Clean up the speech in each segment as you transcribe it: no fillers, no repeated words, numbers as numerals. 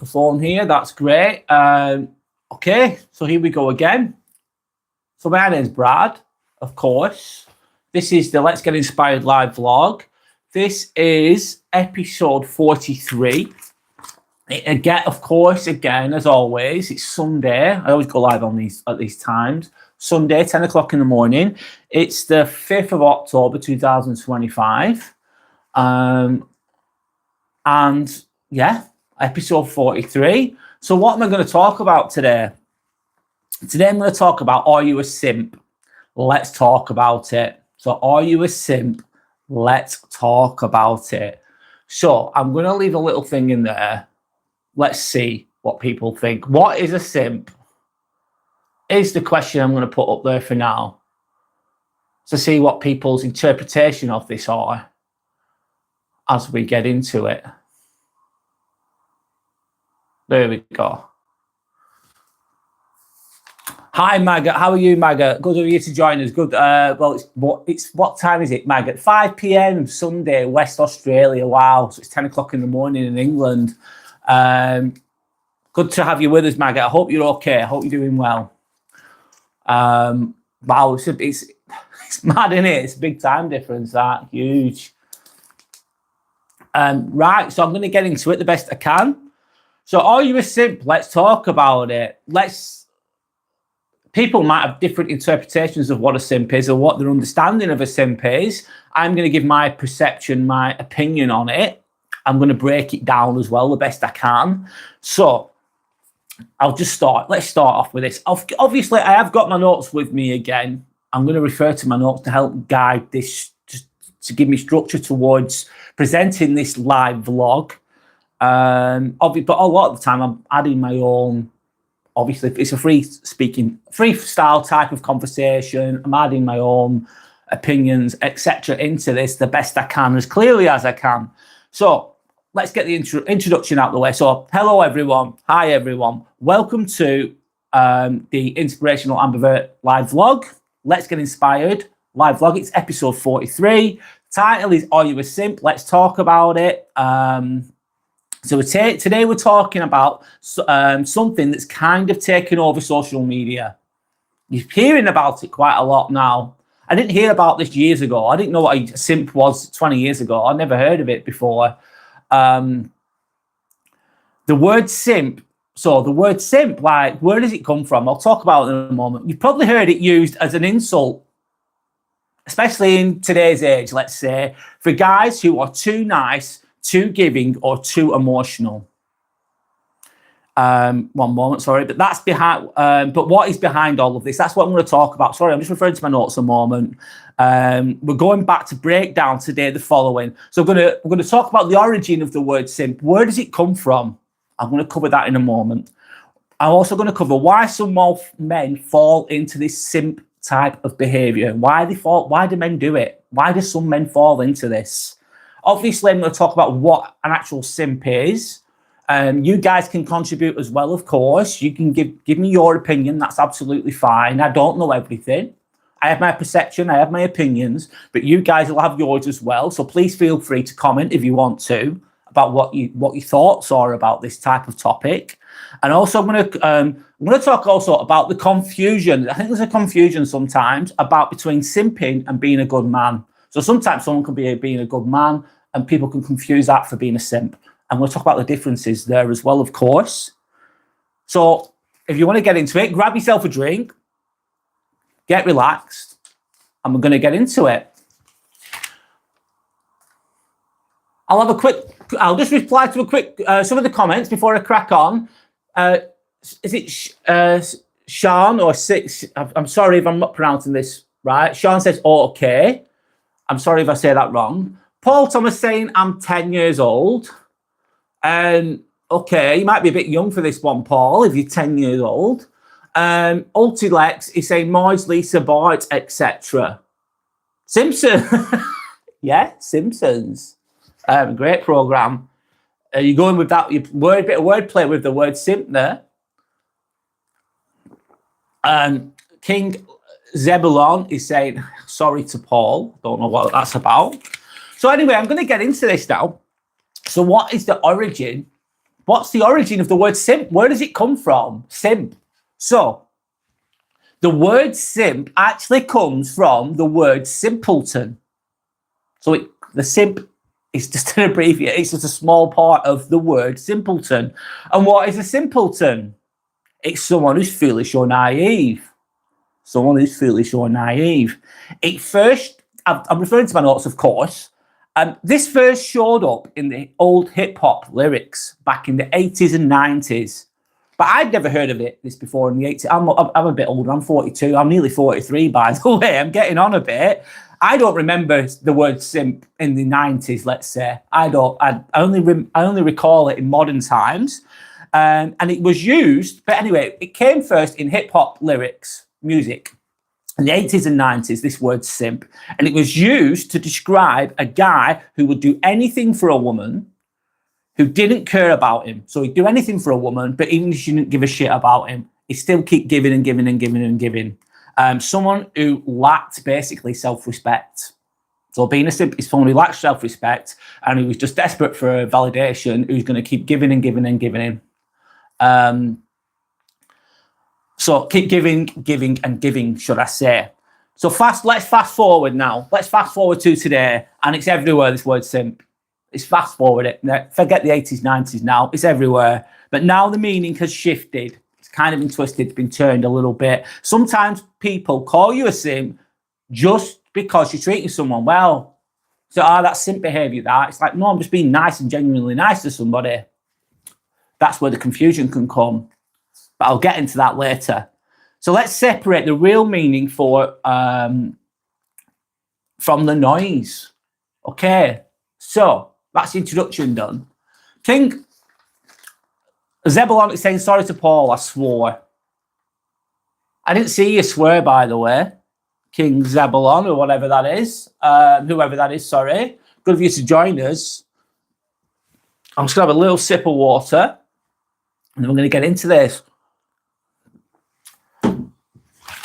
phone here. That's great. Okay, so here we go again. So my name's Brad, of course. This is the Let's Get Inspired live vlog. This is episode 43. Again, of course, as always, it's Sunday. I always go live on at these times. Sunday, 10 o'clock in the morning. It's the 5th of October, 2025. And yeah, episode 43. So what am I going to talk about today? Today I'm going to talk about, are you a simp? Let's talk about it. So are you a simp? Let's talk about it. So I'm going to leave a little thing in there. Let's see what people think. What is a simp? Is the question I'm going to put up there for now. To see what people's interpretation of this are as we get into it. There we go. Hi, Maggot. How are you, Maggot? Good of you to join us. Good. Well, what time is it, Maggot? 5 p.m. Sunday, West Australia. Wow. So it's 10 o'clock in the morning in England. Good to have you with us, Maggot. I hope you're okay. I hope you're doing well. Wow, it's mad, isn't it? It's a big time difference, that. Huge. Right, so I'm going to get into it the best I can. So are you a simp? Let's talk about it. People might have different interpretations of what a simp is or what their understanding of a simp is. I'm going to give my perception, my opinion on it. I'm going to break it down as well the best I can. So I'll just start. Let's start off with this. Obviously, I have got my notes with me again. I'm going to refer to my notes to help guide this, just to give me structure towards presenting this live vlog. Obviously, but a lot of the time I'm adding my own. Obviously, it's a freestyle type of conversation. I'm adding my own opinions, etc., into this the best I can, as clearly as I can. So let's get the introduction out of the way. So hello, everyone. Hi, everyone. Welcome to the Inspirational Ambivert live vlog. Let's Get Inspired live vlog. It's episode 43. Title is Are You a Simp? Let's talk about it. So today we're talking about something that's kind of taken over social media. You're hearing about it quite a lot now. I didn't hear about this years ago. I didn't know what a simp was 20 years ago. I never heard of it before. The word simp. So the word simp, like, where does it come from? I'll talk about it in a moment. You've probably heard it used as an insult, especially in today's age, let's say, for guys who are too nice, too giving, or too emotional. One moment, sorry, but that's behind. But what is behind all of this? That's what I'm going to talk about. Sorry, I'm just referring to my notes a moment. We're going back to break down today the following. So we're going to talk about the origin of the word simp. Where does it come from? I'm going to cover that in a moment. I'm also going to cover why some men fall into this simp type of behavior. Why do men do it? Why do some men fall into this? Obviously, I'm going to talk about what an actual simp is. You guys can contribute as well, of course. You can give me your opinion. That's absolutely fine. I don't know everything. I have my perception. I have my opinions. But you guys will have yours as well. So please feel free to comment if you want to about what your thoughts are about this type of topic. And also, I'm going to talk also about the confusion. I think there's a confusion sometimes between simping and being a good man. So sometimes someone can be being a good man and people can confuse that for being a simp. And we'll talk about the differences there as well, of course. So if you want to get into it, grab yourself a drink, get relaxed, and we're going to get into it. I'll just reply to a quick, some of the comments before I crack on. Is it Sean or Six? I'm sorry if I'm not pronouncing this right. Sean says, oh, okay. I'm sorry if I say that wrong. Paul Thomas saying, I'm 10 years old. Okay, you might be a bit young for this one, Paul, if you're 10 years old. Ultilex is saying, Moyes, Lisa Bart, etc. Simpson. Yeah, Simpsons. Great program. You're going with that bit of wordplay with the word simp there. King Zebulon is saying, sorry to Paul. Don't know what that's about. So anyway, I'm going to get into this now. So what is the origin what's the origin of the word simp? Where does it come from? Simp. So the word simp actually comes from the word simpleton. So the simp is just an abbreviation. It's just a small part of the word simpleton. And what is a simpleton? It's someone who's foolish or naive. Someone who's foolish or naive. It first, I'm referring to my notes, of course. This first showed up in the old hip-hop lyrics back in the 80s and 90s. But I'd never heard of this before in the 80s. I'm a bit older. I'm 42. I'm nearly 43, by the way. I'm getting on a bit. I don't remember the word simp in the 90s, let's say. I only recall it in modern times. And it was used, but anyway, it came first in hip-hop lyrics, music. In the 80s and 90s, this word simp. And it was used to describe a guy who would do anything for a woman who didn't care about him. So he'd do anything for a woman, but even if she didn't give a shit about him, he'd still keep giving and giving and giving and giving. Someone who lacked basically self-respect. So being a simp is someone who lacks self-respect and who was just desperate for validation, who's going to keep giving and giving and giving. So keep giving and giving, should I say. So let's fast forward now. Let's fast forward to today, and it's everywhere, this word simp. It's fast forward it. Forget the 80s, 90s now. It's everywhere. But now the meaning has shifted. It's kind of been twisted, it's been turned a little bit. Sometimes people call you a simp just because you're treating someone well. So, that's simp behavior, that. It's like, no, I'm just being nice and genuinely nice to somebody. That's where the confusion can come. But I'll get into that later. So let's separate the real meaning from the noise. Okay, so that's the introduction done. King Zebulon is saying, sorry to Paul, I swore. I didn't see you swear, by the way. King Zebulon, or whatever that is. Whoever that is, sorry. Good of you to join us. I'm just going to have a little sip of water. And then we're going to get into this.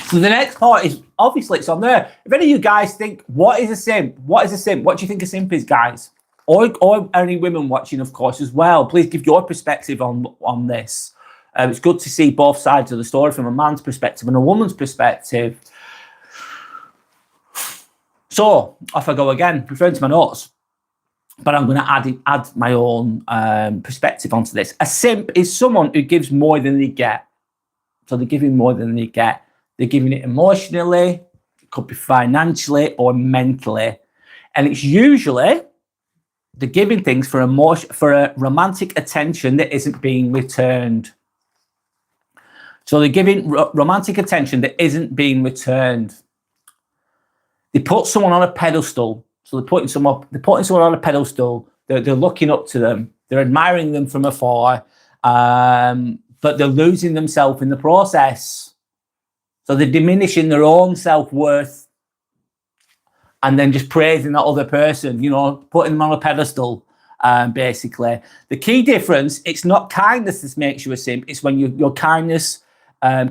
So the next part is, obviously, it's on there. If any of you guys think, what is a simp? What is a simp? What do you think a simp is, guys? Or any women watching, of course, as well. Please give your perspective on this. It's good to see both sides of the story from a man's perspective and a woman's perspective. So, off I go again, referring to my notes. But I'm going to add my own perspective onto this. A simp is someone who gives more than they get. So they're giving more than they get. They're giving it emotionally, it could be financially or mentally. And it's usually they're giving things for a romantic attention that isn't being returned. So they're giving romantic attention that isn't being returned. They put someone on a pedestal. So they're putting someone on a pedestal. They're looking up to them. They're admiring them from afar. But they're losing themselves in the process. So they're diminishing their own self-worth and then just praising that other person, putting them on a pedestal, basically. The key difference, it's not kindness that makes you a simp. It's when your kindness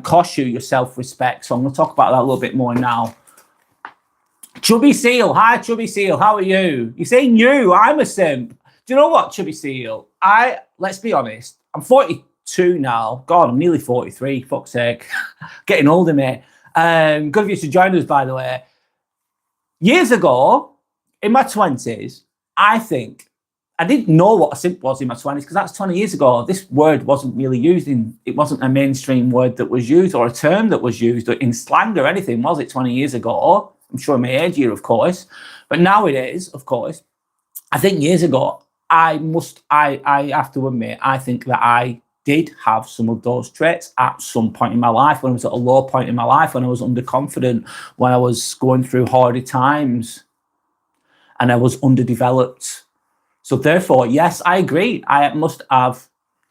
costs you your self-respect. So I'm going to talk about that a little bit more now. Chubby Seal. Hi, Chubby Seal. How are you? You're saying you. I'm a simp. Do you know what, Chubby Seal? Let's be honest. I'm 42 now. God, I'm nearly 43. Fuck's sake. Getting older, mate. Good of you to join us, by the way. Years ago, in my 20s, I think I didn't know what a simp was in my 20s because that's 20 years ago. This word wasn't really used it wasn't a mainstream word that was used or a term that was used in slang or anything, was it 20 years ago? I'm sure I may age you, of course. But now it is, of course. I think years ago, I have to admit, I think that I did have some of those traits at some point in my life, when I was at a low point in my life, when I was underconfident, when I was going through harder times and I was underdeveloped. So therefore, yes, I agree. I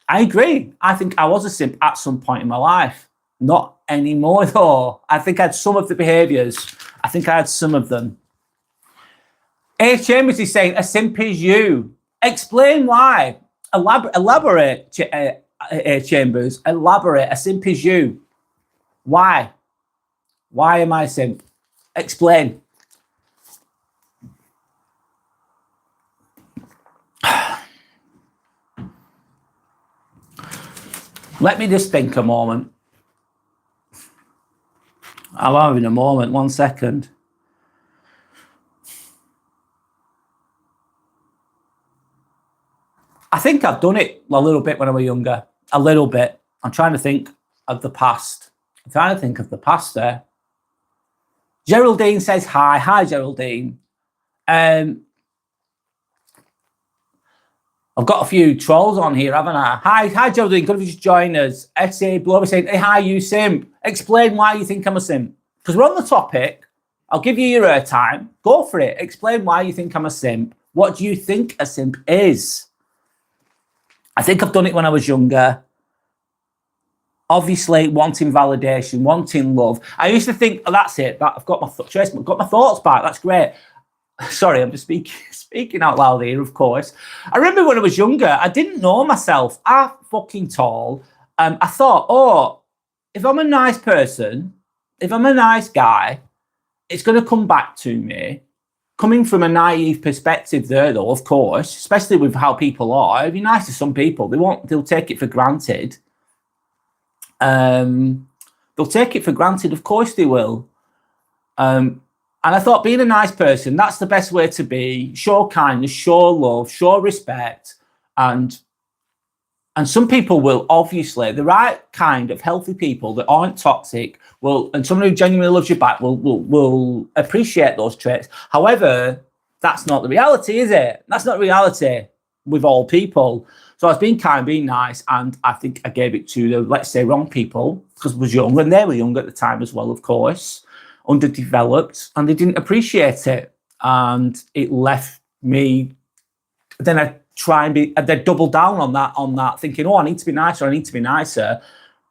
agree. I think I was a simp at some point in my life. Not anymore, though. I think I had some of the behaviours. I think I had some of them. A. Chambers is saying, a simp is you. Explain why. Elaborate, A. Chambers. Elaborate. A simp is you. Why? Why am I a simp? Explain. Let me just think a moment. I'm having a moment, 1 second. I think I've done it a little bit when I was younger. A little bit. I'm trying to think of the past. I'm trying to think of the past there. Geraldine says hi. Hi, Geraldine. I've got a few trolls on here, haven't I? Hi, Geraldine. Good of you to join us. SA Blower saying, hey, hi, you simp. Explain why you think I'm a simp. Because we're on the topic. I'll give you your airtime. Go for it. Explain why you think I'm a simp. What do you think a simp is? I think I've done it when I was younger. Obviously, wanting validation, wanting love. I used to think, oh, that's it. I've got my thoughts back. That's great. Sorry, I'm just speaking out loud here, of course. I remember when I was younger, I didn't know myself. I'm fucking tall. I thought, oh, if I'm a nice person, if I'm a nice guy, it's going to come back to me. Coming from a naive perspective there, though, of course, especially with how people are, it'd be nice to some people. They'll take it for granted. They'll take it for granted. Of course they will. And I thought being a nice person, that's the best way to be. Show kindness, show love, show respect. And some people will, obviously, the right kind of healthy people that aren't toxic will, and someone who genuinely loves you back will appreciate those traits. However, that's not the reality, is it? That's not reality with all people. So I was being kind, being nice, and I think I gave it to the, let's say, wrong people, because I was young, and they were young at the time as well, of course, underdeveloped, and they didn't appreciate it. And it left me, then I try and be, they double down on that, thinking, oh, I need to be nicer, I need to be nicer.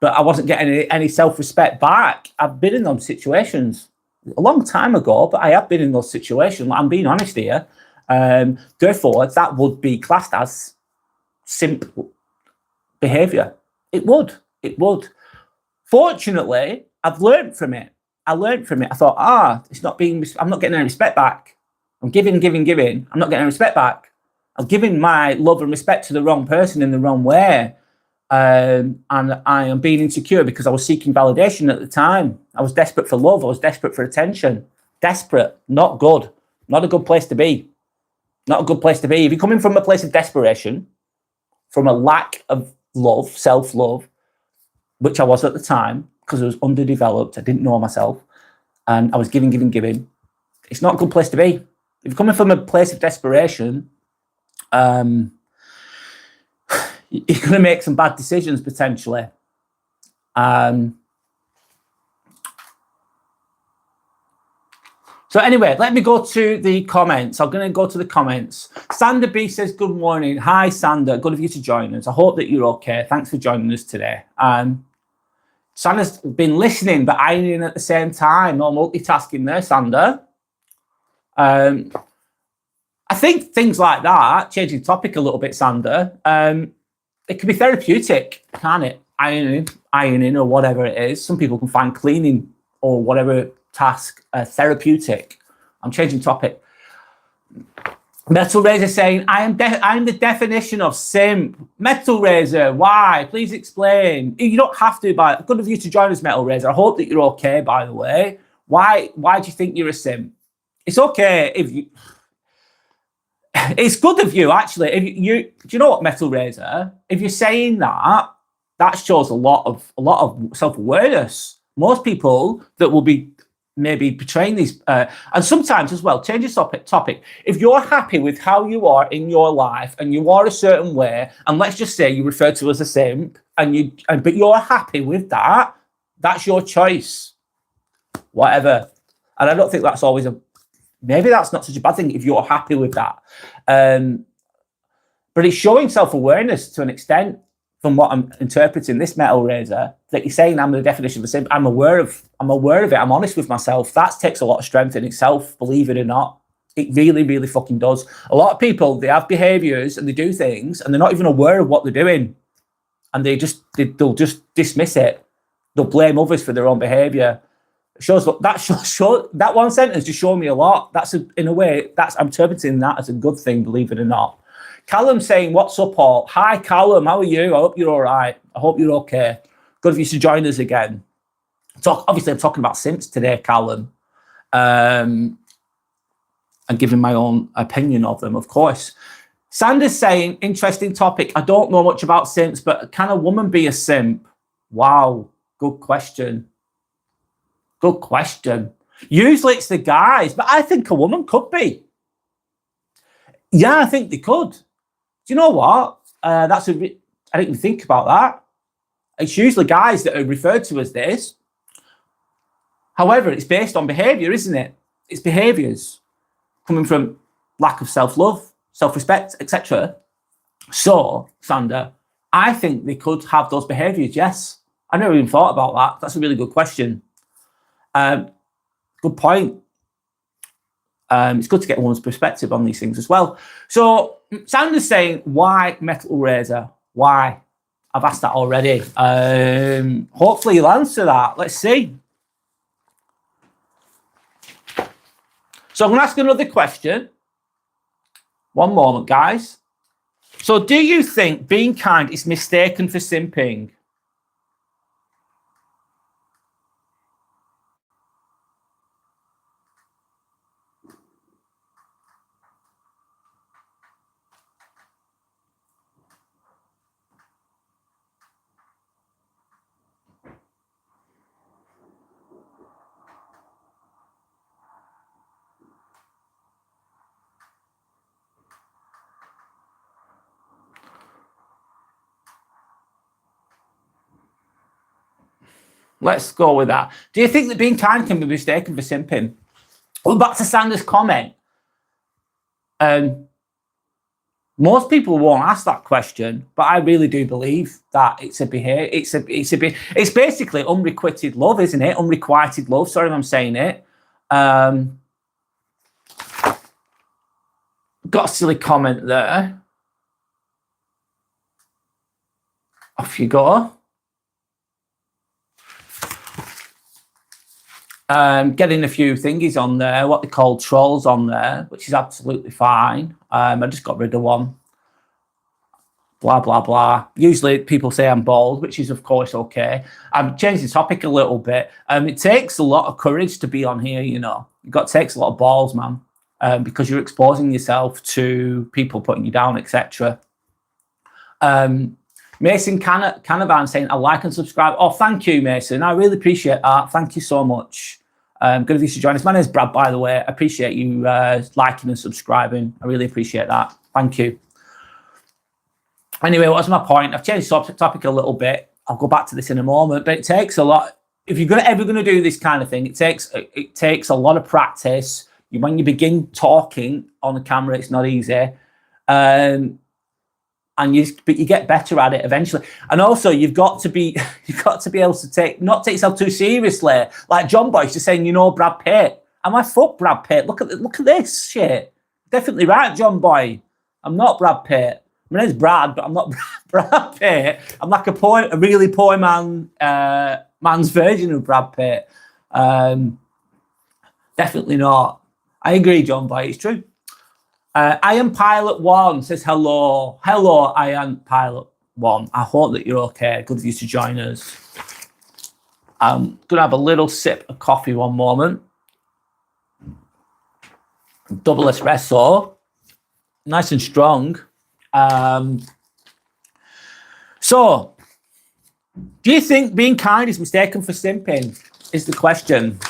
But I wasn't getting any self-respect back. I've been in those situations a long time ago, but I have been in those situations. I'm being honest here. Therefore, that would be classed as simp behavior. It would. Fortunately, I've learned from it. I thought, it's not being, I'm not getting any respect back. I'm giving. I'm not getting any respect back. I'm giving my love and respect to the wrong person in the wrong way. And I am being insecure because I was seeking validation at the time. I was desperate for love. I was desperate for attention. Desperate, not good. Not a good place to be. Not a good place to be. If you're coming from a place of desperation, from a lack of love, self-love, which I was at the time because I was underdeveloped, I didn't know myself, and I was giving. It's not a good place to be. If you're coming from a place of desperation, you're going to make some bad decisions potentially. So anyway, let me go to the comments. I'm going to go to the comments. Sander B says, good morning. Hi, Sander. Good of you to join us. I hope that you're okay. Thanks for joining us today. Sander's been listening but ironing at the same time. No multitasking there, Sander. I think things like that, changing topic a little bit, Sander, it can be therapeutic, can't it? Ironing or whatever it is. Some people can find cleaning or whatever task therapeutic. I'm changing topic. Metal Razor saying, I'm the definition of simp. Metal Razor, why? Please explain. You don't have to, but good of you to join us, Metal Razor. I hope that you're okay, by the way. Why do you think you're a simp? It's okay if you... It's good of you, actually. If you do you know what, Metal Razor? If you're saying that, that shows a lot of self-awareness. Most people that will be maybe betraying these, and sometimes as well, change your topic. If you're happy with how you are in your life and you are a certain way, and let's just say you refer to as a simp, but you're happy with that, that's your choice. Whatever. And I don't think that's always maybe that's not such a bad thing if you're happy with that. But it's showing self-awareness to an extent from what I'm interpreting this, Metal Razor, that you're saying I'm the definition of a simp. I'm aware of it. I'm honest with myself. That takes a lot of strength in itself, believe it or not. It really, really fucking does. A lot of people, they have behaviors and they do things and they're not even aware of what they're doing. And they'll just dismiss it. They'll blame others for their own behavior. That one sentence just showed me a lot. In a way, I'm interpreting that as a good thing, believe it or not. Callum saying, what's up, Paul? Hi, Callum. How are you? I hope you're all right. I hope you're okay. Good of you to join us again. Obviously, I'm talking about simps today, Callum, and giving my own opinion of them, of course. Sanders saying, interesting topic. I don't know much about simps, but can a woman be a simp? Wow, good question. Good question. Usually it's the guys, but I think a woman could be. Yeah, I think they could. Do you know what? I didn't even think about that. It's usually guys that are referred to as this. However, it's based on behaviour, isn't it? It's behaviours coming from lack of self-love, self-respect, etc. So, Sander, I think they could have those behaviours, yes. I never even thought about that. That's a really good question. Good point. It's good to get a woman's perspective on these things as well. So, Sander's saying, why metal razor? Why? I've asked that already. Hopefully you'll answer that. Let's see. So I'm going to ask another question. One moment, guys. So do you think being kind is mistaken for simping? Let's go with that. Do you think that being kind can be mistaken for simping? Well, back to Sanders' comment. Most people won't ask that question, but I really do believe that it's a behavior. It's basically unrequited love, isn't it? Unrequited love. Sorry if I'm saying it. Got a silly comment there. Off you go. Getting a few thingies on there, what they call trolls on there, which is absolutely fine. I just got rid of one. Blah, blah, blah. Usually people say I'm bald, which is, of course, okay. I've changed the topic a little bit. It takes a lot of courage to be on here, you know. Takes a lot of balls, man, because you're exposing yourself to people putting you down, etc. Mason Canavan saying, I like and subscribe. Oh, thank you, Mason. I really appreciate that. Thank you so much. Good of you to join us. My name is Brad, by the way. I appreciate you liking and subscribing. I really appreciate that. Thank you. Anyway, what's my point? I've changed the topic a little bit. I'll go back to this in a moment, but it takes a lot. If you're ever going to do this kind of thing, it takes a lot of practice. When you begin talking on the camera, it's not easy. But you get better at it eventually. And also you've got to be able to not take yourself too seriously. Like John Boyce just saying, you know, Brad Pitt. I'm like, fuck Brad Pitt. Look at this shit. Definitely right, John Boy. I'm not Brad Pitt. My name's Brad, but I'm not Brad Pitt. I'm like a really poor man's version of Brad Pitt. Definitely not. I agree, John Boy. It's true. I am Pilot One says hello. Hello, I am Pilot One. I hope that you're okay. Good of you to join us. I'm going to have a little sip of coffee one moment. Double espresso. Nice and strong. So, do you think being kind is mistaken for simping? Is the question.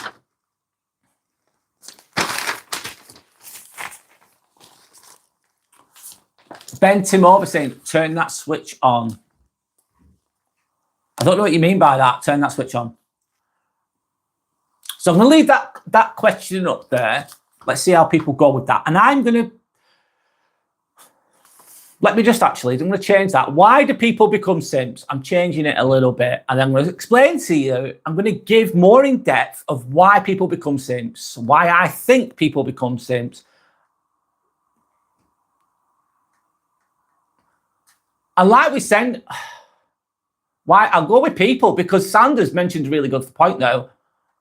Ben Tim over saying, turn that switch on. I don't know what you mean by that, turn that switch on. So I'm going to leave that question up there. Let's see how people go with that. And I'm going to, I'm going to change that. Why do people become simps? I'm changing it a little bit. And I'm going to explain to you, I'm going to give more in depth of why people become simps, why I think people become simps. And like we said, why I'll go with people, because Sanders mentioned a really good point though,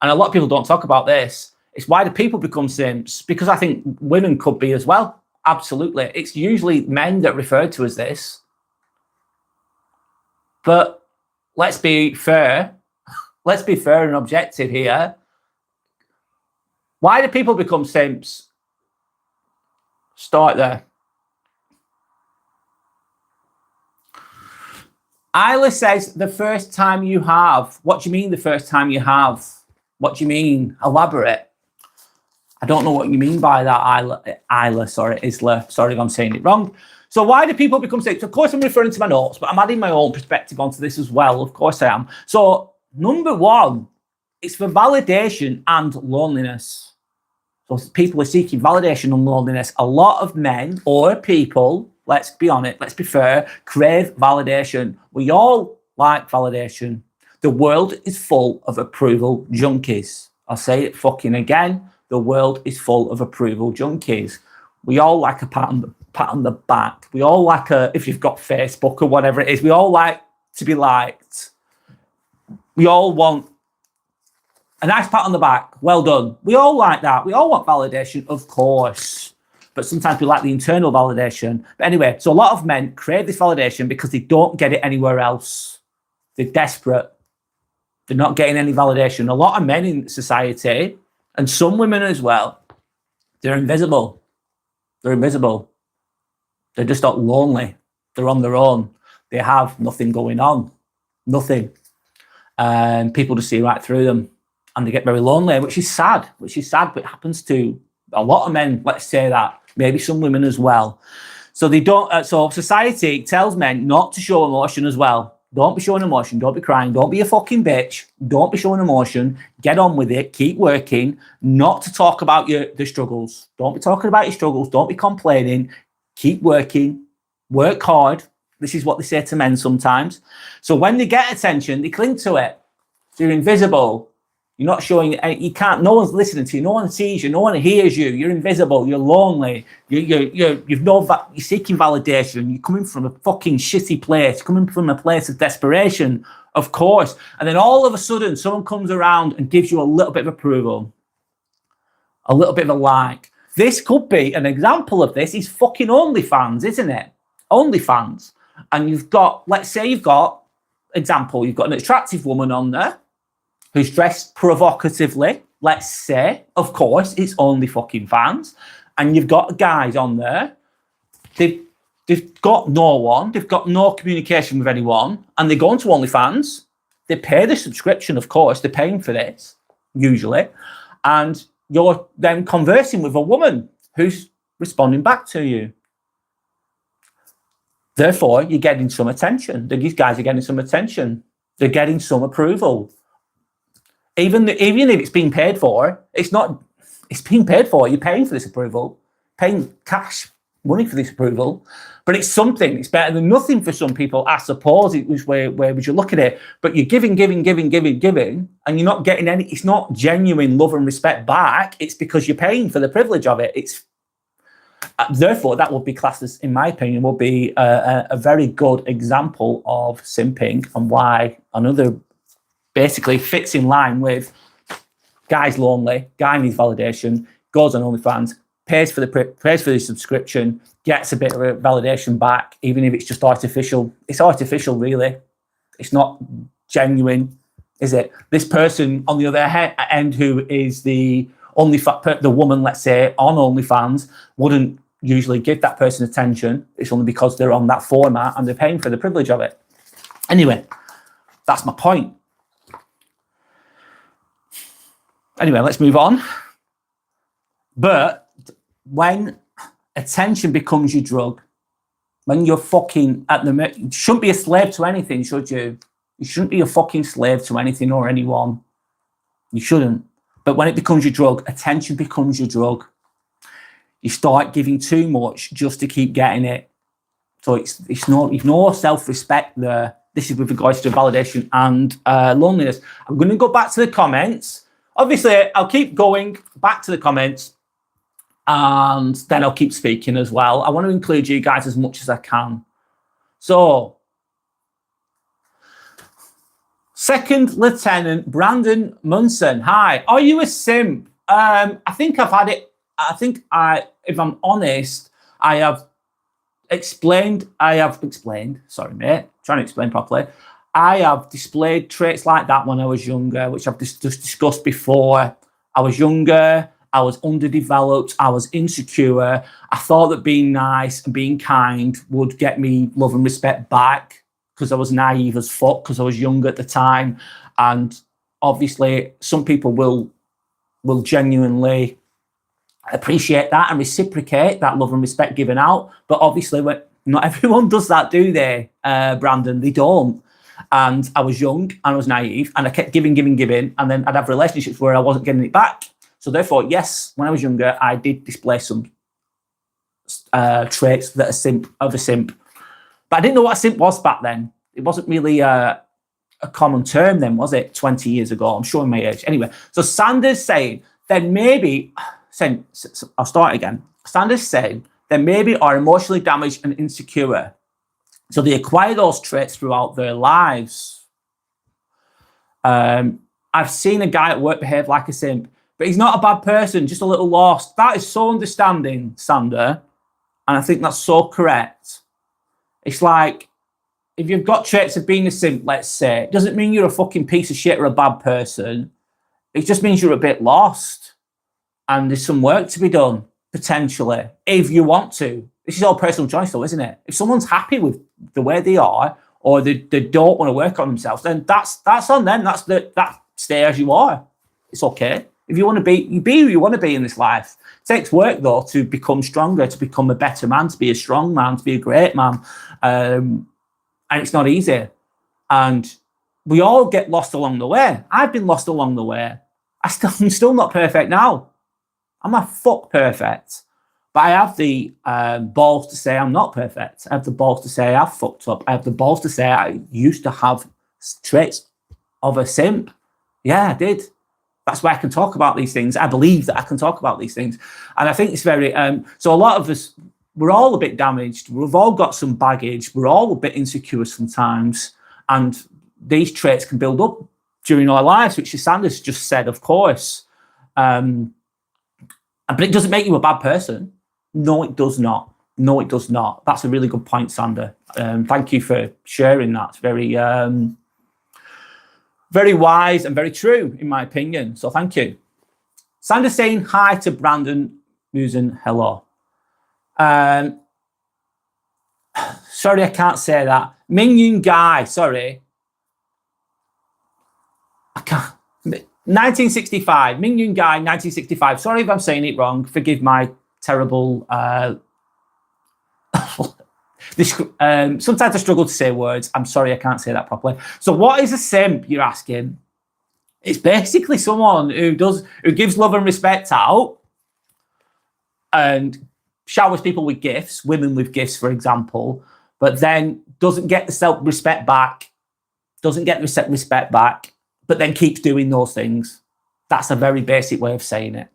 and a lot of people don't talk about this. It's why do people become simps? Because I think women could be as well. Absolutely. It's usually men that refer to as this. But let's be fair. Let's be fair and objective here. Why do people become simps? Start there. Isla says the first time you have. What do you mean the first time you have? What do you mean? Elaborate. I don't know what you mean by that, Isla. Sorry, Isla. Sorry if I'm saying it wrong. So why do people become simps? Of course, I'm referring to my notes, but I'm adding my own perspective onto this as well. Of course I am. So number one, it's for validation and loneliness. So people are seeking validation and loneliness. A lot of men or people, let's be honest, let's be fair, crave validation. We all like validation. The world is full of approval junkies. I'll say it fucking again. The world is full of approval junkies. We all like a pat on the back. We all like if you've got Facebook or whatever it is, we all like to be liked. We all want a nice pat on the back. Well done. We all like that. We all want validation, of course. But sometimes we like the internal validation. But anyway, so a lot of men crave this validation because they don't get it anywhere else. They're desperate. They're not getting any validation. A lot of men in society, and some women as well, they're invisible. They're invisible. They're just not lonely. They're on their own. They have nothing going on. Nothing. And people just see right through them. And they get very lonely, which is sad, but it happens to a lot of men, let's say that, maybe some women as well. So they don't, so society tells men not to show emotion as well. Don't be showing emotion, don't be crying, don't be a fucking bitch, don't be showing emotion, get on with it, keep working, not to talk about the struggles. Don't be talking about your struggles, don't be complaining, keep working, work hard. This is what they say to men sometimes. So when they get attention, they cling to it. So you're invisible. You're not showing, you can't, no one's listening to you, no one sees you, no one hears you, you're invisible, you're lonely, you're seeking validation, you're coming from a fucking shitty place, coming from a place of desperation, of course. And then all of a sudden, someone comes around and gives you a little bit of approval, a little bit of a like. This could be an example of this, is fucking OnlyFans, isn't it? OnlyFans. And you've got, let's say you've got, example, you've got an attractive woman on there, who's dressed provocatively, let's say, of course, it's only fucking fans. And you've got guys on there, they've got no one, they've got no communication with anyone, and they go into OnlyFans, they pay the subscription, of course, they're paying for this, usually, and you're then conversing with a woman who's responding back to you. Therefore, you're getting some attention. These guys are getting some attention. They're getting some approval. Even if it's being paid for, it's being paid for. You're paying for this approval, paying cash money for this approval, but it's something. It's better than nothing for some people, I suppose. It was where would you look at it? But you're giving, and you're not getting any. It's not genuine love and respect back. It's because you're paying for the privilege of it. It's therefore that would be classed as, in my opinion, would be a very good example of simping, and why another. Basically fits in line with guy's lonely, guy needs validation, goes on OnlyFans, pays for the subscription, gets a bit of a validation back, even if it's just artificial. It's artificial, really. It's not genuine, is it? This person on the other end, who is the woman, let's say, on OnlyFans, wouldn't usually give that person attention. It's only because they're on that format and they're paying for the privilege of it. Anyway, that's my point. Anyway, let's move on. But when attention becomes your drug, when you're fucking you shouldn't be a slave to anything, should you? You shouldn't be a fucking slave to anything or anyone. You shouldn't. But when it becomes your drug, attention becomes your drug. You start giving too much just to keep getting it. So you've no self-respect there. This is with regards to validation and loneliness. I'm going to go back to the comments. Obviously, I'll keep going back to the comments, and then I'll keep speaking as well. I want to include you guys as much as I can. So, Second Lieutenant Brandon Munson. Hi, are you a simp? I think I've had it. If I'm honest, I have explained. Sorry, mate. Trying to explain properly. I have displayed traits like that when I was younger, which I've just discussed before. I was younger, I was underdeveloped, I was insecure. I thought that being nice and being kind would get me love and respect back because I was naive as fuck because I was young at the time. And obviously, some people will genuinely appreciate that and reciprocate that love and respect given out. But obviously, not everyone does that, do they, Brandon? They don't. And I was young and I was naive and I kept giving, and then I'd have relationships where I wasn't getting it back. So therefore, yes, when I was younger, I did display some traits that of a simp. But I didn't know what a simp was back then. It wasn't really a common term then, was it? 20 years ago. I'm showing my age. Anyway, so Sanders saying, then maybe, I'll start again. Sanders saying, then maybe are emotionally damaged and insecure. So they acquire those traits throughout their lives. I've seen a guy at work behave like a simp, but he's not a bad person, just a little lost. That is so understanding, Sander. And I think that's so correct. It's like, if you've got traits of being a simp, let's say, it doesn't mean you're a fucking piece of shit or a bad person. It just means you're a bit lost. And there's some work to be done, potentially, if you want to. This is all personal choice, though, isn't it? If someone's happy with the way they are, or they don't want to work on themselves, then that's on them. That stay as you are. It's okay. If you want to be, you be who you want to be in this life. It takes work, though, to become stronger, to become a better man, to be a strong man, to be a great man. And it's not easy. And we all get lost along the way. I've been lost along the way. I'm still not perfect now. I'm not fuck perfect. But I have the balls to say I'm not perfect. I have the balls to say I've fucked up. I have the balls to say I used to have traits of a simp. Yeah, I did. That's why I can talk about these things. I believe that I can talk about these things. And I think it's very... so a lot of us, we're all a bit damaged. We've all got some baggage. We're all a bit insecure sometimes. And these traits can build up during our lives, which Sanders just said, of course. But it doesn't make you a bad person. No, it does not. No, it does not. That's a really good point, Sander. Thank you for sharing that. It's very, very wise and very true, in my opinion. So thank you. Sander saying hi to Brandon Musen. Hello. Sorry, I can't say that. Mingyun Guy. Sorry. I can't. 1965. Mingyun Guy, 1965. Sorry if I'm saying it wrong. Forgive my terrible sometimes I struggle to say words. I'm sorry, I can't say that properly. So what is a simp, you're asking? It's basically someone who gives love and respect out and showers people with gifts, women with gifts, for example, but then doesn't get the self-respect back, doesn't get the respect back, but then keeps doing those things. That's a very basic way of saying it.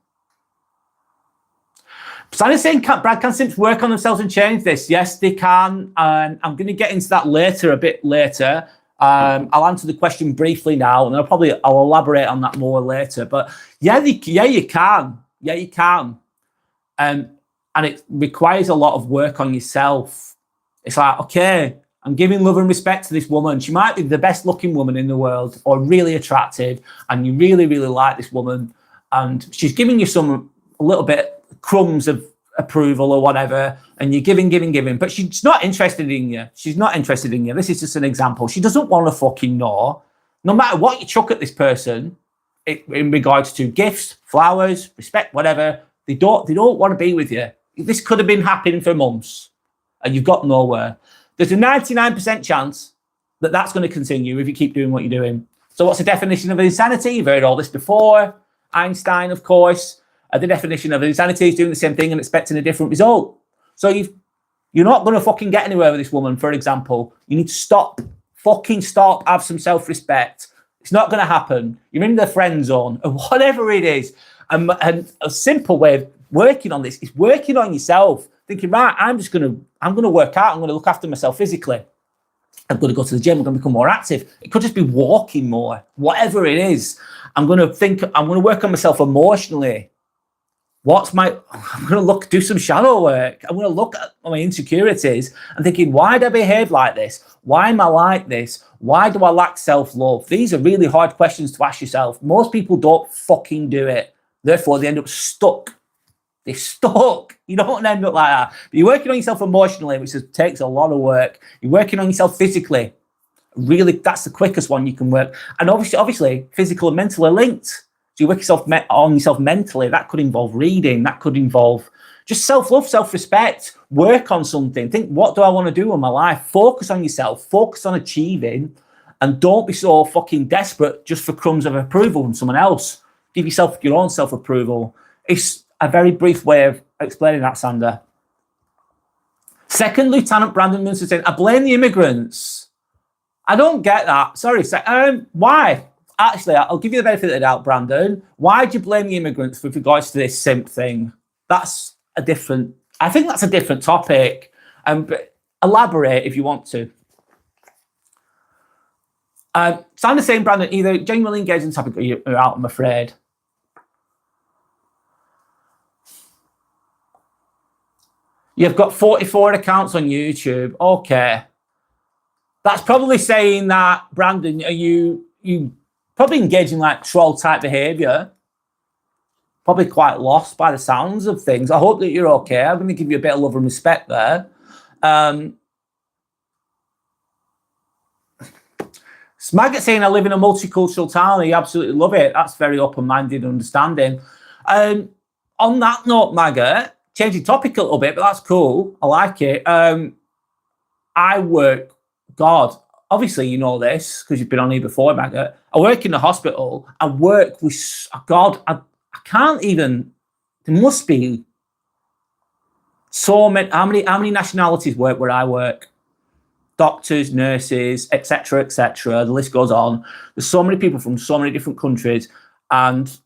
So I'm saying, can simps work on themselves and change this? Yes, they can. I'm going to get into that a bit later. I'll answer the question briefly now, and I'll elaborate on that more later. But yeah, you can. Yeah, you can. And it requires a lot of work on yourself. It's like, okay, I'm giving love and respect to this woman. She might be the best looking woman in the world or really attractive, and you really, really like this woman, and she's giving you a little bit crumbs of approval or whatever, and you're giving, but she's not interested in you. She's not interested in you. This is just an example. She doesn't want to fucking know. No matter what you chuck at this person, in regards to gifts, flowers, respect, whatever, they don't want to be with you. This could have been happening for months, and you've got nowhere. There's a 99% chance that that's going to continue if you keep doing what you're doing. So what's the definition of insanity? You've heard all this before. Einstein, of course. The definition of insanity is doing the same thing and expecting a different result. So you're not going to fucking get anywhere with this woman, for example. You need to stop, have some self-respect. It's not going to happen. You're in the friend zone or whatever it is. And a simple way of working on this is working on yourself. Thinking, right, I'm going to work out. I'm going to look after myself physically. I'm going to go to the gym. I'm going to become more active. It could just be walking more, whatever it is. I'm going to work on myself emotionally. I'm going to do some shadow work. I'm going to look at my insecurities and thinking, why do I behave like this? Why am I like this? Why do I lack self-love? These are really hard questions to ask yourself. Most people don't fucking do it. Therefore, they end up stuck. They're stuck. You don't want to end up like that. But you're working on yourself emotionally, which takes a lot of work. You're working on yourself physically. Really, that's the quickest one you can work. And obviously, physical and mental are linked. So you work on yourself mentally. That could involve reading. That could involve just self-love, self-respect. Work on something. Think, what do I want to do in my life? Focus on yourself. Focus on achieving. And don't be so fucking desperate just for crumbs of approval from someone else. Give yourself your own self-approval. It's a very brief way of explaining that, Sander. Second, Lieutenant Brandon Munson saying, I blame the immigrants. I don't get that. Sorry. Why? Actually, I'll give you the benefit of the doubt, Brandon. Why do you blame the immigrants with regards to this simp thing? I think that's a different topic. But elaborate if you want to. Sander's saying, Brandon, either genuinely engaged in the topic or you're out, I'm afraid. You've got 44 accounts on YouTube. Okay. That's probably saying that, Brandon, are you probably engaging like troll type behavior? Probably quite lost by the sounds of things. I hope that you're okay. I'm going to give you a bit of love and respect there. Maggot saying, I live in a multicultural town. I absolutely love it. That's very open-minded understanding. On that note, Maggot, changing topic a little bit, but that's cool. I like it. I work, God, obviously you know this because you've been on here before, Maggot. I work in the hospital. I work with, God, I can't even, there must be so many, how many nationalities work where I work? Doctors, nurses, etc., etc. The list goes on. There's so many people from so many different countries, and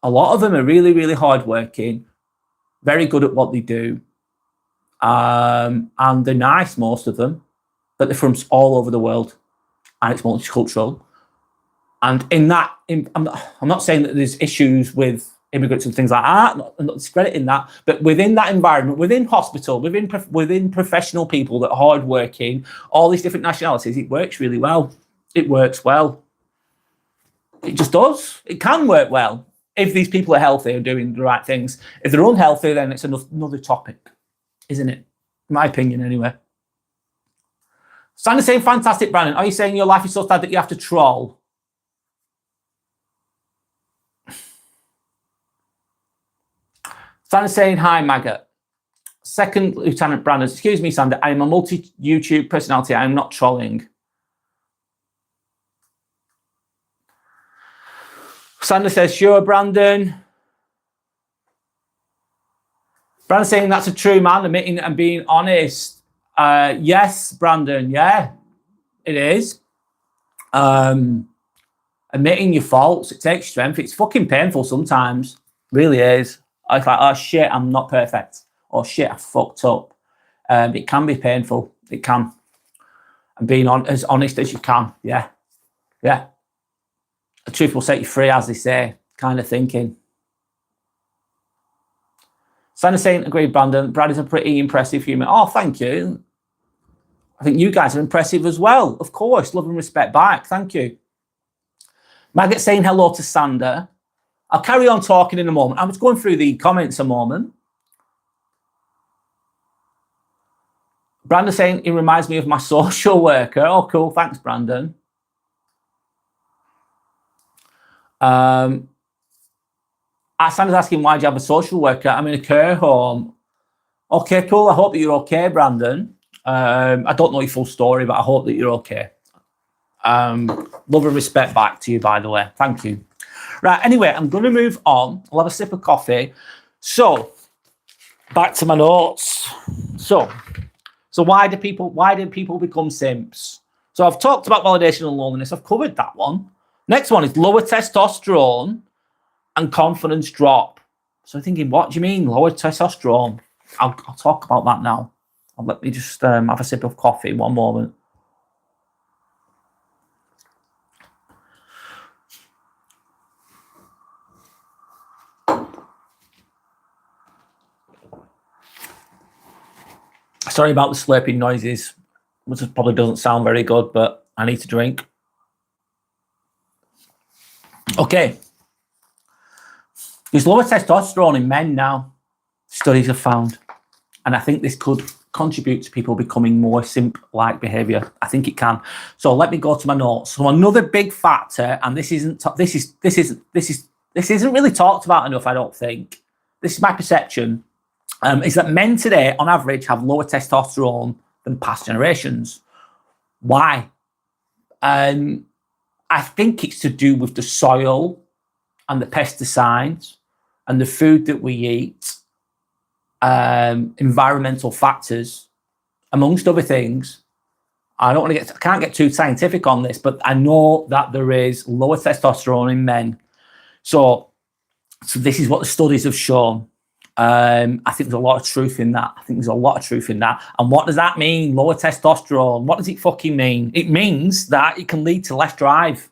a lot of them are really, really hardworking, very good at what they do, and they're nice, most of them, but they're from all over the world, and it's multicultural. And in that, I'm not saying that there's issues with immigrants and things like that. I'm not discrediting that, but within that environment, within hospital, within professional people that are hardworking, all these different nationalities, it works really well. It works well. It just does. It can work well if these people are healthy and doing the right things. If they're unhealthy, then it's another topic, isn't it? In my opinion, anyway. Sandy's saying, fantastic, Brandon. Are you saying your life is so sad that you have to troll? Sandy's saying, hi, Maggot. Second, Lieutenant Brandon. Excuse me, Sander. I am a multi-YouTube personality. I am not trolling. Sander says, sure, Brandon. Brandon saying that's a true man, admitting and being honest. Yes, Brandon. Yeah, it is. Admitting your faults, it takes strength. It's fucking painful sometimes. Really is. It's like, oh shit, I'm not perfect. Oh shit, I fucked up. It can be painful. It can. And being as honest as you can. Yeah. Yeah. The truth will set you free, as they say, kind of thinking. Santa saying, agreed, Brandon. Brad is a pretty impressive human. Oh, thank you. I think you guys are impressive as well. Of course. Love and respect back. Thank you. Maggot saying hello to Sander. I'll carry on talking in a moment. I'm just going through the comments a moment. Brandon saying he reminds me of my social worker. Oh, cool. Thanks, Brandon. Sander's asking, why do you have a social worker? I'm in a care home. Okay, cool. I hope that you're okay, Brandon. I don't know your full story, but I hope that you're okay. Love and respect back to you, by the way. Thank you. Right, anyway, I'm going to move on. I'll have a sip of coffee. So, back to my notes. So why do people become simps? So I've talked about validation and loneliness. I've covered that one. Next one is lower testosterone and confidence drop. So I'm thinking, what do you mean lower testosterone? I'll talk about that now. Let me just have a sip of coffee. One moment. Sorry about the slurping noises, which probably doesn't sound very good, but I need to drink. Okay. There's lower testosterone in men now, studies have found. And I think this could contribute to people becoming more simp-like behavior. I think it can. So let me go to my notes. So another big factor, and this isn't really talked about enough, I don't think. This is my perception, is that men today, on average, have lower testosterone than past generations. Why? I think it's to do with the soil and the pesticides and the food that we eat, environmental factors, amongst other things. I can't get too scientific on this, but I know that there is lower testosterone in men. So this is what the studies have shown. I think there's a lot of truth in that. And what does that mean? Lower testosterone. What does it fucking mean? It means that it can lead to less drive,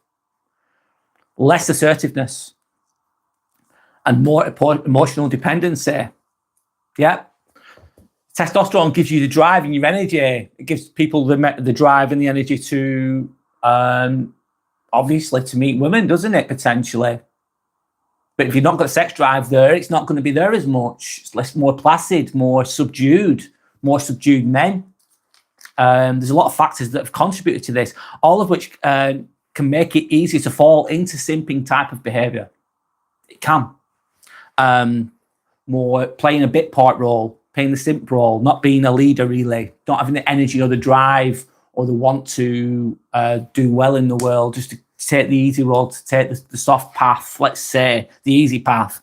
less assertiveness, and more emotional dependency. Yeah. Testosterone gives you the drive and your energy. It gives people the drive and the energy to, obviously, to meet women, doesn't it, potentially? But if you've not got a sex drive there, it's not going to be there as much. It's more placid, more subdued men. There's a lot of factors that have contributed to this, all of which can make it easier to fall into simping type of behavior. It can. More playing a bit part role, playing the simp role, not being a leader really, not having the energy or the drive or the want to do well in the world, just to take the easy road, to take the soft path, let's say, the easy path.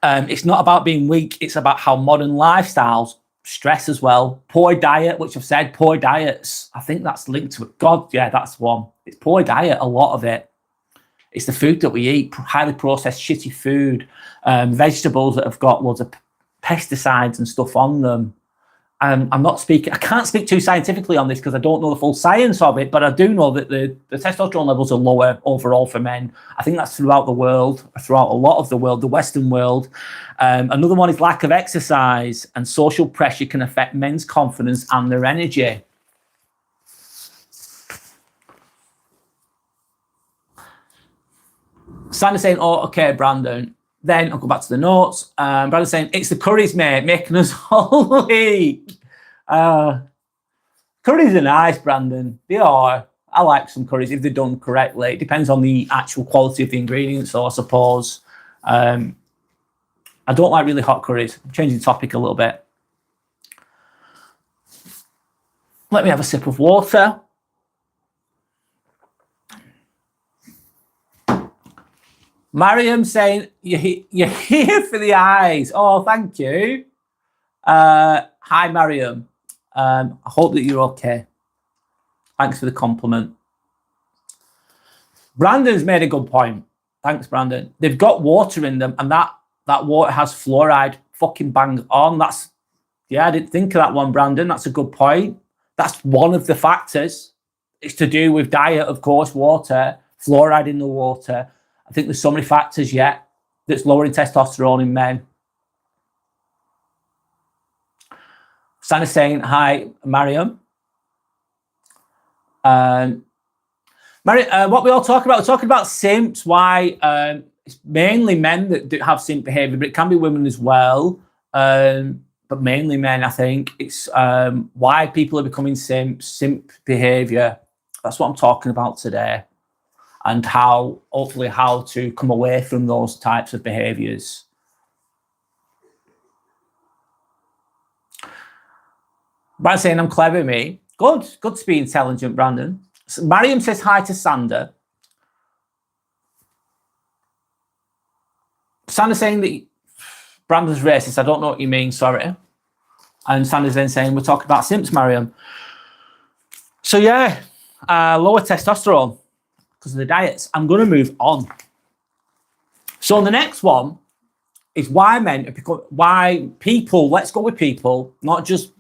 It's not about being weak, it's about how modern lifestyles, stress as well, poor diet, which I've said, poor diets, I think that's linked to it. God, yeah, that's one. It's poor diet, a lot of it. It's the food that we eat, highly processed, shitty food, vegetables that have got loads of pesticides and stuff on them. I can't speak too scientifically on this because I don't know the full science of it, but I do know that the testosterone levels are lower overall for men. I think that's throughout the world, throughout a lot of the world, the Western world. Another one is lack of exercise, and social pressure can affect men's confidence and their energy. Sandy's saying, oh, okay, Brandon. Then I'll go back to the notes. Brandon's saying, it's the curries, mate, making us all weak. Curries are nice, Brandon. They are. I like some curries if they're done correctly. It depends on the actual quality of the ingredients, so I suppose. I don't like really hot curries. I'm changing the topic a little bit. Let me have a sip of water. Mariam saying, you're here for the eyes. Oh, thank you. Hi, Mariam. I hope that you're okay. Thanks for the compliment. Brandon's made a good point. Thanks, Brandon. They've got water in them, and that water has fluoride. Fucking bang on. I didn't think of that one, Brandon. That's a good point. That's one of the factors. It's to do with diet, of course, water, fluoride in the water. I think there's so many factors yet that's lowering testosterone in men. Sandy's saying, hi, Mariam. What we all talk about, we're talking about simps, why it's mainly men that do have simp behavior, but it can be women as well. But mainly men, I think. It's why people are becoming simps, simp behavior. That's what I'm talking about today. And hopefully how to come away from those types of behaviors. Brandon saying, I'm clever, me. Good to be intelligent, Brandon. So Mariam says hi to Sander. Sander saying that Brandon's racist. I don't know what you mean, sorry. And Sander's then saying, we're talking about simps, Mariam. So yeah, lower testosterone because of the diets. I'm going to move on. So the next one is why people, let's go with people, not just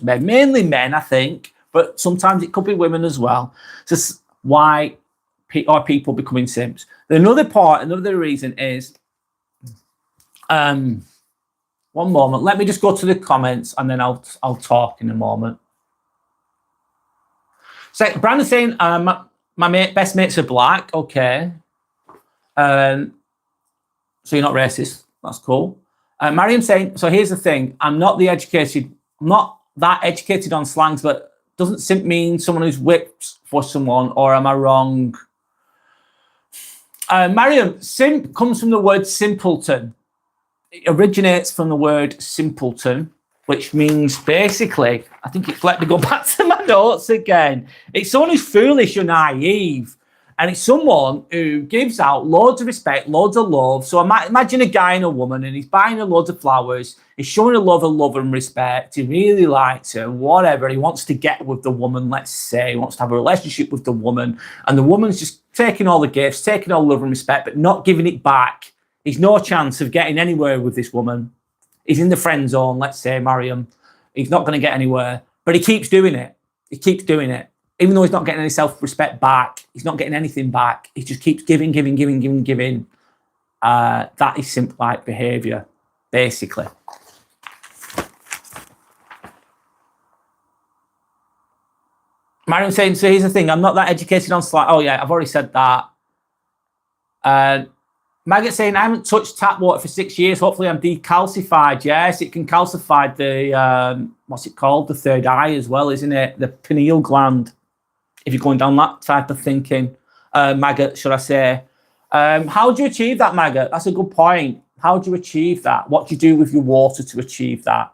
men, mainly men, I think, but sometimes it could be women as well. So why are people becoming simps? Another reason is, One moment. Let me just go to the comments and then I'll talk in a moment. So Brandon saying, my best mates are black. Okay. So you're not racist. That's cool. Mariam saying, so here's the thing. I'm not that educated on slangs, but doesn't simp mean someone who's whipped for someone, or am I wrong? Mariam, simp comes from the word simpleton. It originates from the word simpleton, which means basically, I think it's, let me go back to my notes again. It's someone who's foolish or naive. And it's someone who gives out loads of respect, loads of love. So imagine a guy and a woman, and he's buying her loads of flowers. He's showing her love and respect. He really likes her, whatever. He wants to get with the woman, let's say. He wants to have a relationship with the woman. And the woman's just taking all the gifts, taking all the love and respect, but not giving it back. He's no chance of getting anywhere with this woman. He's in the friend zone, let's say, marry him. He's not going to get anywhere. But he keeps doing it. He keeps doing it. Even though he's not getting any self-respect back, he's not getting anything back. He just keeps giving. That is simp-like behaviour, basically. Mariam saying, so here's the thing. I'm not that educated on slang. Oh, yeah, I've already said that. Maggot saying, I haven't touched tap water for 6 years. Hopefully I'm decalcified. Yes, it can calcify the, what's it called? The third eye as well, isn't it? The pineal gland. If you're going down that type of thinking, Maggot, should I say. How do you achieve that, Maggot? That's a good point. How do you achieve that? What do you do with your water to achieve that?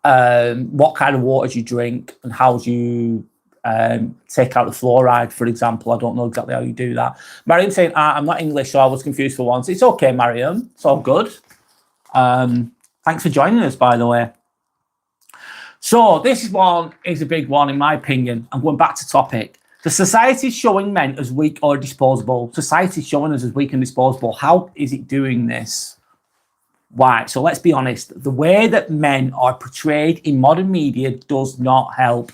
What kind of water do you drink, and how do you take out the fluoride, for example? I don't know exactly how you do that. Mariam saying, I'm not English, so I was confused for once. It's okay, Mariam. It's all good. Thanks for joining us, by the way. So this one is a big one, in my opinion. I'm going back to topic. The society is showing men as weak or disposable. Society is showing us as weak and disposable. How is it doing this? Why? So let's be honest. The way that men are portrayed in modern media does not help.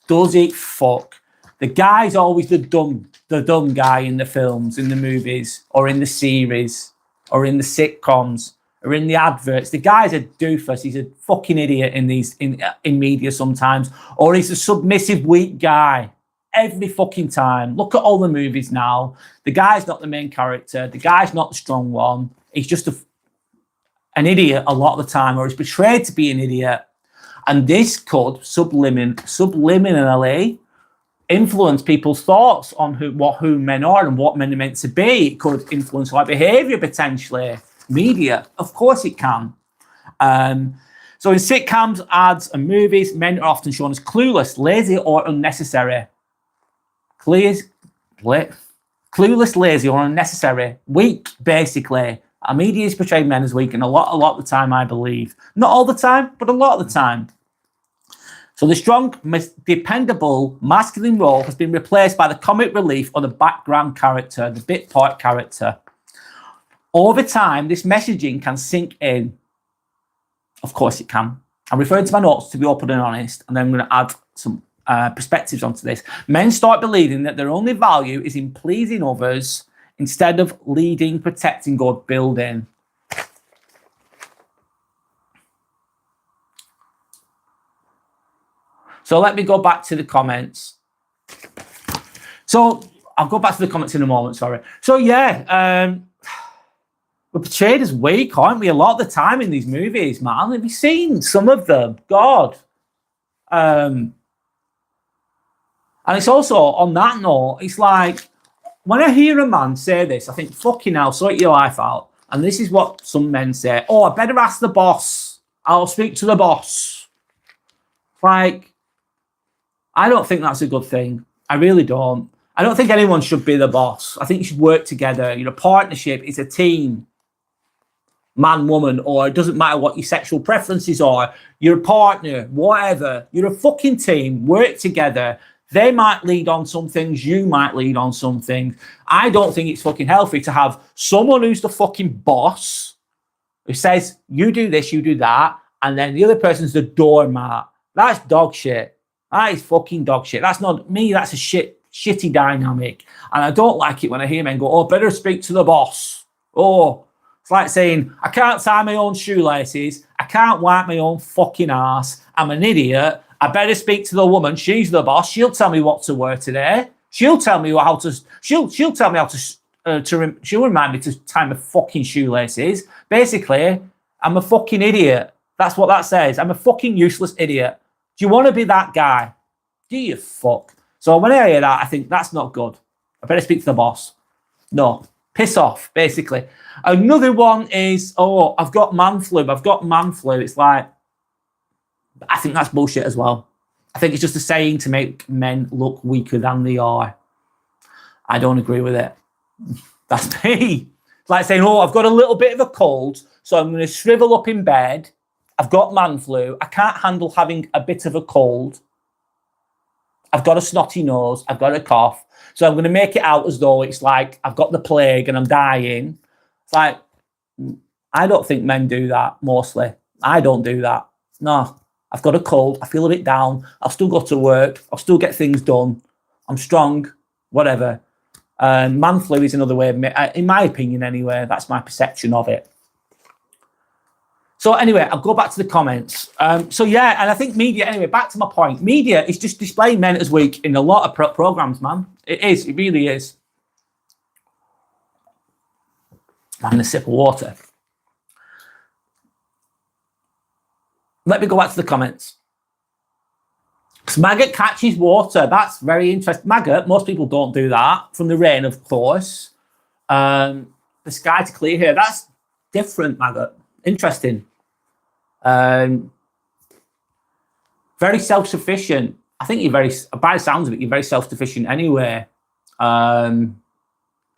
Does it? Fuck. The guy's always the dumb guy in the films, in the movies, or in the series, or in the sitcoms, or in the adverts. The guy's a doofus. He's a fucking idiot in media sometimes, or he's a submissive, weak guy every fucking time. Look at all the movies now. The guy's not the main character. The guy's not the strong one. He's just an idiot a lot of the time, or he's portrayed to be an idiot. And this could subliminally influence people's thoughts on who men are and what men are meant to be. It could influence our behaviour potentially. Media, of course it can. So in sitcoms, ads and movies, men are often shown as clueless, lazy or unnecessary. Clueless, lazy or unnecessary. Weak, basically. Our media is portraying men as weak, and a lot of the time, I believe. Not all the time, but a lot of the time. So the strong, dependable masculine role has been replaced by the comic relief or the background character, the bit part character. Over time, this messaging can sink in. Of course it can. I'm referring to my notes to be open and honest, and then I'm going to add some perspectives onto this. Men start believing that their only value is in pleasing others instead of leading, protecting, or building. So let me go back to the comments. So I'll go back to the comments in a moment, sorry. So yeah, we're portrayed as weak, aren't we? A lot of the time in these movies, man. Have you seen some of them? God. And it's also, on that note, it's like, when I hear a man say this, I think, fucking hell, sort your life out. And this is what some men say. Oh, I better ask the boss. I'll speak to the boss. Like, I don't think that's a good thing. I really don't. I don't think anyone should be the boss. I think you should work together. You know, partnership is a team. Man, woman, or it doesn't matter what your sexual preferences are. You're a partner, whatever. You're a fucking team. Work together. They might lead on some things. You might lead on some things. I don't think it's fucking healthy to have someone who's the fucking boss who says, you do this, you do that, and then the other person's the doormat. That's dog shit. That is fucking dog shit. That's not me. That's a shitty dynamic. And I don't like it when I hear men go, oh, better speak to the boss. Oh, It's like saying, I can't tie my own shoelaces. I can't wipe my own fucking arse. I'm an idiot. I better speak to the woman. She's the boss. She'll tell me what to wear today. She'll tell me how to. She'll tell me how to. She'll remind me to tie my fucking shoelaces. Basically, I'm a fucking idiot. That's what that says. I'm a fucking useless idiot. Do you want to be that guy? Do you fuck? So when I hear that, I think that's not good. I better speak to the boss. No, piss off, basically. Another one is, oh, I've got man flu. I've got man flu. It's like, I think that's bullshit as well. I think it's just a saying to make men look weaker than they are. I don't agree with it. That's me. It's like saying, oh, I've got a little bit of a cold, so I'm going to shrivel up in bed. I've got man flu. I can't handle having a bit of a cold. I've got a snotty nose. I've got a cough. So I'm going to make it out as though it's like I've got the plague and I'm dying. It's like, I don't think men do that mostly. I don't do that. No, I've got a cold. I feel a bit down. I'll still go to work. I'll still get things done. I'm strong, whatever. Man flu is another way, in my opinion anyway. That's my perception of it. So anyway, I'll go back to the comments. So yeah, and I think media, anyway, back to my point. Media is just displaying men as weak in a lot of programs, man. It is, it really is. I'm having a sip of water. Let me go back to the comments. Maggot catches water. That's very interesting. Maggot, most people don't do that. From the rain, of course. The sky to clear here. That's different, Maggot. Interesting. Very self-sufficient. I think you're very, by the sounds of it, you're very self-sufficient anyway. But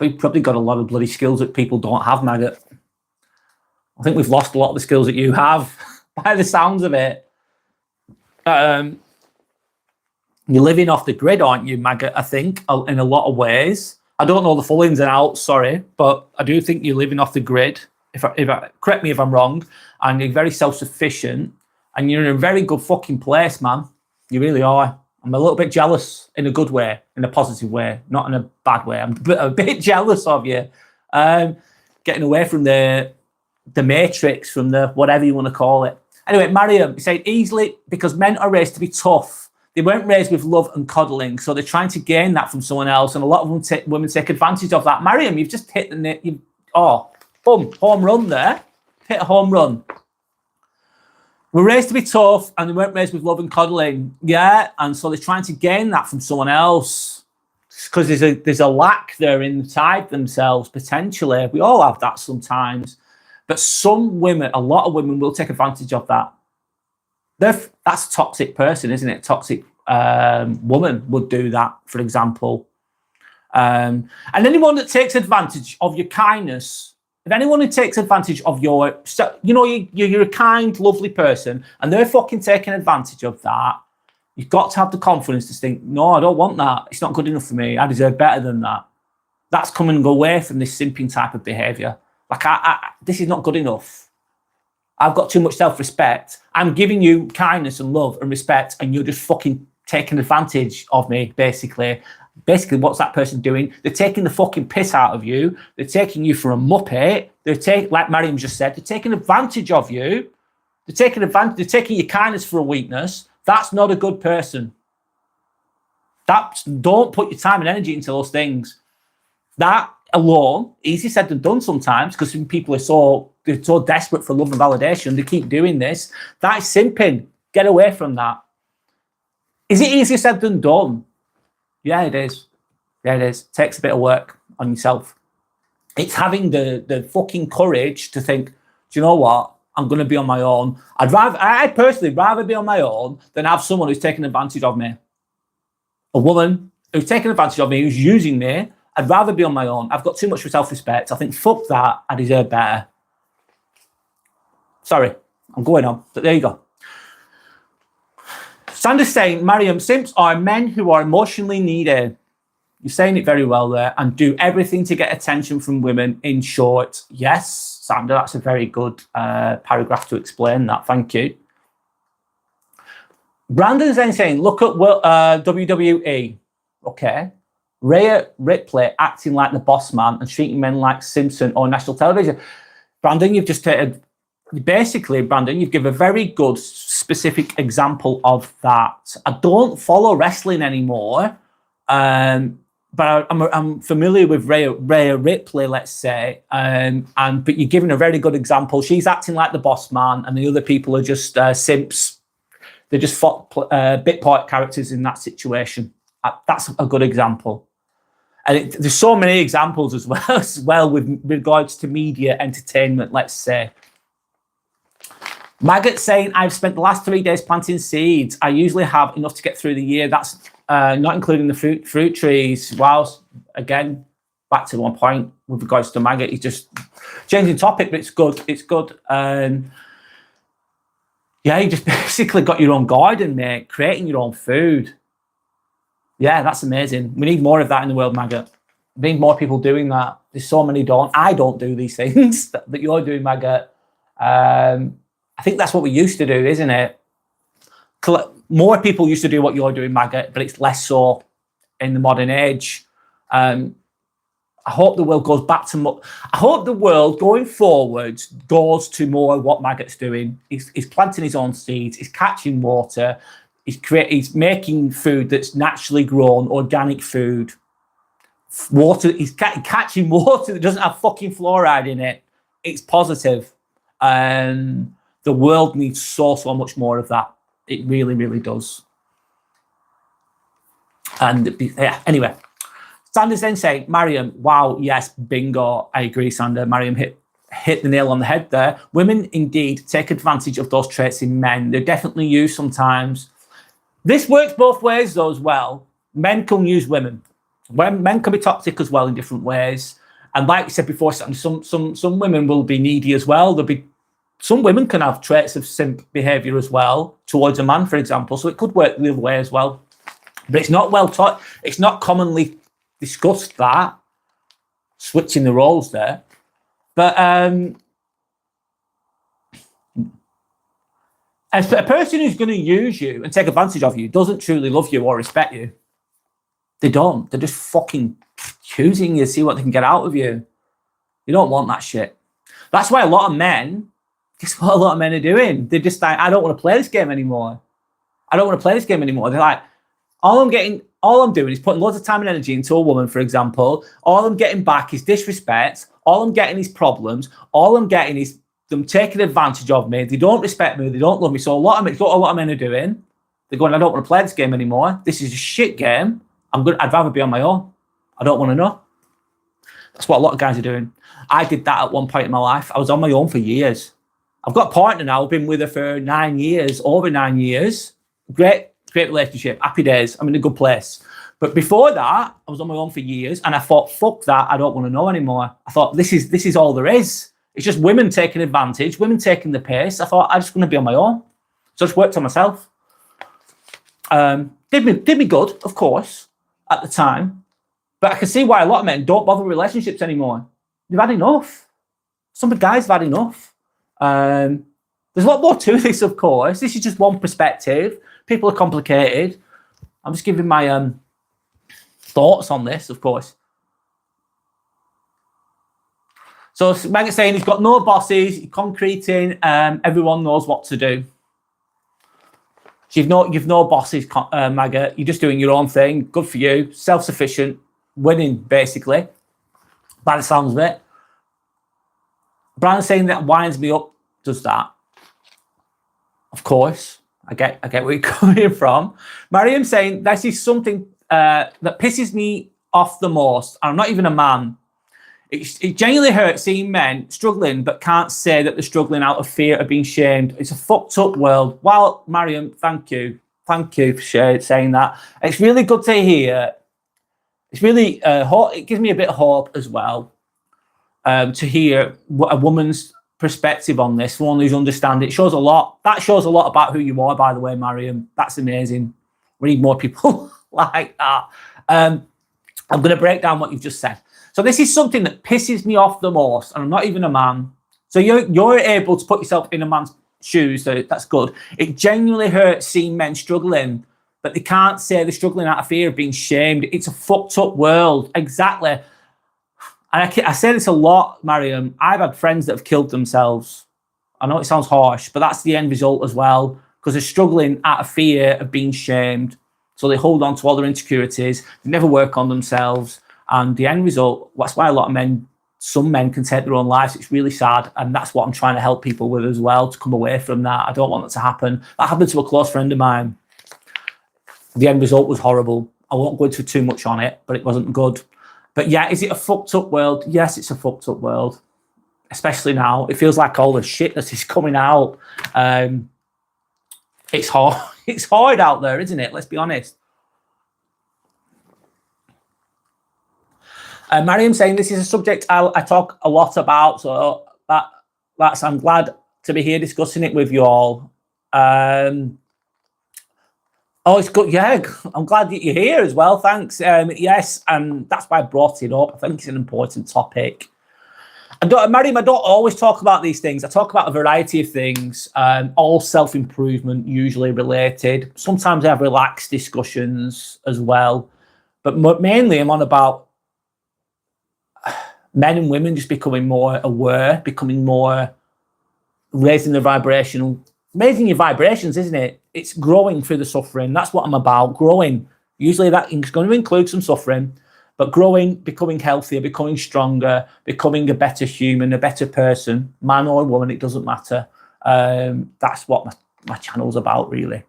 you've probably got a lot of bloody skills that people don't have, Maggot. I think we've lost a lot of the skills that you have, by the sounds of it. You're living off the grid, aren't you, Maggot, I think, in a lot of ways. I don't know the full ins and outs, sorry, but I do think you're living off the grid. If I correct me if I'm wrong, and you're very self-sufficient, and you're in a very good fucking place, man. You really are. I'm a little bit jealous in a good way, in a positive way, not in a bad way. I'm a bit jealous of you. Getting away from the matrix, from the whatever you want to call it. Anyway, Mariam said easily because men are raised to be tough. They weren't raised with love and coddling, so they're trying to gain that from someone else, and a lot of women take advantage of that. Mariam, you've just hit the boom, home run there. Hit a home run. We're raised to be tough, and they weren't raised with love and coddling. Yeah, and so they're trying to gain that from someone else because there's a lack there inside themselves, potentially. We all have that sometimes. But some women, a lot of women will take advantage of that. That's a toxic person, isn't it? Toxic woman would do that, for example. And anyone that takes advantage of your kindness, if anyone who takes advantage of your, you're a kind, lovely person, and they're fucking taking advantage of that, you've got to have the confidence to think, no, I don't want that. It's not good enough for me. I deserve better than that. That's coming away from this simping type of behaviour. Like, this is not good enough. I've got too much self-respect. I'm giving you kindness and love and respect, and you're just fucking taking advantage of me, basically. Basically, what's that person doing? They're taking the fucking piss out of you. They're taking you for a muppet. Like Mariam just said, they're taking advantage of you. They're taking your kindness for a weakness. That's not a good person. Don't put your time and energy into those things. That alone, easy said than done sometimes, because people are they're so desperate for love and validation, they keep doing this. That is simping. Get away from that. Is it easier said than done? Yeah, it is. Yeah, it is. It takes a bit of work on yourself. It's having the fucking courage to think, do you know what? I'm going to be on my own. I'd personally rather be on my own than have someone who's taking advantage of me. A woman who's taking advantage of me, who's using me. I'd rather be on my own. I've got too much self-respect. I think, fuck that. I deserve better. Sorry, I'm going on. But there you go. Sanders saying, Mariam, simps are men who are emotionally needy. You're saying it very well there. And do everything to get attention from women, in short. Yes, Sander, that's a very good paragraph to explain that. Thank you. Brandon's then saying, look at WWE. Okay. Rhea Ripley acting like the boss man and treating men like Simpson or national television. Brandon, you've just taken, basically, Brandon, you've given a very good, specific example of that. I don't follow wrestling anymore, but I'm familiar with Rhea Ripley, let's say, but you're giving a very good example. She's acting like the boss man, and the other people are just simps. They're just bit part characters in that situation. That's a good example. And there's so many examples as well with regards to media entertainment, let's say. Maggot saying, I've spent the last 3 days planting seeds. I usually have enough to get through the year. That's not including the fruit trees. Whilst, again, back to one point with regards to Maggot, he's just changing topic, but it's good. It's good. Yeah, you just basically got your own garden, mate, creating your own food. Yeah, that's amazing. We need more of that in the world, Maggot. We need more people doing that. There's so many don't. I don't do these things that you're doing, Maggot. I think that's what we used to do, isn't it? More people used to do what you're doing, Maggot, but it's less so in the modern age. I hope the world goes back to I hope the world going forward goes to more of what Maggot's doing. He's planting his own seeds. He's catching water. He's making food that's naturally grown, organic food. Water. He's catching water that doesn't have fucking fluoride in it. It's positive. The world needs so much more of that. It really, really does. And yeah, anyway. Sander's then saying, Mariam, wow, yes, bingo. I agree, Sander. Mariam hit the nail on the head there. Women indeed take advantage of those traits in men. They're definitely used sometimes. This works both ways though as well. Men can use women. Men can be toxic as well in different ways. And like you said before, some women will be needy as well. Some women can have traits of simp behavior as well towards a man, for example. So it could work the other way as well. But it's not well taught. It's not commonly discussed, that switching the roles there. But as a person who's going to use you and take advantage of you doesn't truly love you or respect you. They don't. They're just fucking choosing you to see what they can get out of you. You don't want that shit. That's why a lot of men, guess what a lot of men are doing? They're just like, I don't want to play this game anymore. I don't want to play this game anymore. They're like, all I'm doing is putting loads of time and energy into a woman, for example. All I'm getting back is disrespect. All I'm getting is problems. All I'm getting is them taking advantage of me. They don't respect me. They don't love me. So what a lot of men are doing, they're going, I don't want to play this game anymore. This is a shit game. I'd rather be on my own. I don't want to know. That's what a lot of guys are doing. I did that at one point in my life. I was on my own for years. I've got a partner now. I've been with her for 9 years, over 9 years. Great relationship, happy days. I'm in a good place. But before that, I was on my own for years, and I thought, fuck that. I don't want to know anymore. I thought, this is all there is. It's just women taking advantage, women taking the piss. I thought, I'm just going to be on my own. So I just worked on myself. Did me good, of course, at the time. But I can see why a lot of men don't bother with relationships anymore. They've had enough. Some of the guys have had enough. There's a lot more to this, of course. This is just one perspective. People are complicated. I'm just giving my thoughts on this, of course. So Maggot's saying he's got no bosses, he's concreting, everyone knows what to do. So you've no bosses, Maggot. You're just doing your own thing. Good for you. Self-sufficient. Winning, basically. By the sounds of it. Brian's saying that winds me up does that. Of course. I get where you're coming from. Mariam saying this is something that pisses me off the most. I'm not even a man. It genuinely hurts seeing men struggling but can't say that they're struggling out of fear of being shamed. It's a fucked up world. Well, Mariam, thank you. Thank you for saying that. It's really good to hear. It's really, it gives me a bit of hope as well to hear what a woman's perspective on this, one who's understanding. It shows a lot. That shows a lot about who you are, by the way, Mariam. That's amazing. We need more people like that. I'm going to break down what you've just said. So this is something that pisses me off the most, and I'm not even a man. So you're able to put yourself in a man's shoes, so that's good. It genuinely hurts seeing men struggling, but they can't say they're struggling out of fear of being shamed. It's a fucked up world. Exactly. And I say this a lot, Mariam. I've had friends that have killed themselves. I know it sounds harsh, but that's the end result as well, because they're struggling out of fear of being shamed. So they hold on to all their insecurities. They never work on themselves. And the end result, that's why a lot of men, some men can take their own lives. It's really sad. And that's what I'm trying to help people with as well, to come away from that. I don't want that to happen. That happened to a close friend of mine. The end result was horrible. I won't go into too much on it, but it wasn't good. But yeah, is it a fucked up world? Yes, it's a fucked up world. Especially now. It feels like all the shitness is coming out. It's hard. It's hard out there, isn't it? Let's be honest. Mariam saying this is a subject I talk a lot about, so that's I'm glad to be here discussing it with you all. Oh, it's good. Yeah, I'm glad that you're here as well. Thanks. Yes, and that's why I brought it up. I think it's an important topic. Mariam, I don't always talk about these things. I talk about a variety of things, all self-improvement, usually related. Sometimes I have relaxed discussions as well. But mainly I'm on about men and women just becoming more aware, becoming more, raising your vibrations, isn't it? It's growing through the suffering. That's what I'm about, growing. Usually that is going to include some suffering, but growing, becoming healthier, becoming stronger, becoming a better human, a better person, man or woman, it doesn't matter. That's what my channel's about, really.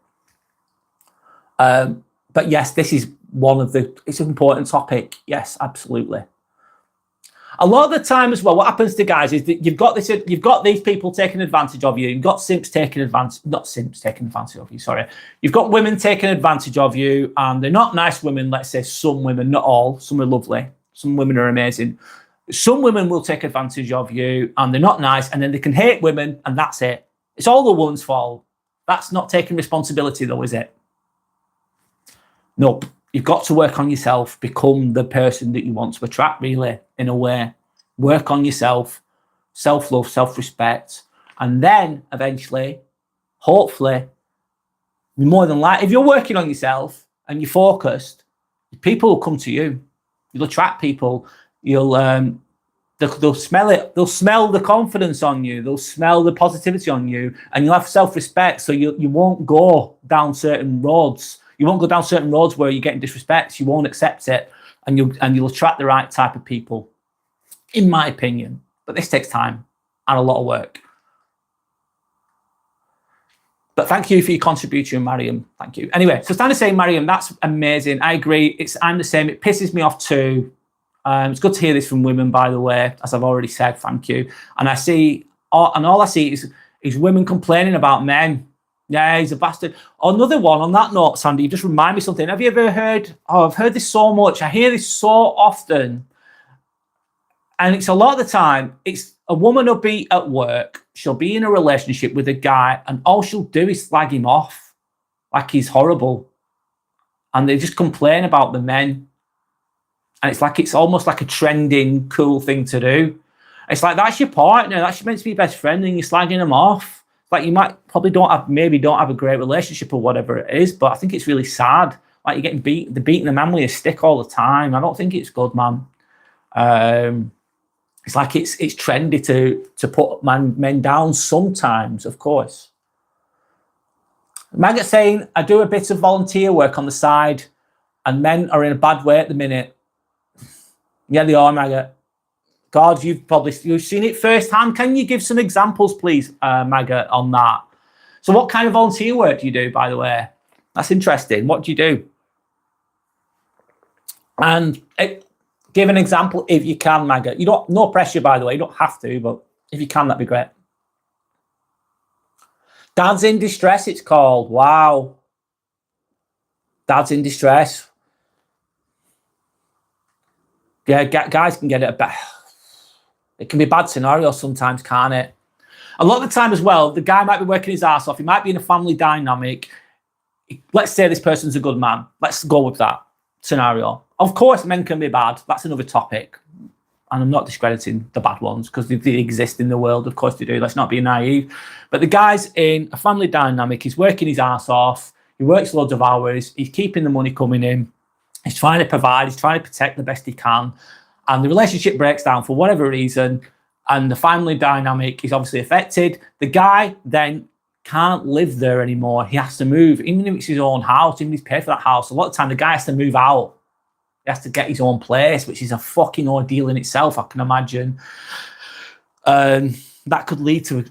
But yes, this is it's an important topic. Yes, absolutely. A lot of the time as well, what happens to guys is that you've got these people taking advantage of you. You've got simps taking advantage, not simps taking advantage of you, sorry. You've got women taking advantage of you, and they're not nice women, let's say some women, not all. Some are lovely. Some women are amazing. Some women will take advantage of you, and they're not nice, and then they can hate women, and that's it. It's all the woman's fault. That's not taking responsibility though, is it? Nope. You've got to work on yourself, become the person that you want to attract, really, in a way. Work on yourself, self-love, self-respect, and then eventually, hopefully, more than likely, if you're working on yourself and you're focused, people will come to you. You'll attract people. They'll smell it. They'll smell the confidence on you. They'll smell the positivity on you, and you'll have self-respect. So you won't go down certain roads. You won't go down certain roads where you're getting disrespect. You won't accept it, and you'll attract the right type of people, in my opinion. But this takes time and a lot of work. But thank you for your contribution, Mariam. Thank you. Anyway, so standing saying, Mariam, that's amazing. I agree. I'm the same. It pisses me off too. It's good to hear this from women, by the way, as I've already said. Thank you. And all I see is women complaining about men. Yeah, he's a bastard. Another one on that note, Sandy, you just remind me something. Have you ever heard? Oh, I've heard this so much. I hear this so often. And it's a lot of the time, it's a woman will be at work. She'll be in a relationship with a guy, and all she'll do is slag him off like he's horrible. And they just complain about the men. And it's almost like a trending, cool thing to do. It's like, that's your partner. That's meant to be your best friend, and you're slagging them off. Like, you might probably don't have a great relationship or whatever it is, but I think it's really sad. Like, you're getting they're beating the man with a stick all the time. I don't think it's good, man. It's like it's trendy to put men down sometimes, of course. Maggot saying, I do a bit of volunteer work on the side, and men are in a bad way at the minute. Yeah, they are, Maggot. God, you've seen it firsthand. Can you give some examples, please, Maggot, on that? So what kind of volunteer work do you do, by the way? That's interesting. What do you do? And give an example if you can, Maggot. No pressure, by the way. You don't have to, but if you can, that'd be great. Dad's in distress, it's called. Wow. Dad's in distress. Yeah, guys can get it it can be a bad scenario sometimes, can't it? A lot of the time as well, the guy might be working his ass off. He might be in a family dynamic. Let's say this person's a good man. Let's go with that scenario. Of course, men can be bad. That's another topic. And I'm not discrediting the bad ones because they exist in the world. Of course they do. Let's not be naive. But the guy's in a family dynamic. He's working his ass off. He works loads of hours. He's keeping the money coming in. He's trying to provide. He's trying to protect the best he can. and the relationship breaks down for whatever reason, and the family dynamic is obviously affected, the guy then can't live there anymore. He has to move, even if it's his own house, even if he's paid for that house. A lot of the time, the guy has to move out. He has to get his own place, which is a fucking ordeal in itself, I can imagine. That could lead to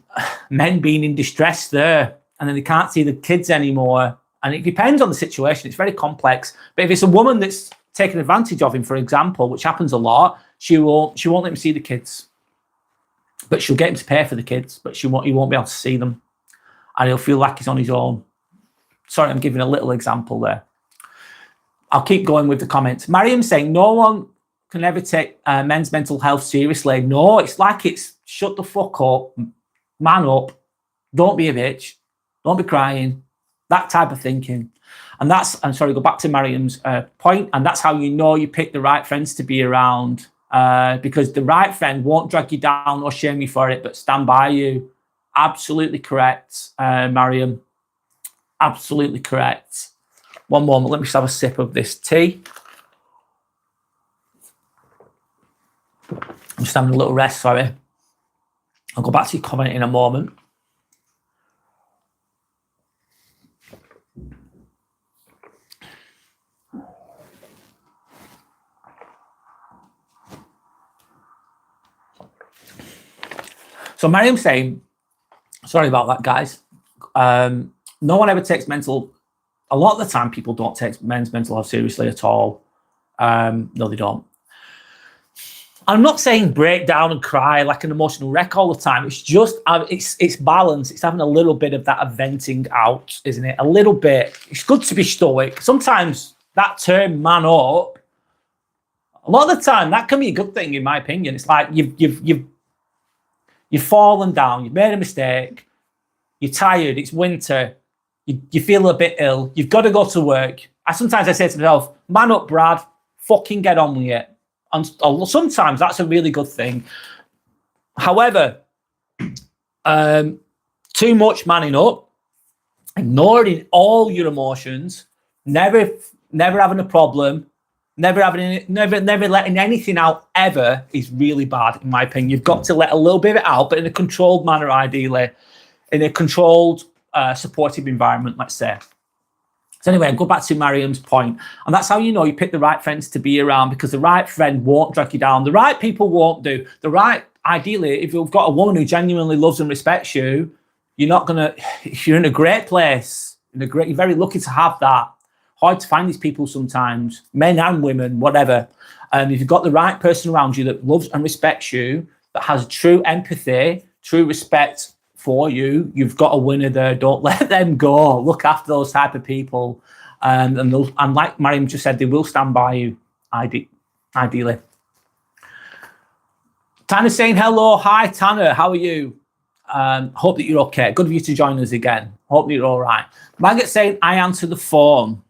men being in distress there, and then they can't see the kids anymore. And it depends on the situation. It's very complex. But if it's a woman that's taking advantage of him, for example, which happens a lot, she won't let him see the kids. But she'll get him to pay for the kids, but he won't be able to see them. And he'll feel like he's on his own. Sorry, I'm giving a little example there. I'll keep going with the comments. Mariam saying, no one can ever take men's mental health seriously. No, it's like it's shut the fuck up, man up, don't be a bitch, don't be crying, that type of thinking. And I'm sorry, go back to Mariam's point, and that's how you know you pick the right friends to be around, because the right friend won't drag you down or shame you for it, but stand by you. Absolutely correct, Mariam. Absolutely correct. One moment, let me just have a sip of this tea. I'm just having a little rest, sorry. I'll go back to your comment in a moment. So Mariam's saying, sorry about that, guys. No one ever takes a lot of the time people don't take men's mental health seriously at all. No, they don't. I'm not saying break down and cry like an emotional wreck all the time. It's just, it's balance. It's having a little bit of that venting out, isn't it? A little bit. It's good to be stoic. Sometimes that term man up, a lot of the time that can be a good thing, in my opinion. It's like you've fallen down, you've made a mistake, you're tired, it's winter, you feel a bit ill, you've got to go to work. Sometimes I say to myself, man up, Brad, fucking get on with it. And sometimes that's a really good thing. However, too much manning up, ignoring all your emotions, never having a problem, never letting anything out ever is really bad, in my opinion. You've got to let a little bit of it out, but in a controlled manner, ideally, in a controlled, supportive environment, let's say. So anyway, I'll go back to Mariam's point. And that's how you know you pick the right friends to be around, because the right friend won't drag you down. The right people won't do. Ideally, if you've got a woman who genuinely loves and respects you, you're in a great place. You're very lucky to have that. Hard to find these people sometimes, men and women, whatever. If you've got the right person around you that loves and respects you, that has true empathy, true respect for you, you've got a winner there. Don't let them go. Look after those type of people, and like Mariam just said, they will stand by you. Ideally. Tanner's saying hello. Hi, Tanner. How are you? Hope that you're okay. Good of you to join us again. Hope that you're all right. Maggot's saying I answer the phone.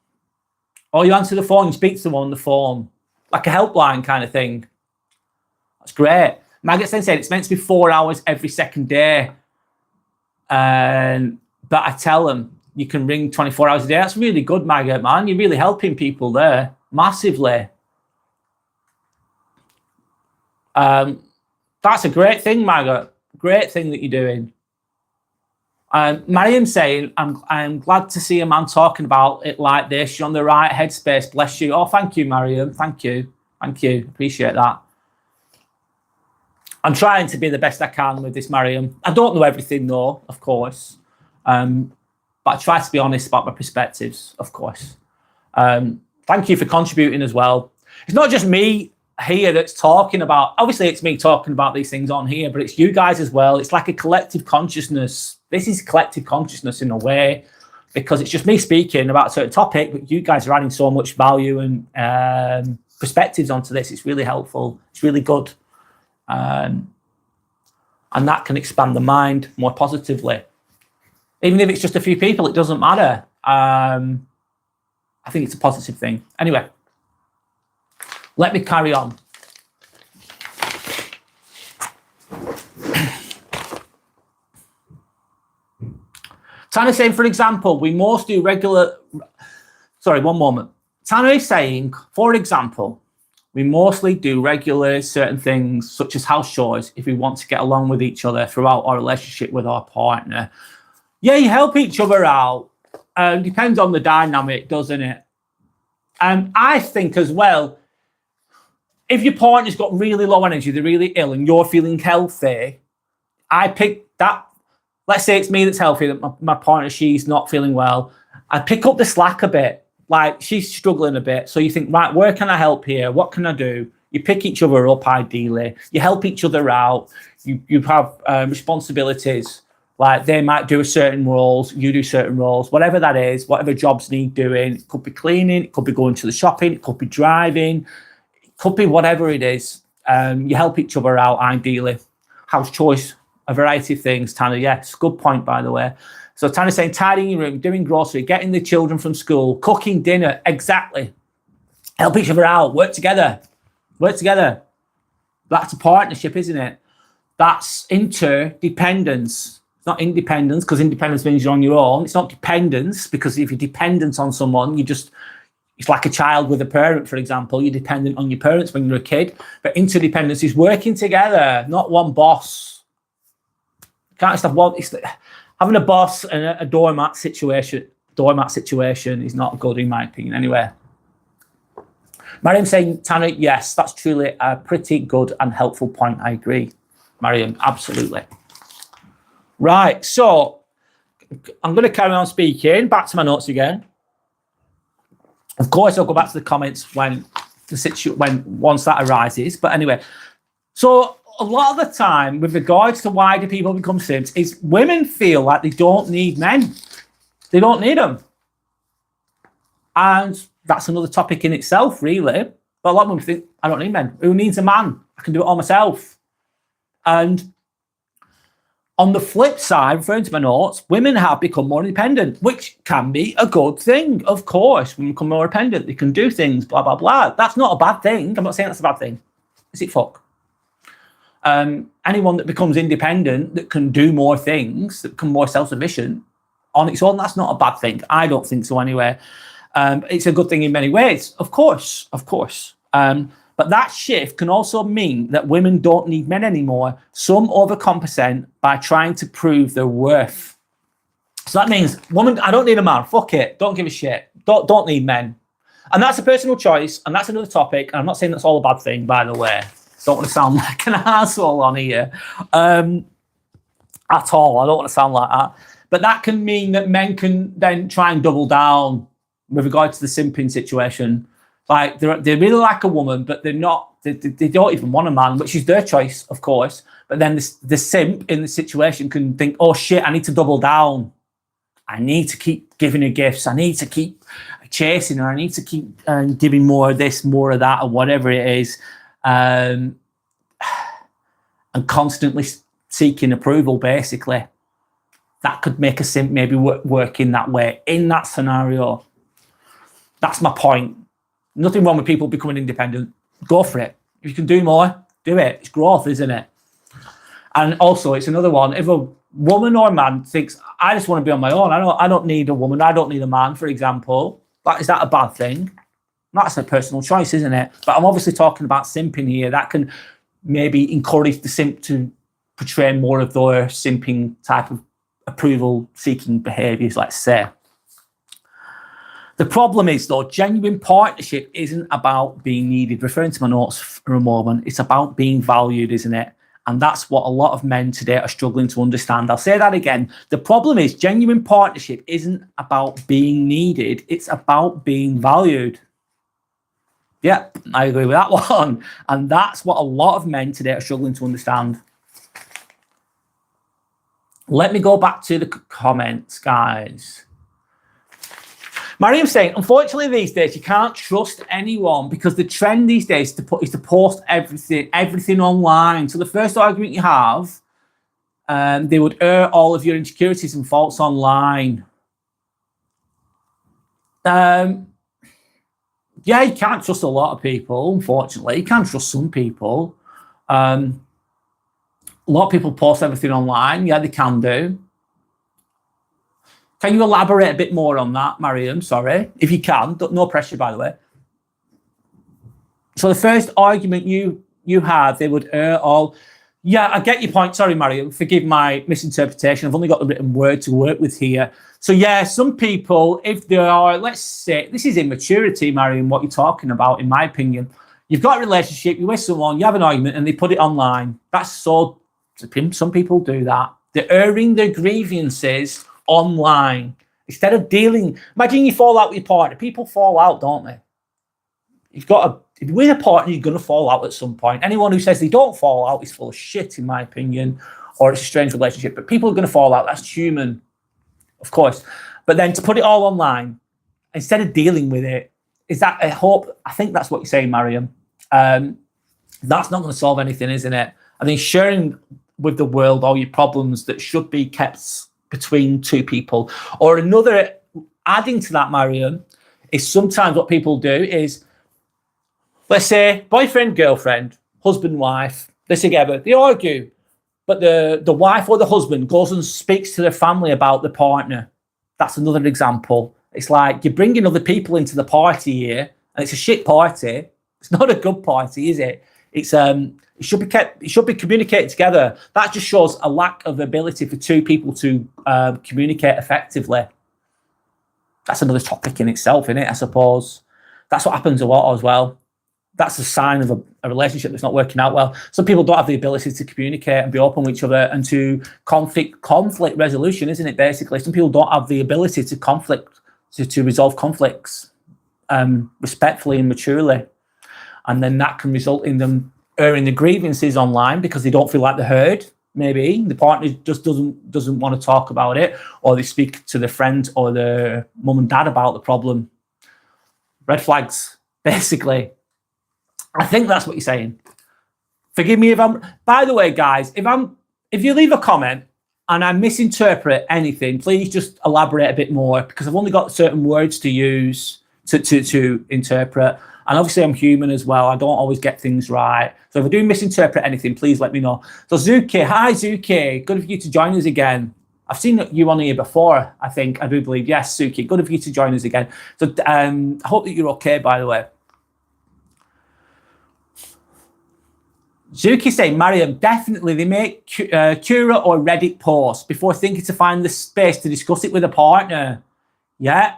Oh, you answer the phone. You speak to someone on the phone, like a helpline kind of thing. That's great. Maggot's then said it's meant to be 4 hours every second day. But I tell them you can ring 24 hours a day. That's really good, Maggot, man. You're really helping people there massively. That's a great thing, Maggot. Great thing that you're doing. Mariam saying, I'm glad to see a man talking about it like this. You're on the right headspace. Bless you. Oh, thank you, Mariam. Thank you. Thank you. Appreciate that. I'm trying to be the best I can with this, Mariam. I don't know everything, though, of course. But I try to be honest about my perspectives, of course. Thank you for contributing as well. It's not just me here that's talking about, obviously it's me talking about these things on here, but it's you guys as well. It's like a collective consciousness. This is collective consciousness in a way, because it's just me speaking about a certain topic, but you guys are adding so much value and perspectives onto this. It's really helpful. It's really good. And that can expand the mind more positively. Even if it's just a few people, it doesn't matter. I think it's a positive thing. Anyway, let me carry on. Tanner saying, for example, we most do regular... Sorry, one moment. Tanner is saying, for example, We mostly do regular certain things, such as house chores, if we want to get along with each other throughout our relationship with our partner. Yeah, you help each other out. Depends on the dynamic, doesn't it? And I think as well, if your partner's got really low energy, they're really ill, and you're feeling healthy, I pick that. Let's say it's me that's healthy, that my partner, she's not feeling well. I pick up the slack a bit. Like, she's struggling a bit. So you think, right, where can I help here? What can I do? You pick each other up, ideally. You help each other out. You have responsibilities. Like, they might do certain roles, you do certain roles, whatever that is, whatever jobs need doing. It could be cleaning, it could be going to the shopping, it could be driving, it could be whatever it is. You help each other out, ideally. House chores, a variety of things, Tanner. Yes, good point, by the way. So Tanner's saying tidying your room, doing grocery, getting the children from school, cooking dinner. Exactly. Help each other out. Work together. Work together. That's a partnership, isn't it? That's interdependence. It's not independence, because independence means you're on your own. It's not dependence, because if you're dependent on someone, it's like a child with a parent, for example. You're dependent on your parents when you're a kid. But interdependence is working together, not one boss. You can't just have one. Having a boss and a doormat situation is not good, in my opinion, anyway. Mariam saying, Tanner, yes, that's truly a pretty good and helpful point. I agree, Mariam, absolutely. Right, so I'm going to carry on speaking. Back to my notes again. Of course, I'll go back to the comments once that arises. But anyway, so a lot of the time, with regards to why do people become simps, is women feel like they don't need men. They don't need them. And that's another topic in itself, really. But a lot of women think, I don't need men. Who needs a man? I can do it all myself. And on the flip side, referring to my notes, women have become more independent, which can be a good thing, of course. Women become more independent. They can do things, blah, blah, blah. That's not a bad thing. I'm not saying that's a bad thing. Is it fuck? Anyone that becomes independent, that can do more things, that become more self-sufficient on its own, that's not a bad thing. I don't think so anyway. It's a good thing in many ways, of course. But that shift can also mean that women don't need men anymore. Some overcompensate by trying to prove their worth. So that means, woman, I don't need a man. Fuck it. Don't give a shit. Don't need men. And that's a personal choice, and that's another topic. And I'm not saying that's all a bad thing, by the way. Don't want to sound like an asshole on here at all. I don't want to sound like that. But that can mean that men can then try and double down with regard to the simping situation. Like, they really like a woman, but they're not. They don't even want a man, which is their choice, of course. But then the simp in the situation can think, oh shit, I need to double down. I need to keep giving her gifts. I need to keep chasing her. I need to keep giving more of this, more of that, or whatever it is. And constantly seeking approval, basically. That could make a simp maybe work in that way, in that scenario. That's my point. Nothing wrong with people becoming independent. Go for it. If you can do more, do it. It's growth, isn't it? And also, it's another one. If a woman or a man thinks, I just want to be on my own, I don't need a woman, I don't need a man, for example, is that a bad thing? That's a personal choice, isn't it? But I'm obviously talking about simping here. That can maybe encourage the simp to portray more of their simping type of approval-seeking behaviours, let's say. The problem is, though, genuine partnership isn't about being needed. Referring to my notes for a moment, it's about being valued, isn't it? And that's what a lot of men today are struggling to understand. I'll say that again. The problem is genuine partnership isn't about being needed. It's about being valued. Yep, I agree with that one. And that's what a lot of men today are struggling to understand. Let me go back to the comments, guys. Mariam's saying, unfortunately, these days, you can't trust anyone because the trend these days is to post everything online. So the first argument you have, they would air all of your insecurities and faults online. Yeah, you can't trust a lot of people, unfortunately. You can't trust some people. A lot of people post everything online. Yeah, they can do. Can you elaborate a bit more on that, Mariam? Sorry, if you can. No pressure, by the way. So the first argument you had, they would all. Yeah, I get your point. Sorry, Mario. Forgive my misinterpretation. I've only got the written word to work with here. So yeah, some people, if they are, let's say, this is immaturity, Mario, what you're talking about, in my opinion. You've got a relationship, you're with someone, you have an argument, and they put it online. That's so. Some people do that. They're airing their grievances online instead of dealing. Imagine you fall out with your partner. People fall out, don't they? You've got to. If you're with a partner, you're going to fall out at some point. Anyone who says they don't fall out is full of shit, in my opinion, or it's a strange relationship. But people are going to fall out. That's human, of course. But then to put it all online, instead of dealing with it, is that I hope, I think that's what you're saying, Mariam. That's not going to solve anything, isn't it? I think sharing with the world all your problems that should be kept between two people. Or another, adding to that, Mariam, is sometimes what people do is, let's say boyfriend, girlfriend, husband, wife, they're together, they argue, but the wife or the husband goes and speaks to their family about the partner. That's another example. It's like you're bringing other people into the party here, and it's a shit party. It's not a good party, is it? It's it should be kept. It should be communicated together. That just shows a lack of ability for two people to communicate effectively. That's another topic in itself, isn't it? I suppose that's what happens a lot as well. That's a sign of a relationship that's not working out well. Some people don't have the ability to communicate and be open with each other and to conflict resolution, isn't it? Basically, some people don't have the ability to resolve conflicts respectfully and maturely, and then that can result in them airing the grievances online because they don't feel like they're heard. Maybe the partner just doesn't want to talk about it, or they speak to their friend or their mum and dad about the problem. Red flags, basically. I think that's what you're saying. Forgive me if I'm. By the way, guys, if you leave a comment and I misinterpret anything, please just elaborate a bit more, because I've only got certain words to use to interpret. And obviously, I'm human as well. I don't always get things right. So if I do misinterpret anything, please let me know. So Zuki, hi Zuki, good of you to join us again. I've seen you on here before, I do believe. Yes, Zuki, good of you to join us again. So I hope that you're okay, by the way. Zuki saying, Mariam, definitely they make Quora or Reddit posts before thinking to find the space to discuss it with a partner. Yeah.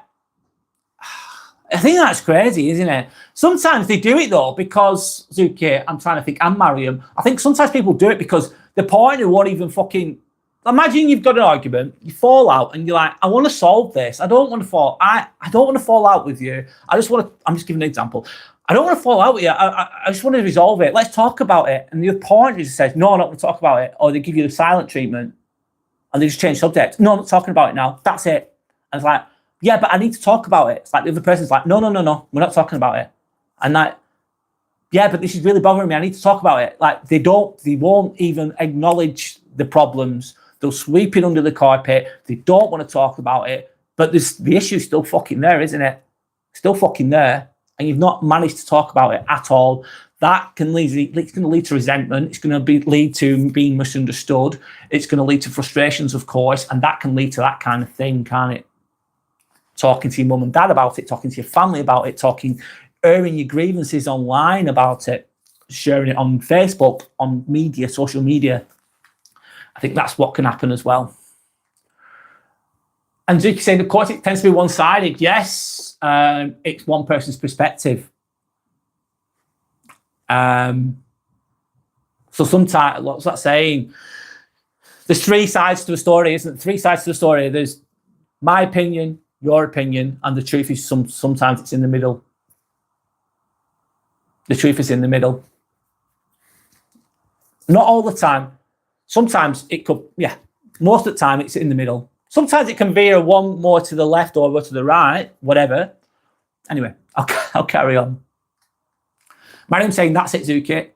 I think that's crazy, isn't it? Sometimes they do it though, because Zuki, I'm trying to think, and Mariam, I think sometimes people do it because the partner won't even fucking. Imagine you've got an argument, you fall out, and you're like, I want to solve this. I don't want to fall out with you. I'm just giving an example. I don't want to fall out with you. I just want to resolve it. Let's talk about it. And the partner just says, no, I'm not going to talk about it. Or they give you the silent treatment and they just change subject. No, I'm not talking about it now. That's it. And it's like, yeah, but I need to talk about it. It's like the other person's like, no, we're not talking about it. And like, yeah, but this is really bothering me. I need to talk about it. Like they won't even acknowledge the problems. They'll sweep it under the carpet. They don't want to talk about it. But the issue's still fucking there, isn't it? Still fucking there. And you've not managed to talk about it at all. That can lead. It's going to lead to resentment. It's going to lead to being misunderstood. It's going to lead to frustrations, of course, and that can lead to that kind of thing, can't it? Talking to your mum and dad about it, talking to your family about it, airing your grievances online about it, sharing it on Facebook, on media, social media. I think that's what can happen as well. And Zuki saying, of course, it tends to be one-sided. Yes, it's one person's perspective. So sometimes, what's that saying? There's three sides to a story, isn't it? Three sides to the story. There's my opinion, your opinion, and the truth is sometimes it's in the middle. The truth is in the middle. Not all the time. Sometimes it could, yeah. Most of the time it's in the middle. Sometimes it can veer one more to the left or to the right, whatever. Anyway, I'll carry on. Mariam saying, that's it, Zuki.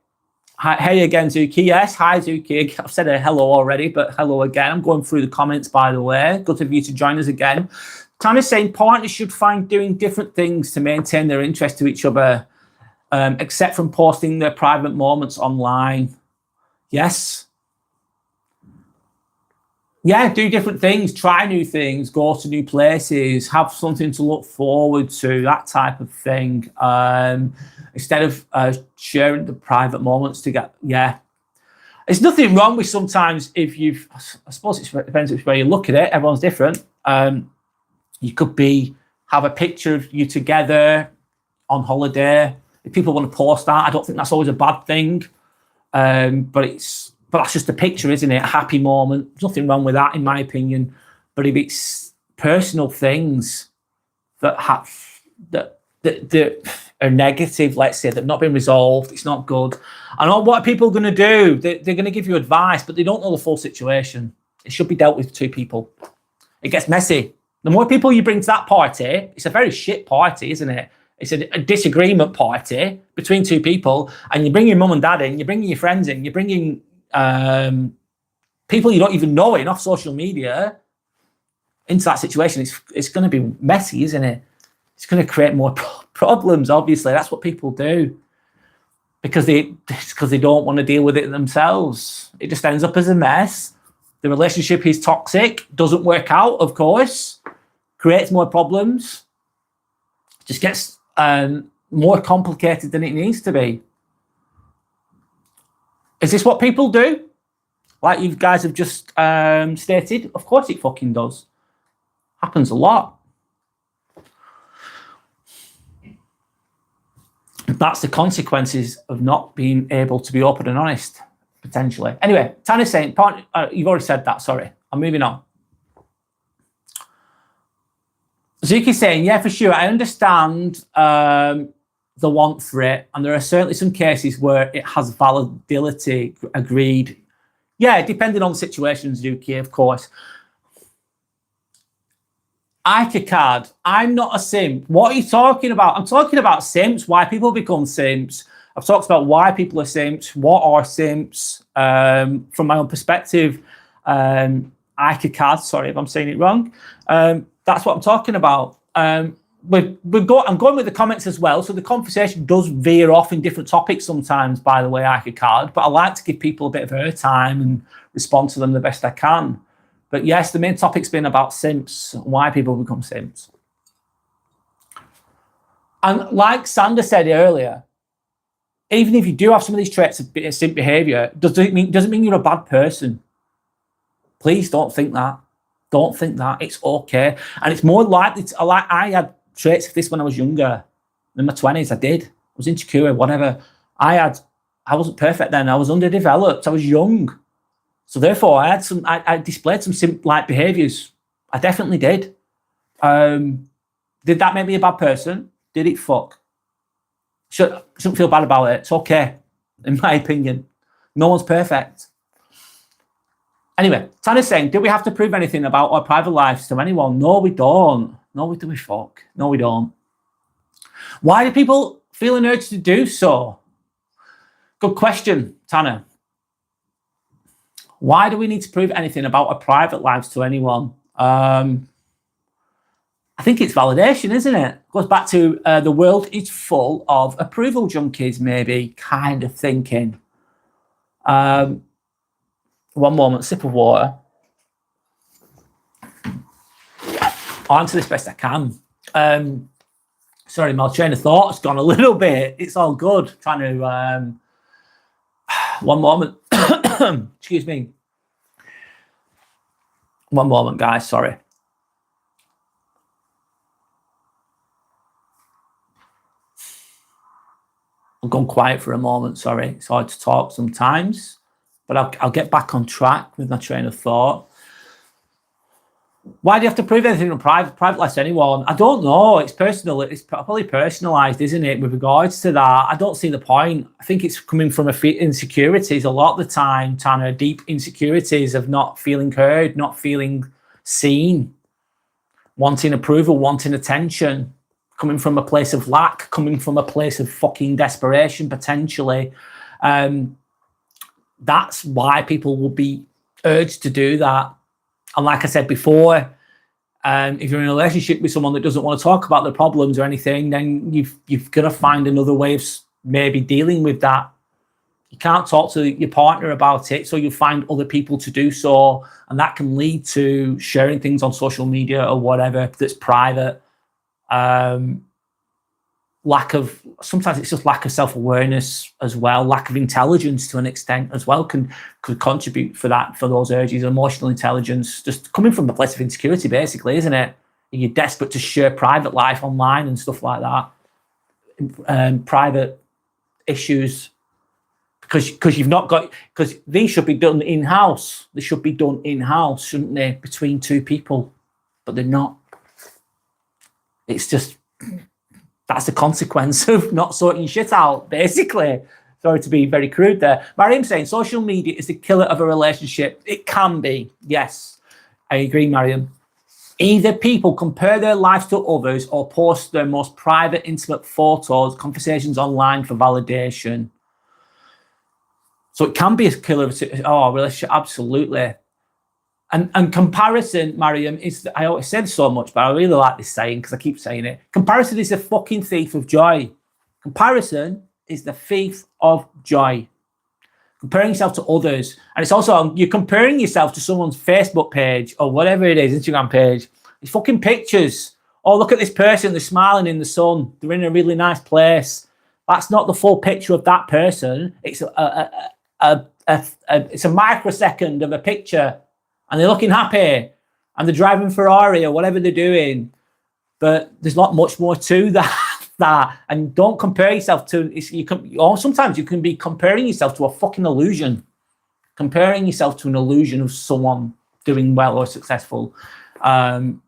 Hi, hey again, Zuki. Yes, hi, Zuki. I've said a hello already, but hello again. I'm going through the comments, by the way. Good of you to join us again. Kind of saying partners should find doing different things to maintain their interest to each other, except from posting their private moments online. Yes. yeah, do different things, try new things, go to new places, have something to look forward to, that type of thing. Instead of sharing the private moments to get, yeah. There's nothing wrong with sometimes if you've, I suppose it depends which way you look at it, everyone's different. You could have a picture of you together on holiday. If people want to post that, I don't think that's always a bad thing. But that's just a picture, isn't it? A happy moment. There's nothing wrong with that, in my opinion. But if it's personal things that are negative, let's say, that have not been resolved, it's not good. And what are people going to do? They're going to give you advice, but they don't know the full situation. It should be dealt with two people. It gets messy. The more people you bring to that party, it's a very shit party, isn't it? It's a disagreement party between two people, and you bring your mum and dad in, you're bringing your friends in, you're bringing people you don't even know in off social media into that situation. It's going to be messy, isn't it? It's going to create more problems, obviously. That's what people do because they don't want to deal with it themselves. It just ends up as a mess. The relationship is toxic, doesn't work out, of course, creates more problems, just gets more complicated than it needs to be. Is this what people do? Like you guys have just stated? Of course it fucking does. Happens a lot. That's the consequences of not being able to be open and honest, potentially. Anyway, Tanya's saying, you've already said that, sorry. I'm moving on. Zuki's saying, yeah, for sure. I understand the want for it. And there are certainly some cases where it has validity, agreed. Yeah, depending on the situation, Zuki, of course. Icacard, I'm not a simp. What are you talking about? I'm talking about simps, why people become simps. I've talked about why people are simps, what are simps. From my own perspective, Icacard, sorry if I'm saying it wrong. That's what I'm talking about. I'm going with the comments as well, so the conversation does veer off in different topics sometimes, by the way, Icacard, but I like to give people a bit of airtime and respond to them the best I can. But yes, the main topic's been about simps, why people become simps. And like Sander said earlier, even if you do have some of these traits of simp behavior, doesn't mean you're a bad person. Please don't think that. Don't think that. It's okay. And it's more likely to, I had traits of this when I was younger. In my 20s, I did. I was insecure, whatever. I wasn't perfect then. I was underdeveloped. I was young. So therefore, I displayed some simp-like behaviors. I definitely did. Did that make me a bad person? Did it? Fuck. Shouldn't feel bad about it. It's okay, in my opinion. No one's perfect. Anyway, Tanya's saying, do we have to prove anything about our private lives to anyone? No, we don't. No, we do. We fuck. No, we don't. Why do people feel an urge to do so? Good question, Tanya. Why do we need to prove anything about our private lives to anyone? I think it's validation, isn't it? It goes back to the world is full of approval junkies, maybe, kind of thinking. One moment, sip of water. I'll answer this best I can. Sorry, my train of thought has gone a little bit. It's all good. Trying to... one moment. Excuse me. One moment, guys. Sorry. I've gone quiet for a moment. Sorry. It's hard to talk sometimes, but I'll get back on track with my train of thought. Why do you have to prove anything in private life to anyone? I don't know. It's personal. It's probably personalised, isn't it? With regards to that, I don't see the point. I think it's coming from insecurities a lot of the time, Tanya, deep insecurities of not feeling heard, not feeling seen, wanting approval, wanting attention, coming from a place of lack, coming from a place of fucking desperation, potentially. That's why people will be urged to do that. And like I said before, if you're in a relationship with someone that doesn't want to talk about their problems or anything, then you've got to find another way of maybe dealing with that. You can't talk to your partner about it, so you find other people to do so, and that can lead to sharing things on social media or whatever that's private. Sometimes it's just lack of self-awareness as well, lack of intelligence to an extent as well could contribute for those urges. Emotional intelligence, just coming from the place of insecurity, basically, isn't it? You're desperate to share private life online and stuff like that, private issues, because you've not got, because these should be done in-house. They should be done in-house, shouldn't they, between two people, but they're not. It's just, that's the consequence of not sorting shit out, basically. Sorry to be very crude there. Mariam's saying social media is the killer of a relationship. It can be, yes. I agree, Mariam. Either people compare their lives to others or post their most private, intimate photos, conversations online for validation. So it can be a killer of a relationship, absolutely. And comparison, Mariam, is, I always said so much, but I really like this saying because I keep saying it. Comparison is a fucking thief of joy. Comparison is the thief of joy. Comparing yourself to others. And it's also, you're comparing yourself to someone's Facebook page or whatever it is, Instagram page. These fucking pictures. Oh, look at this person, they're smiling in the sun. They're in a really nice place. That's not the full picture of that person. It's it's a microsecond of a picture. And they're looking happy, and they're driving Ferrari or whatever they're doing. But there's not much more to that. And don't compare yourself to, or sometimes you can be comparing yourself to a fucking illusion. Comparing yourself to an illusion of someone doing well or successful. And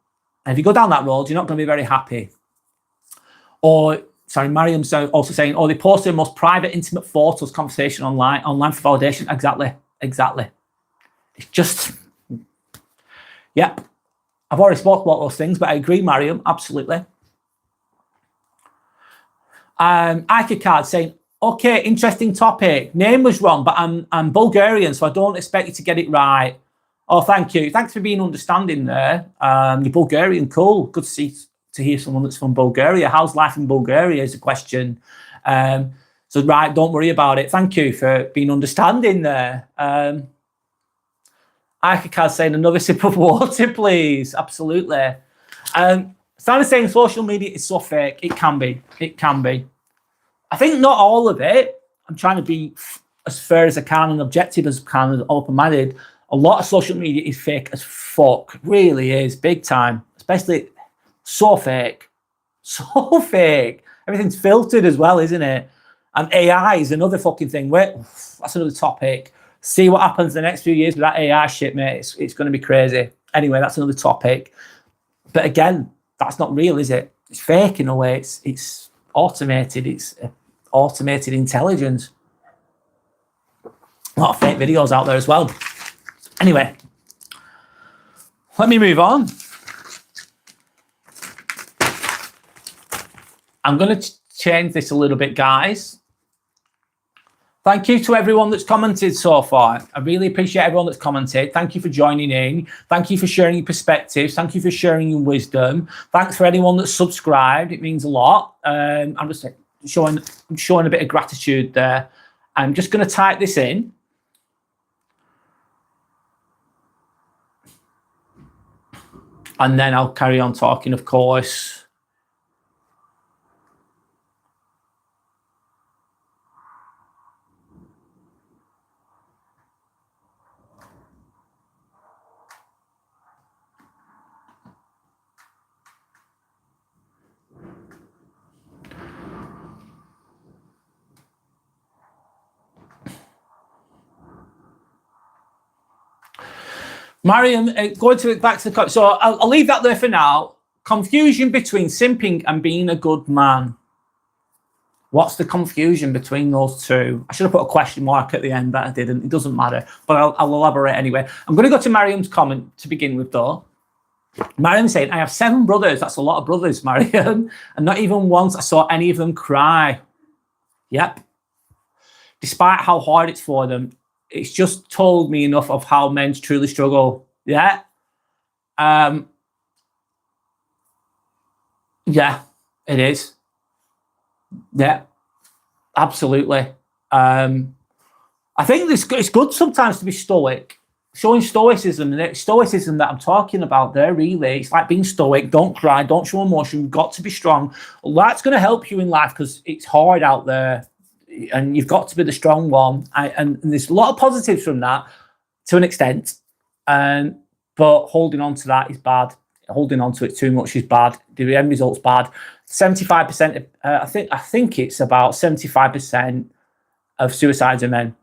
if you go down that road, you're not going to be very happy. Or, sorry, Mariam's also saying, they post their most private, intimate photos, conversation online for validation. Exactly. It's just... Yep, I've already spoke about those things, but I agree, Mariam, absolutely. Ika Card saying, okay, interesting topic. Name was wrong, but I'm Bulgarian, so I don't expect you to get it right. Oh, thank you. Thanks for being understanding there. You're Bulgarian, cool. Good to hear someone that's from Bulgaria. How's life in Bulgaria is a question. So, right, don't worry about it. Thank you for being understanding there. Ika saying another sip of water, please. Absolutely. Started saying social media is so fake. It can be. I think not all of it. I'm trying to be as fair as I can and objective as I can and open-minded. A lot of social media is fake as fuck. Really is. Big time. Especially so fake. So fake. Everything's filtered as well, isn't it? And AI is another fucking thing. That's another topic. See what happens the next few years with that AI shit, mate. It's going to be crazy. Anyway, that's another topic. But again, that's not real, is it? It's fake in a way. It's automated. It's automated intelligence. A lot of fake videos out there as well. Anyway, let me move on. I'm going to change this a little bit, guys. Thank you to everyone that's commented so far. I really appreciate everyone that's commented. Thank you for joining in. Thank you for sharing your perspectives. Thank you for sharing your wisdom. Thanks for anyone that's subscribed. It means a lot. I'm just showing a bit of gratitude there. I'm just going to type this in. And then I'll carry on talking, of course. Mariam, going back to the... So I'll leave that there for now. Confusion between simping and being a good man. What's the confusion between those two? I should have put a question mark at the end, but I didn't. It doesn't matter, but I'll elaborate anyway. I'm going to go to Mariam's comment to begin with, though. Mariam saying, I have 7 brothers. That's a lot of brothers, Mariam. And not even once I saw any of them cry. Yep. Despite how hard it's for them, it's just told me enough of how men truly struggle. Yeah. Yeah, it is. Yeah, absolutely. I think it's good sometimes to be stoic. Showing stoicism, and it's stoicism that I'm talking about there, really. It's like being stoic. Don't cry. Don't show emotion. You've got to be strong. That's going to help you in life because it's hard out there and you've got to be the strong one. And there's a lot of positives from that to an extent. But holding on to that is bad. Holding on to it too much is bad. The end result's bad. 75%, I think it's about 75% of suicides are men,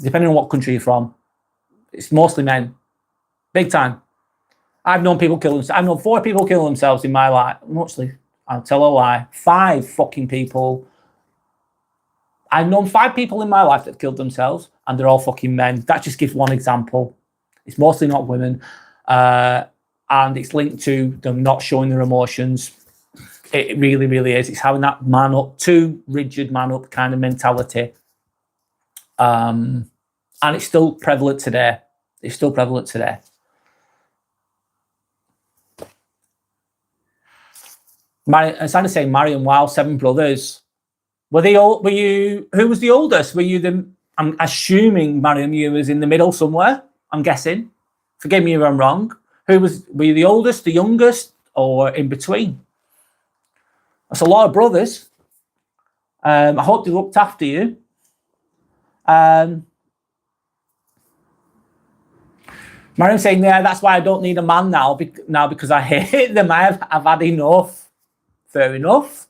depending on what country you're from. It's mostly men, big time. I've known people kill themselves. I've known 4 people kill themselves in my life. Mostly, I'll tell a lie. 5 fucking people. I've known 5 people in my life that killed themselves, and they're all fucking men. That just gives one example. It's mostly not women, and it's linked to them not showing their emotions. It really, really is. It's having that man up, too rigid man up kind of mentality. And it's still prevalent today. It's still prevalent today. It's kind of saying Marion, wow, 7 brothers. Were you, who was the oldest? Were you I'm assuming, Marion, you was in the middle somewhere, I'm guessing. Forgive me if I'm wrong. Were you the oldest, the youngest, or in between? That's a lot of brothers. I hope they looked after you. Mariam saying, yeah, that's why I don't need a man now because I hate them. I've had enough. Fair enough.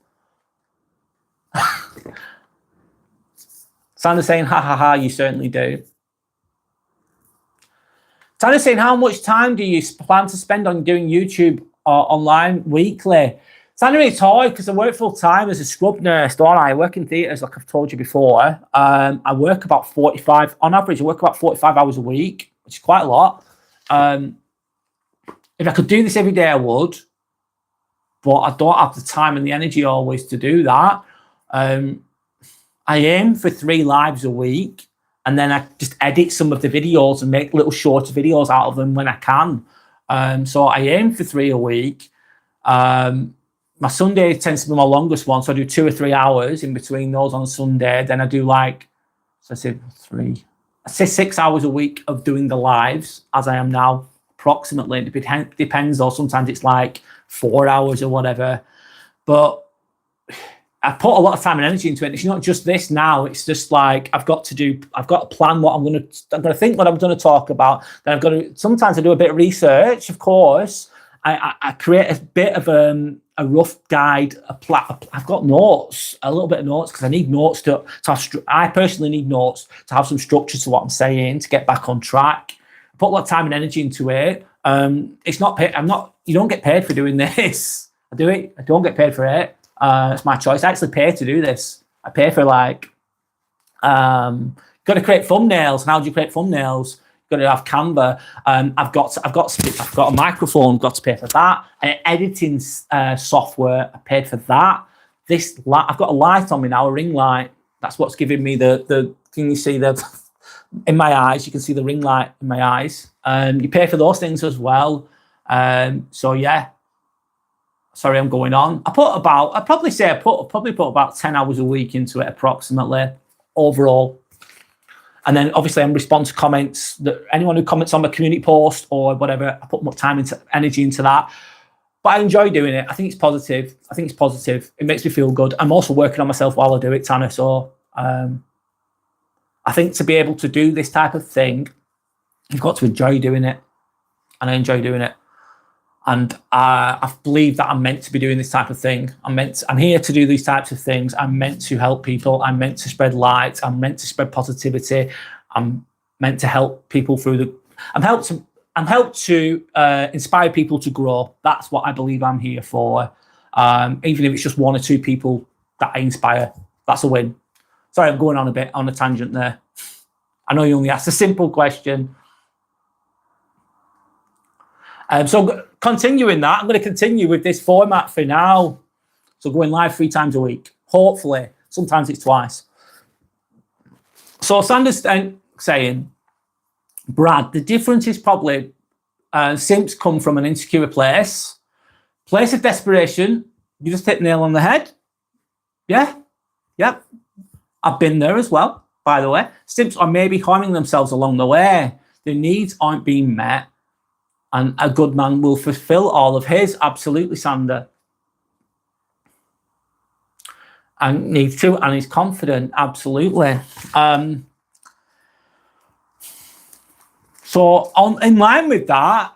Sandra saying, ha ha ha, you certainly do. Sandra saying, how much time do you plan to spend on doing YouTube or online weekly? Sandra, it's hard because I work full time as a scrub nurse, don't I? I work in theatres, like I've told you before. I work about 45, on average, I work about 45 hours a week, which is quite a lot. If I could do this every day, I would, but I don't have the time and the energy always to do that. I aim for 3 lives a week, and then I just edit some of the videos and make little shorter videos out of them when I can. So I aim for 3 a week. My Sunday tends to be my longest one, so I do 2 or 3 hours in between those on Sunday. Then I do like, so I say 3. I say 6 hours a week of doing the lives, as I am now, approximately. It depends, though. Sometimes it's like 4 hours or whatever. But I put a lot of time and energy into it. It's not just this now. It's just like I've got to plan what I'm going to think what I'm going to talk about. Then sometimes I do a bit of research, of course. I create a bit of a rough guide. I've got notes, a little bit of notes, because I need notes to have. I personally need notes to have some structure to what I'm saying, to get back on track. I put a lot of time and energy into it. It's not paid. You don't get paid for doing this. I do it. I don't get paid for it. It's my choice. I actually pay to do this. I pay for got to create thumbnails. And how do you create thumbnails? Got to have Canva. I've got a microphone. Got to pay for that. Editing software. I paid for that. I've got a light on me now, a ring light. That's what's giving me the. Can you see the in my eyes? You can see the ring light in my eyes. You pay for those things as well. So yeah. Sorry, I'm going on. I probably put about 10 hours a week into it approximately overall. And then obviously I respond to comments. That anyone who comments on my community post or whatever, I put more time into energy into that. But I enjoy doing it. I think it's positive. It makes me feel good. I'm also working on myself while I do it, Tanner. So I think to be able to do this type of thing, you've got to enjoy doing it. And I enjoy doing it. And I believe that I'm meant to be doing this type of thing. I'm here to do these types of things. I'm meant to help people. I'm meant to spread light. I'm meant to spread positivity. I'm meant to help people I'm helped to inspire people to grow. That's what I believe I'm here for. Even if it's just 1 or 2 people that I inspire, that's a win. Sorry, I'm going on a bit on a tangent there. I know you only asked a simple question. So continuing that, I'm going to continue with this format for now. So going live 3 times a week, hopefully. Sometimes it's twice. So Sanders saying, Brad, the difference is probably simps come from an insecure place of desperation. You just hit the nail on the head. Yeah. I've been there as well. by the way. Simps are maybe harming themselves along the way. Their needs aren't being met, and a good man will fulfill all of his. Absolutely, Sander. And needs to, and he's confident. Absolutely. So in line with that,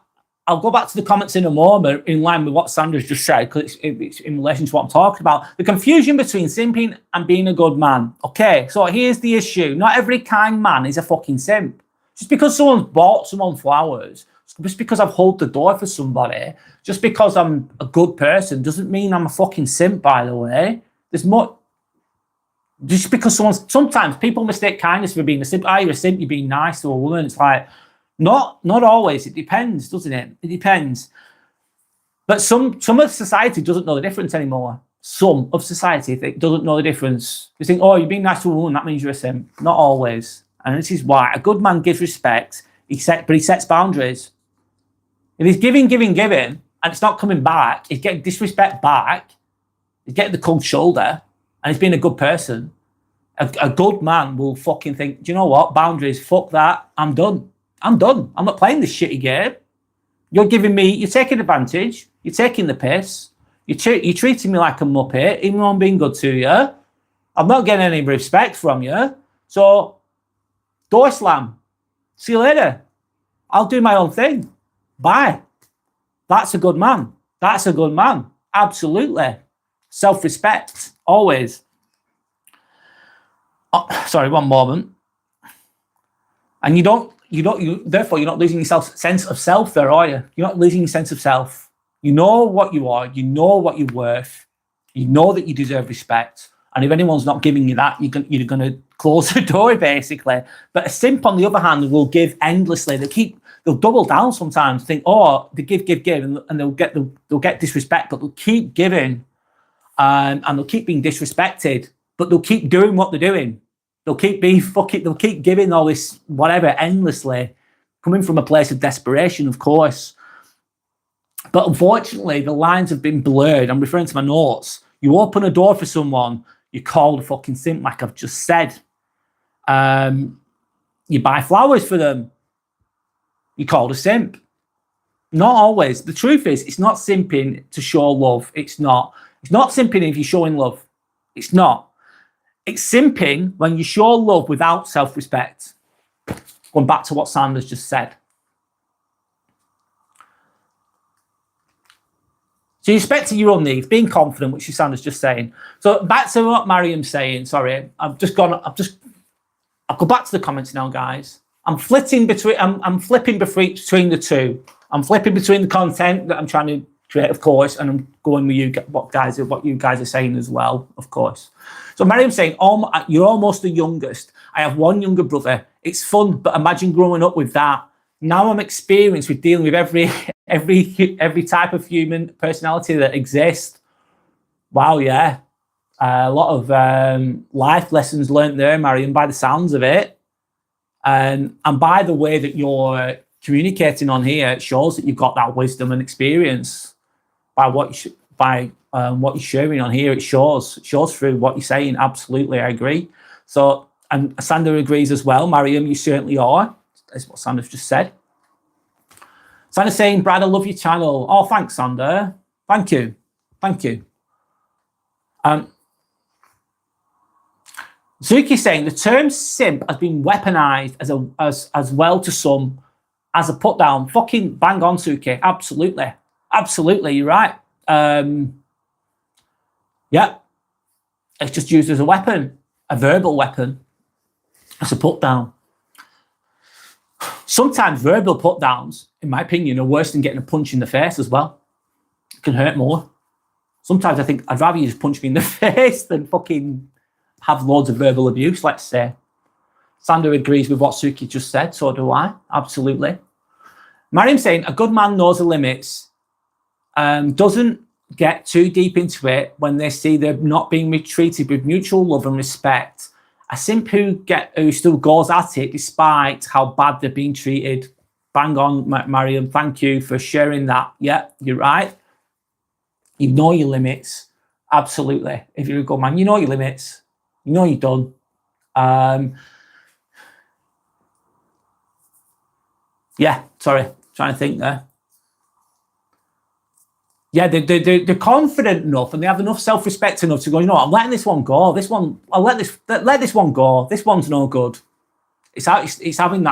I'll go back to the comments in a moment, in line with what Sandra's just said, because it's in relation to what I'm talking about. The confusion between simping and being a good man. Okay, so here's the issue. Not every kind man is a fucking simp. Just because someone's bought someone flowers, just because I've held the door for somebody, just because I'm a good person, doesn't mean I'm a fucking simp, by the way. There's more. Just because sometimes people mistake kindness for being a simp. You're a simp, you're being nice to a woman. It's like, not always. It depends, doesn't it? It depends. But some of society doesn't know the difference anymore. Some of society doesn't know the difference. They think, oh, you're being nice to a woman, that means you're a simp. Not always. And this is why a good man gives respect, but he sets boundaries. If he's giving, and it's not coming back, he's getting disrespect back, he's getting the cold shoulder, and he's being a good person. A good man will fucking think, do you know what? Boundaries, fuck that. I'm done. I'm not playing this shitty game. You're taking advantage. You're taking the piss. You're treating me like a muppet, even though I'm being good to you. I'm not getting any respect from you. So, door slam. See you later. I'll do my own thing. Bye. That's a good man. That's a good man. Absolutely. Self-respect. Always. Oh, sorry, one moment. And therefore you're not losing your sense of self there, are you? You're not losing your sense of self. You know what you are, you know what you're worth, you know that you deserve respect. And if anyone's not giving you that, you're gonna close the door, basically. But a simp, on the other hand, will give endlessly. They'll double down sometimes, think, oh, they give, and they'll get disrespect, but they'll keep giving, and they'll keep being disrespected, but they'll keep doing what they're doing. They'll keep giving all this whatever endlessly, coming from a place of desperation, of course. But unfortunately, the lines have been blurred. I'm referring to my notes. You open a door for someone, you're called a fucking simp, like I've just said. You buy flowers for them, you're called a simp. Not always. The truth is, it's not simping to show love. It's not. It's not simping if you're showing love. It's not. It's simping when you show love without self-respect. Going back to what Sanders just said. So you're respecting your own needs, being confident, which Sanders just saying. So back to what Mariam's saying. Sorry, I'll go back to the comments now, guys. I'm flipping between the two. I'm flipping between the content that I'm trying to create, of course, and I'm going with what you guys are saying as well, of course. So Mariam's saying, you're almost the youngest. I have one younger brother. It's fun, but imagine growing up with that. Now I'm experienced with dealing with every type of human personality that exists. Wow, yeah. A lot of life lessons learned there, Mariam, by the sounds of it. And by the way that you're communicating on here, it shows that you've got that wisdom and experience by what you're sharing on here. It shows through what you're saying. Absolutely, I agree. So, and Sander agrees as well. Mariam, you certainly are. That's what Sander's just said. Sander's saying, Brad, I love your channel. Oh, thanks, Sander. Thank you. Zuki's saying the term simp has been weaponized as well to some as a put down. Fucking bang on, Suki. Absolutely, you're right. Yeah, it's just used as a weapon, a verbal weapon, as a put down. Sometimes verbal put downs, in my opinion, are worse than getting a punch in the face as well. It can hurt more. Sometimes I think I'd rather you just punch me in the face than fucking have loads of verbal abuse, let's say. Sander agrees with what Suki just said, so do I. Absolutely. Mariam's saying a good man knows the limits, doesn't get too deep into it when they see they're not being treated with mutual love and respect. A simp who still goes at it despite how bad they're being treated. Bang on, Mariam. Thank you for sharing that. Yeah, you're right. You know your limits. Absolutely. If you're a good man, you know your limits. You know you're done. Yeah, sorry, trying to think there. Yeah, they're confident enough and they have enough self-respect enough to go, you know what, I'm letting this one go. This one, I'll let this one go. This one's no good. It's having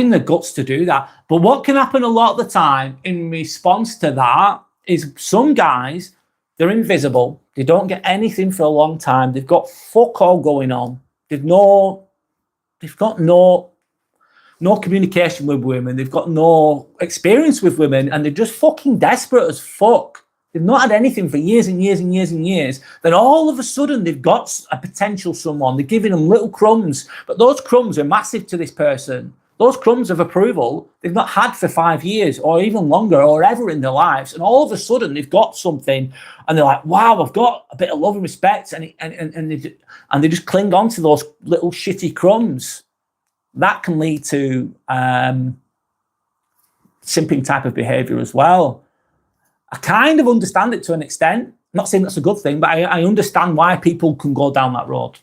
the guts to do that. But what can happen a lot of the time in response to that is some guys, they're invisible. They don't get anything for a long time. They've got fuck all going on. They've got no communication with women. They've got no experience with women, and they're just fucking desperate as fuck. They've not had anything for years and years and years and years. Then all of a sudden they've got a potential someone. They're giving them little crumbs, but those crumbs are massive to this person. Those crumbs of approval they've not had for 5 years or even longer or ever in their lives. And all of a sudden they've got something and they're like, wow, I've got a bit of love and respect. And they just cling on to those little shitty crumbs. That can lead to simping type of behavior as well. I kind of understand it to an extent. I'm not saying that's a good thing, but I understand why people can go down that road.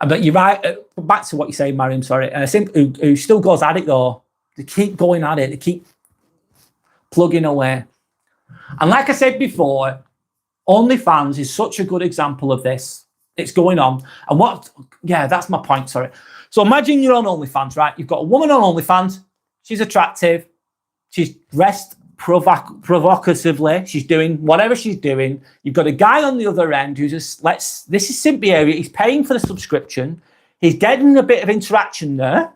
But you're right. Back to what you're saying, Mariam, sorry. A simp who still goes at it, though. They keep going at it. They keep plugging away. And like I said before, OnlyFans is such a good example of this. It's going on. And that's my point, sorry. So imagine you're on OnlyFans, right? You've got a woman on OnlyFans. She's attractive. She's dressed provocatively. She's doing whatever she's doing. You've got a guy on the other end who just this is simp behavior. He's paying for the subscription. He's getting a bit of interaction there.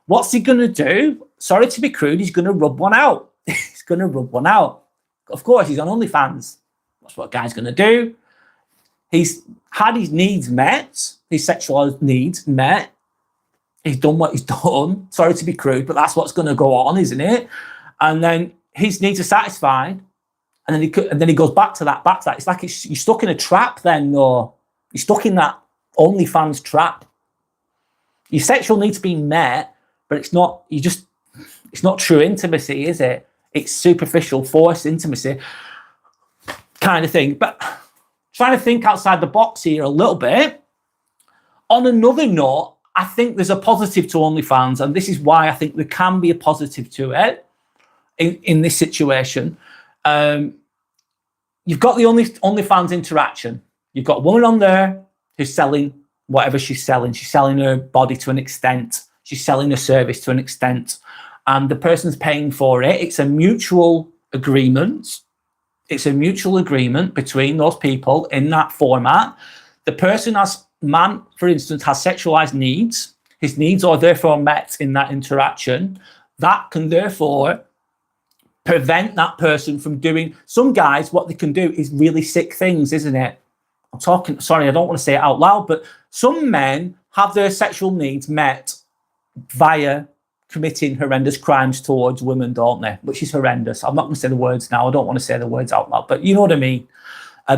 What's he going to do? Sorry to be crude, he's going to rub one out. He's going to rub one out. Of course, he's on OnlyFans. That's what a guy's going to do. He's had his needs met, his sexual needs met. He's done what he's done. Sorry to be crude, but that's what's going to go on, isn't it? And then his needs are satisfied, and then he goes back to that. It's like you're stuck in a trap. Then, or you're stuck in that OnlyFans trap. Your sexual needs being met, but it's not. It's not true intimacy, is it? It's superficial, forced intimacy, kind of thing. But trying to think outside the box here a little bit. On another note, I think there's a positive to OnlyFans, and this is why I think there can be a positive to it. In this situation, you've got the OnlyFans interaction. You've got a woman on there who's selling whatever she's selling. She's selling her body to an extent. She's selling a service to an extent. And the person's paying for it. It's a mutual agreement. It's a mutual agreement between those people in that format. The person man, for instance, has sexualized needs. His needs are therefore met in that interaction. That can therefore prevent that person from doing. Some guys, what they can do is really sick things, isn't it? Sorry, I don't want to say it out loud, but some men have their sexual needs met via committing horrendous crimes towards women, don't they? Which is horrendous. I'm not going to say the words now. I don't want to say the words out loud, but you know what I mean.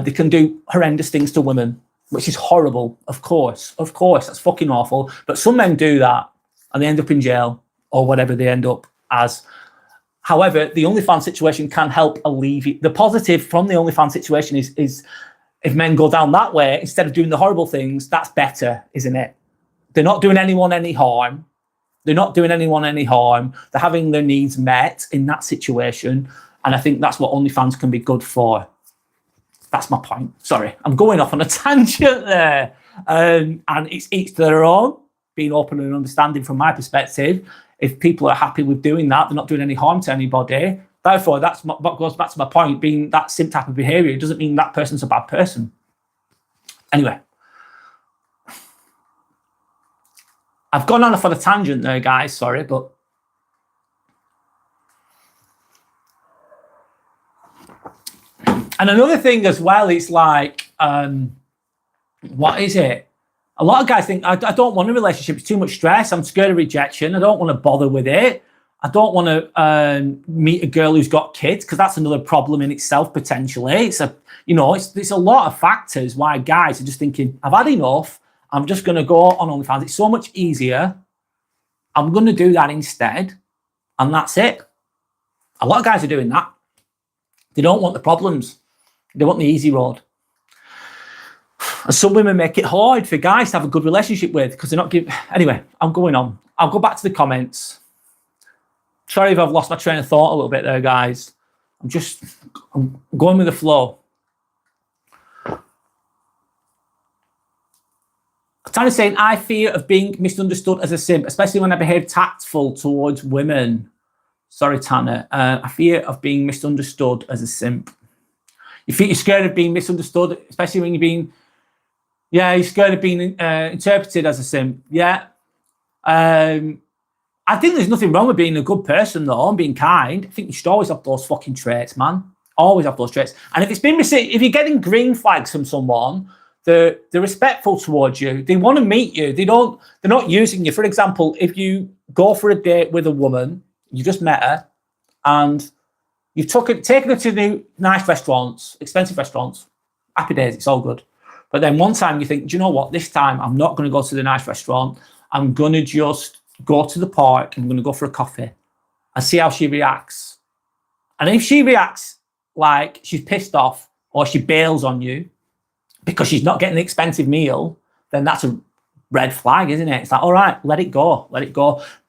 They can do horrendous things to women, which is horrible. Of course, that's fucking awful. But some men do that and they end up in jail or whatever they end up as. However, the OnlyFans situation can help alleviate. The positive from the OnlyFans situation is if men go down that way, instead of doing the horrible things, that's better, isn't it? They're not doing anyone any harm. They're having their needs met in that situation. And I think that's what OnlyFans can be good for. That's my point. Sorry, I'm going off on a tangent there. And it's each to their own, being open and understanding from my perspective. If people are happy with doing that, they're not doing any harm to anybody. Therefore, that's what goes back to my point, being that simp type of behavior. It doesn't mean that person's a bad person. Anyway, I've gone on off on a tangent there, guys. Sorry, but and another thing as well, it's like, what is it? A lot of guys think, I don't want a relationship. It's too much stress. I'm scared of rejection. I don't want to bother with it. I don't want to meet a girl who's got kids, because that's another problem in itself, potentially. It's a lot of factors why guys are just thinking, I've had enough. I'm just going to go on OnlyFans. It's so much easier. I'm going to do that instead. And that's it. A lot of guys are doing that. They don't want the problems. They want the easy road. And some women make it hard for guys to have a good relationship with because they're not giving. Anyway, I'm going on. I'll go back to the comments. Sorry if I've lost my train of thought a little bit there, guys. I'm going with the flow. Tanner's saying, I fear of being misunderstood as a simp, especially when I behave tactful towards women. Sorry, Tanner. I fear of being misunderstood as a simp. You think you're scared of being misunderstood, especially when you're being, you're scared of being interpreted as a simp. Yeah. I think there's nothing wrong with being a good person, though, and being kind. I think you should always have those fucking traits, man. Always have those traits. And if if you're getting green flags from someone, they're respectful towards you. They want to meet you. They're not using you. For example, if you go for a date with a woman, you just met her, and you've taken her to nice restaurants, expensive restaurants. Happy days, it's all good. But then one time you think, do you know what? This time I'm not going to go to the nice restaurant. I'm going to just go to the park. I'm going to go for a coffee and see how she reacts. And if she reacts like she's pissed off or she bails on you because she's not getting an expensive meal, then that's a red flag, isn't it? It's like, all right, let it go.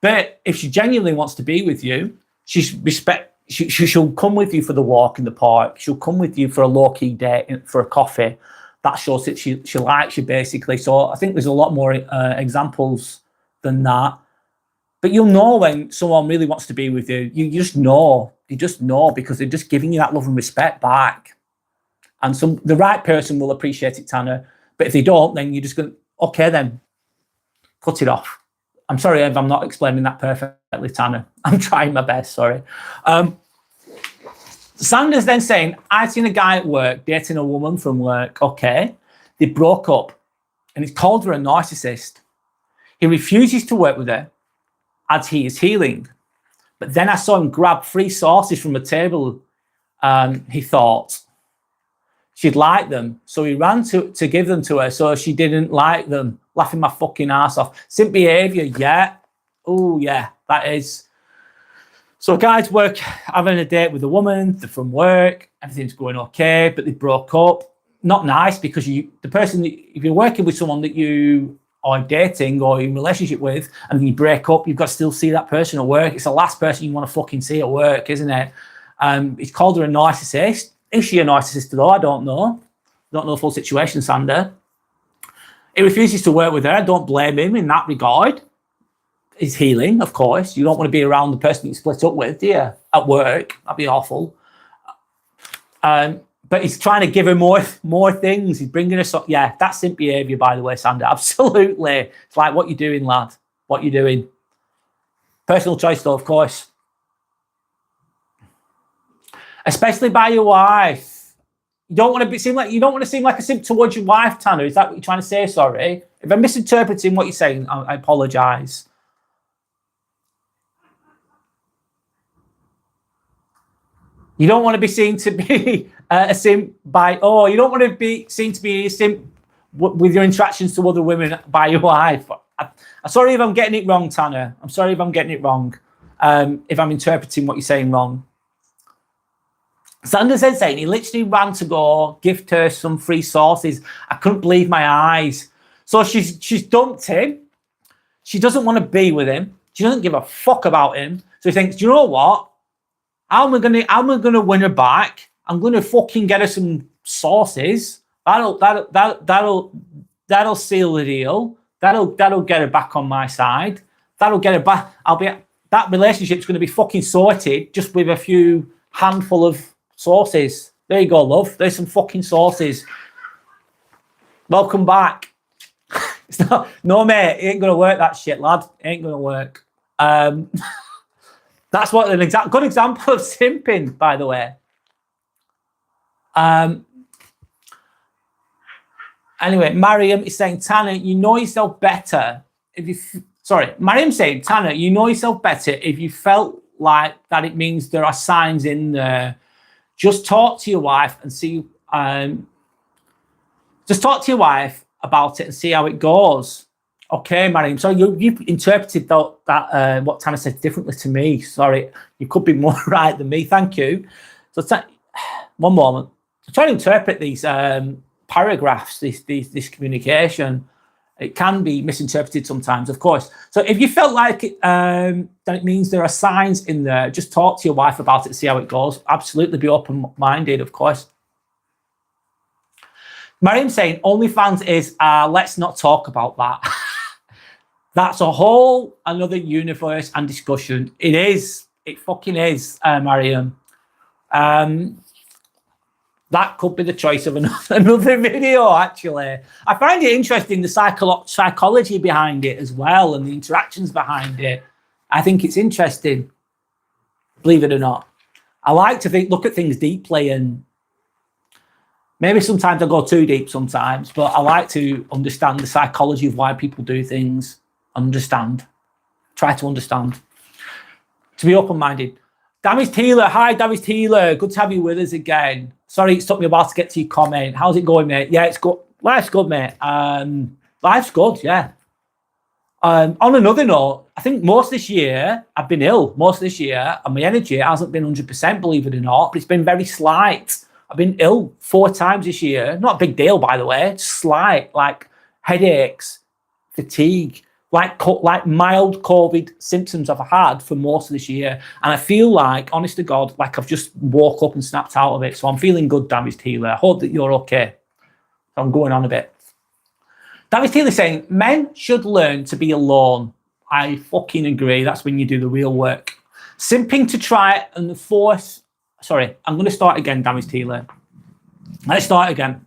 But if she genuinely wants to be with you, she'll come with you for the walk in the park. She'll come with you for a low-key date, for a coffee. That shows that she likes you, basically. So I think there's a lot more examples than that. But you'll know when someone really wants to be with you. You just know. You just know because they're just giving you that love and respect back. And the right person will appreciate it, Tanner. But if they don't, then you're just going, okay, then cut it off. I'm sorry if I'm not explaining that perfectly, Tanner. I'm trying my best, sorry. Sanders then saying, I've seen a guy at work dating a woman from work. Okay. They broke up and he's called her a narcissist. He refuses to work with her as he is healing. But then I saw him grab 3 sauces from a table. He thought she'd like them. So he ran to give them to her so she didn't like them, laughing my fucking ass off. Simp behavior, yeah. Oh, yeah, that is. So guys having a date with a woman, they're from work, everything's going okay, but they broke up. Not nice because if you're working with someone that you are dating or in a relationship with and you break up, you've got to still see that person at work. It's the last person you want to fucking see at work, isn't it? He's called her a narcissist. Is she a narcissist though? I don't know. Don't know the full situation, Sander. He refuses to work with her. I don't blame him in that regard. He's healing, of course. You don't want to be around the person you split up with, do you? At work. That'd be awful. But he's trying to give her more things. He's bringing her yeah, that's simp behavior, by the way, Sander. Absolutely. It's like, what you doing, lad? What you doing? Personal choice, though, of course. Especially by your wife. You don't want to seem like a simp towards your wife, Tanner. Is that what you're trying to say? Sorry. If I'm misinterpreting what you're saying, I apologise. You don't want to be seen to be a simp you don't want to be seen to be a simp with your interactions to other women by your wife. I'm sorry if I'm getting it wrong, Tanner. I'm sorry if I'm getting it wrong. If I'm interpreting what you're saying wrong. Sanders then saying he literally ran to go gift her some free sauces. I couldn't believe my eyes. So she's dumped him. She doesn't want to be with him. She doesn't give a fuck about him. So he thinks, do you know what? How am I gonna win her back? I'm gonna fucking get her some sauces. That'll seal the deal. That'll get her back on my side. That'll get her back. That relationship's gonna be fucking sorted just with a few handful of sauces. There you go, love. There's some fucking sauces. Welcome back. It's not, no, mate, it ain't gonna work, that shit, lad. It ain't gonna work. That's what good example of simping, by the way. Anyway, Mariam is saying, Tanner, you know yourself better if you. Mariam saying, Tanner, you know yourself better if you felt like that. It means there are signs in there. Just talk to your wife and see. Just talk to your wife about it and see how it goes. Okay, Mariam. So you've interpreted that what Tanner said differently to me. Sorry, you could be more right than me. Thank you. So one moment. I'm trying to interpret these paragraphs, this communication. It can be misinterpreted sometimes, of course. So if you felt like it, that it means there are signs in there, just talk to your wife about it and see how it goes. Absolutely be open-minded, of course. Mariam saying, OnlyFans is, let's not talk about that. That's a whole another universe and discussion. It is. It fucking is, Mariam. That could be the choice of another video, actually. I find it interesting, the psychology behind it as well, and the interactions behind it. I think it's interesting, believe it or not. I like to look at things deeply, and maybe sometimes I go too deep sometimes, but I like to understand the psychology of why people do things. Try to understand. To be open-minded. Damis Taylor, hi Damis Taylor, good to have you with us again. Sorry it took me a while to get to your comment. How's it going, mate? Yeah, it's good. Life's good, mate. Life's good, yeah. On another note, I think most of this year, I've been ill most of this year, and my energy hasn't been 100%, believe it or not, but it's been very slight. I've been ill 4 times this year. Not a big deal, by the way. Just slight, like headaches, fatigue, like mild COVID symptoms I've had for most of this year. And I feel like, honest to God, like I've just woke up and snapped out of it. So I'm feeling good, Damis Taylor. I hope that you're okay. I'm going on a bit. Damis Taylor saying, men should learn to be alone. I fucking agree. That's when you do the real work. Simping to try and force... Sorry, I'm going to start again, Damis Taylor. Let's start again.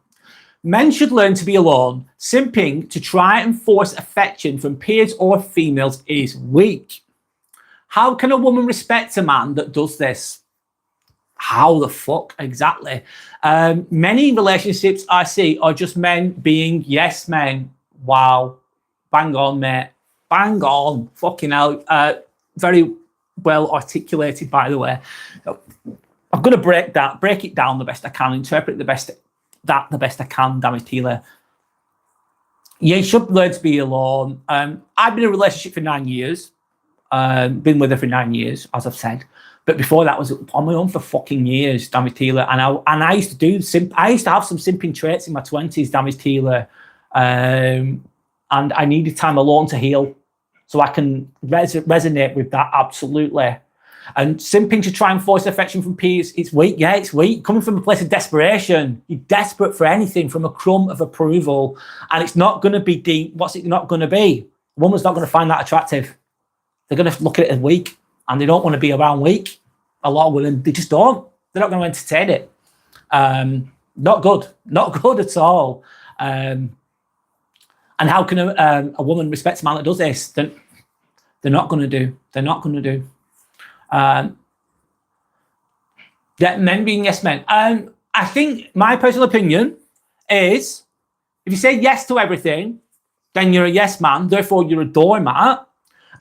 Men should learn to be alone. Simping to try and force affection from peers or females is weak. How can a woman respect a man that does this? How the fuck exactly? Many relationships I see are just men being yes men. Wow. Bang on, mate. Bang on. Fucking hell. Very well articulated, by the way. I'm going to break it down the best I can, interpret the best I can, Damis Taylor. Yeah, you should learn to be alone. I've been in a relationship for 9 years. Been with her for 9 years, as I've said. But before that, I was on my own for fucking years, Damis Taylor. And I used to I used to have some simping traits in my 20s, Damis Taylor. And I needed time alone to heal. So I can resonate with that, absolutely. And simping to try and force affection from peers, it's weak. Yeah, it's weak. Coming from a place of desperation. You're desperate for anything from a crumb of approval. And it's not going to be deep. What's it not going to be? A woman's not going to find that attractive. They're going to look at it as weak. And they don't want to be around weak. A lot of women, they just don't. They're not going to entertain it. Not good. Not good at all. And how can a woman respect a man that does this? They're not going to do. They're not going to do. Yeah, men being yes men. I think my personal opinion is if you say yes to everything, then you're a yes man, therefore you're a doormat.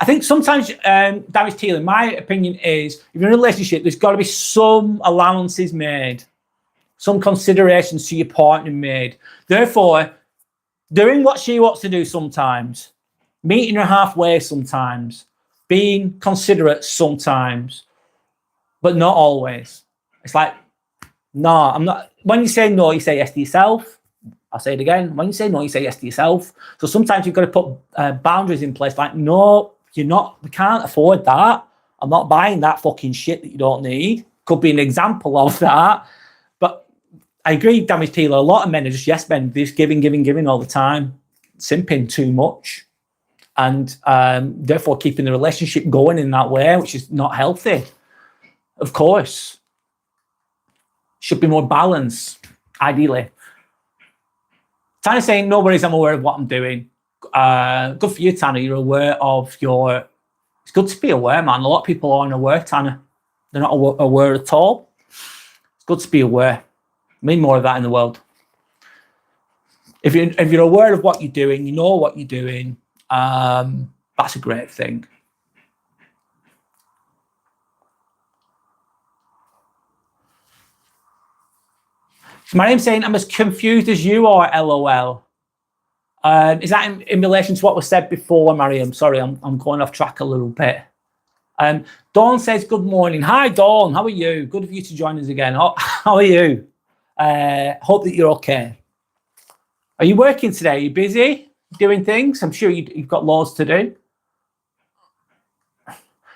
I think sometimes, Damis Taylor, my opinion is if you're in a relationship, there's got to be some allowances made, some considerations to your partner made. Therefore, doing what she wants to do sometimes, meeting her halfway sometimes, being considerate sometimes, but not always. It's like, no, I'm not. When you say no, you say yes to yourself. I'll say it again. When you say no, you say yes to yourself. So sometimes you've got to put boundaries in place. Like, no, you're not. We can't afford that. I'm not buying that fucking shit that you don't need. Could be an example of that. But I agree, Damis Taylor. A lot of men are just yes men. They're just giving all the time, simping too much. And therefore keeping the relationship going in that way, which is not healthy. Of course. Should be more balance, ideally. Tanya saying, no worries, I'm aware of what I'm doing. Good for you, Tanya. You're aware of your... It's good to be aware, man. A lot of people aren't aware, Tanya. They're not aware at all. It's good to be aware. I need more of that in the world. If you're aware of what you're doing, you know what you're doing, that's a great thing. So my name's saying I'm as confused as you are, LOL. Is that in relation to what was said before, Mariam? Sorry, I'm going off track a little bit. Dawn says, good morning. Hi, Dawn. How are you? Good of you to join us again. How are you? Hope that you're okay. Are you working today? Are you busy? doing things. I'm sure you've got loads to do.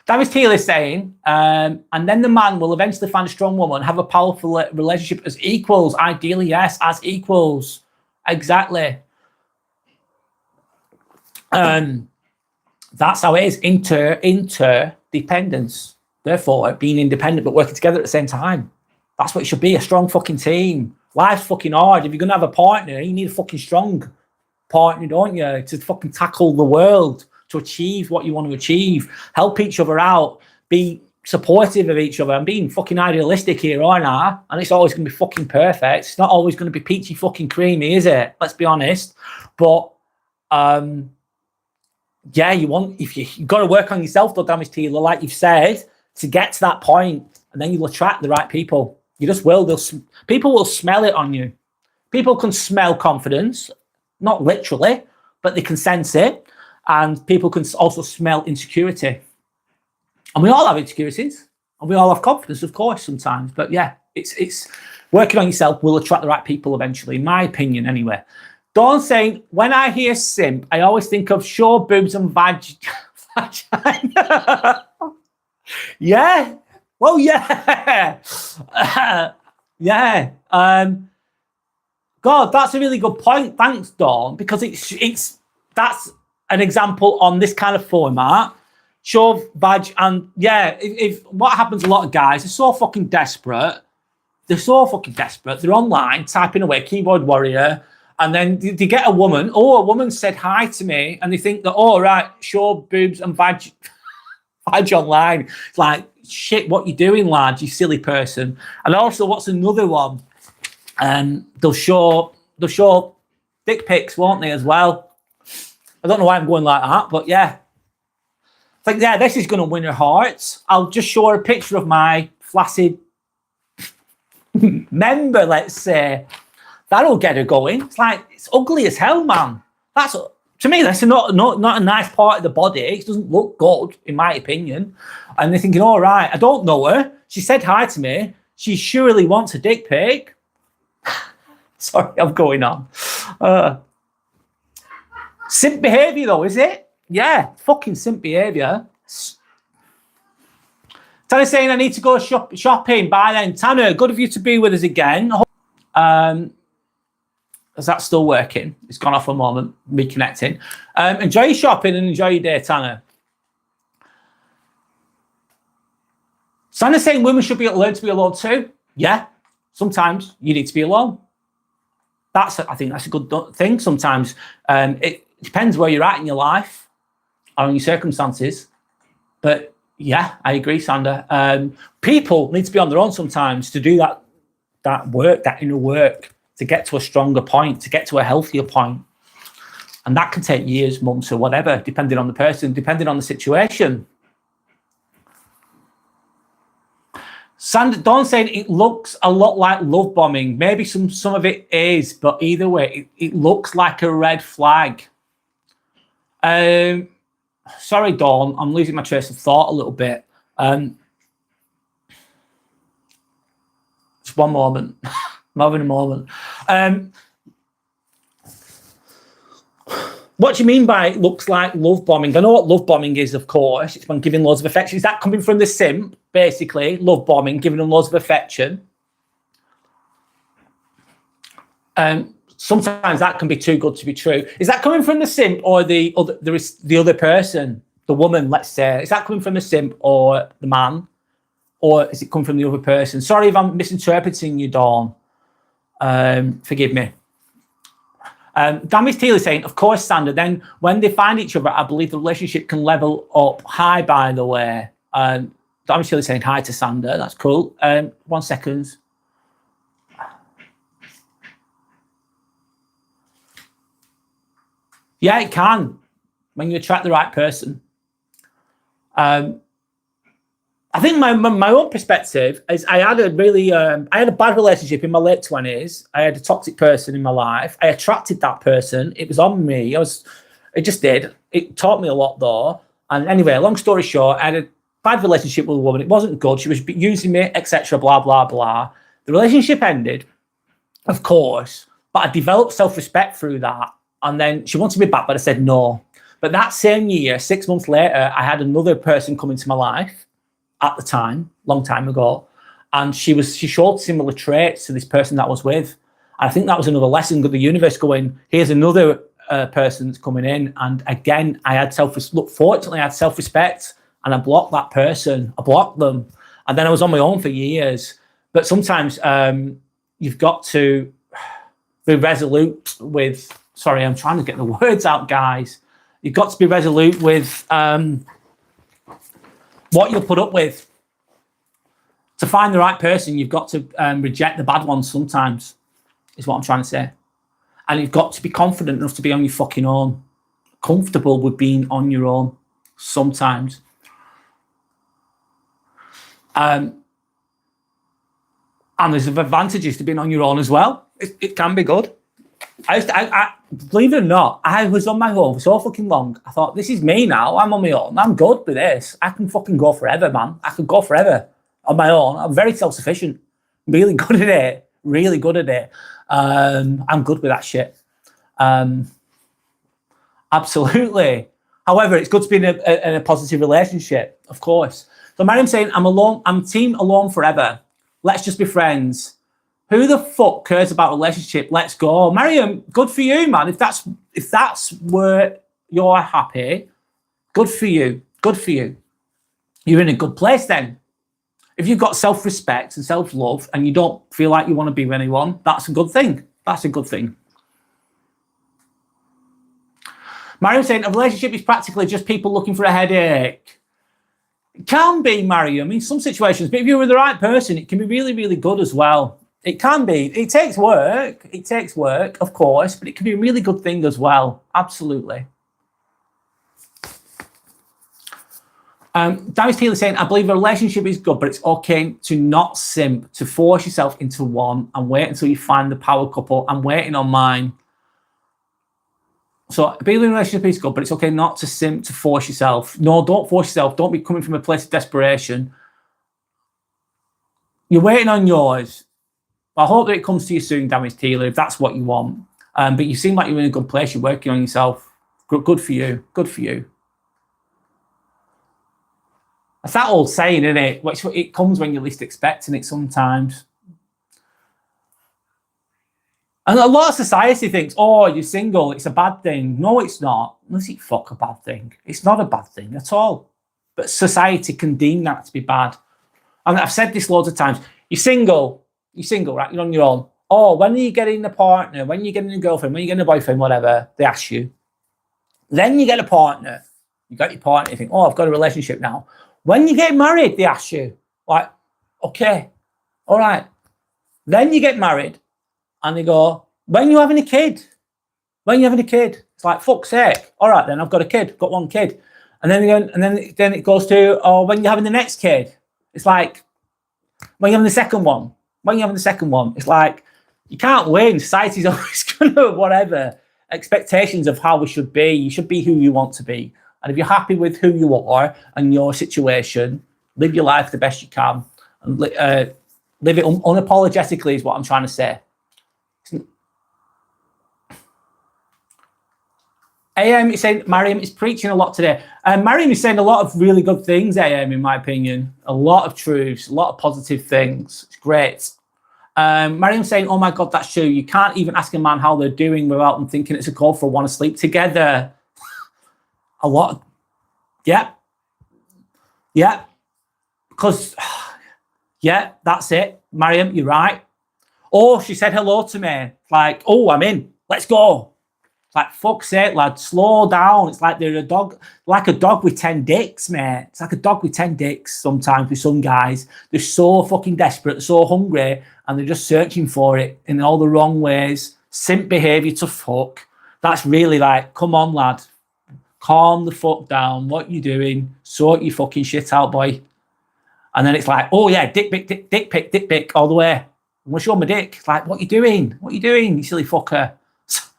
Davis Teal is saying, and then the man will eventually find a strong woman, have a powerful relationship as equals. Ideally, yes, as equals. Exactly. That's how it is. Interdependence. Therefore, being independent but working together at the same time. That's what it should be, a strong fucking team. Life's fucking hard. If you're going to have a partner, you need a fucking strong partner, don't you? To fucking tackle the world, to achieve what you want to achieve. Help each other out. Be supportive of each other. I'm being fucking idealistic here, aren't I? And it's always going to be fucking perfect. It's not always going to be peachy fucking creamy, is it? Let's be honest. But, yeah, you've got to work on yourself, though, Damage Tealer, like you've said, to get to that point, and then you'll attract the right people. You just will. People will smell it on you. People can smell confidence, not literally, but they can sense it, and people can also smell insecurity. And we all have insecurities, and we all have confidence, of course, sometimes. But yeah, it's working on yourself will attract the right people eventually, in my opinion, anyway. Dawn saying, when I hear simp, I always think of short boobs and vagina. Yeah. Well, yeah. Yeah. God, that's a really good point. Thanks, Dawn, because that's an example on this kind of format. Shove, vag, and yeah, if what happens, a lot of guys are so fucking desperate. They're so fucking desperate. They're online typing away, keyboard warrior. And then they get a woman. Oh, a woman said hi to me, and they think that, oh, right, show boobs and vag online. It's like, shit, what you doing, lad, you silly person. And also, what's another one? They'll show dick pics, won't they, as well? I don't know why I'm going like that, but yeah. It's like, yeah, this is going to win her hearts. I'll just show her a picture of my flaccid member, let's say. That'll get her going. It's like, it's ugly as hell, man. To me, that's not a nice part of the body. It doesn't look good, in my opinion. And they're thinking, all right, I don't know her. She said hi to me. She surely wants a dick pic. Sorry, I'm going on. Simp behaviour, though, is it? Yeah, fucking simp behaviour. Tanner's saying I need to go shopping. Bye then. Tanner, good of you to be with us again. Is that still working? It's gone off a moment, reconnecting. Enjoy your shopping and enjoy your day, Tanner. Tanner's saying women should learn to be alone too. Yeah, sometimes you need to be alone. I think that's a good thing sometimes. It depends where you're at in your life or in your circumstances. But yeah, I agree, Sander. People need to be on their own sometimes to do that work, that inner work, to get to a stronger point, to get to a healthier point. And that can take years, months, or whatever, depending on the person, depending on the situation. Dawn saying it looks a lot like love bombing. Maybe some of it is, but either way, it looks like a red flag. Sorry, Dawn, I'm losing my trace of thought a little bit. Just one moment. I'm having a moment. What do you mean by it looks like love bombing? I know what love bombing is, of course. It's when giving loads of affection. Is that coming from the simp, basically? Love bombing, giving them loads of affection. Sometimes that can be too good to be true. Is that coming from the simp or the other person, the woman, let's say? Is that coming from the simp or the man? Or is it coming from the other person? Sorry if I'm misinterpreting you, Dawn. Forgive me. Damage Teal is saying, of course, Sander, then when they find each other, I believe the relationship can level up. Hi, by the way. Damage Teal is saying hi to Sander. That's cool. 1 second. Yeah, it can. When you attract the right person. I think my own perspective is I had a really I had a bad relationship in my late 20s. I had a toxic person in my life. I attracted that person. It was on me. It just did. It taught me a lot though. And anyway, long story short, I had a bad relationship with a woman. It wasn't good. She was using me, etc. Blah blah blah. The relationship ended, of course, but I developed self-respect through that. And then she wanted me back, but I said no. But that same year, 6 months later, I had another person come into my life at the time, long time ago. And she showed similar traits to this person that I was with. And I think that was another lesson, the universe going, here's another person that's coming in. And again, I had fortunately I had self-respect, and I blocked that person. I blocked them. And then I was on my own for years. But sometimes you've got to be resolute with, sorry, I'm trying to get the words out, guys. You've got to be resolute with what you'll put up with. To find the right person, you've got to reject the bad ones sometimes, is what I'm trying to say. And you've got to be confident enough to be on your fucking own. Comfortable with being on your own sometimes. And there's advantages to being on your own as well. It can be good. I believe it or not, I was on my own for so fucking long. I thought, this is me now. I'm on my own. I'm good with this. I can fucking go forever, man. I could go forever on my own. I'm very self-sufficient. Really good at it. Really good at it. I'm good with that shit. Absolutely. However, it's good to be in a positive relationship, of course. So Mariam's saying, I'm alone. I'm team alone forever. Let's just be friends. Who the fuck cares about relationship? Let's go. Mariam, good for you, man. If that's where you're happy, good for you. Good for you. You're in a good place then. If you've got self-respect and self-love and you don't feel like you want to be with anyone, that's a good thing. That's a good thing. Mariam's saying a relationship is practically just people looking for a headache. It can be, Mariam, in some situations, but if you're with the right person, it can be really, really good as well. It can be. It takes work. It takes work, of course, but it can be a really good thing as well. Absolutely. Darius Taylor saying, I believe a relationship is good, but it's okay to not simp, to force yourself into one and wait until you find the power couple. I'm waiting on mine. So being in a relationship is good, but it's okay not to simp, to force yourself. No, don't force yourself. Don't be coming from a place of desperation. You're waiting on yours. I hope that it comes to you soon, Darius Taylor, if that's what you want. But you seem like you're in a good place. You're working on yourself. Good for you. Good for you. That's that old saying, isn't it? It comes when you're least expecting it sometimes. And a lot of society thinks, oh, you're single, it's a bad thing. No, it's not. Unless it's fuck a bad thing. It's not a bad thing at all. But society can deem that to be bad. And I've said this loads of times. You're single, right? You're on your own. Oh, when are you getting a partner? When are you getting a girlfriend? When are you getting a boyfriend? Whatever. They ask you. Then you get a partner. You got your partner. You think, oh, I've got a relationship now. When you get married, they ask you. Like, okay, all right. Then you get married. And they go, when are you having a kid? When are you having a kid? It's like, fuck's sake. All right, then I've got a kid, got one kid. And then then it goes to, oh, when you're having the next kid. It's like, when you're having the second one. When you're having the second one. It's like, you can't win. Society's always going to, whatever, expectations of how we should be. You should be who you want to be. And if you're happy with who you are and your situation, live your life the best you can. And live it unapologetically is what I'm trying to say. AM is saying, Mariam is preaching a lot today. Mariam is saying a lot of really good things, AM, in my opinion. A lot of truths, a lot of positive things. It's great. Mariam's saying, oh my God, that's true. You can't even ask a man how they're doing without them thinking it's a call for want to sleep together. A lot. Yeah. Yeah. Because, yeah, that's it. Mariam, you're right. Oh, she said hello to me. Like, oh, I'm in. Let's go. Like, fuck's sake, lad, slow down. It's like they're a dog with 10 dicks, mate. It's like a dog with 10 dicks sometimes with some guys. They're so fucking desperate, so hungry, and they're just searching for it in all the wrong ways. Simp behaviour to fuck. That's really like, come on, lad. Calm the fuck down. What you doing? Sort your fucking shit out, boy. And then it's like, oh yeah, dick pic, all the way. I'm gonna show my dick. It's like, what you doing? What you doing, you silly fucker?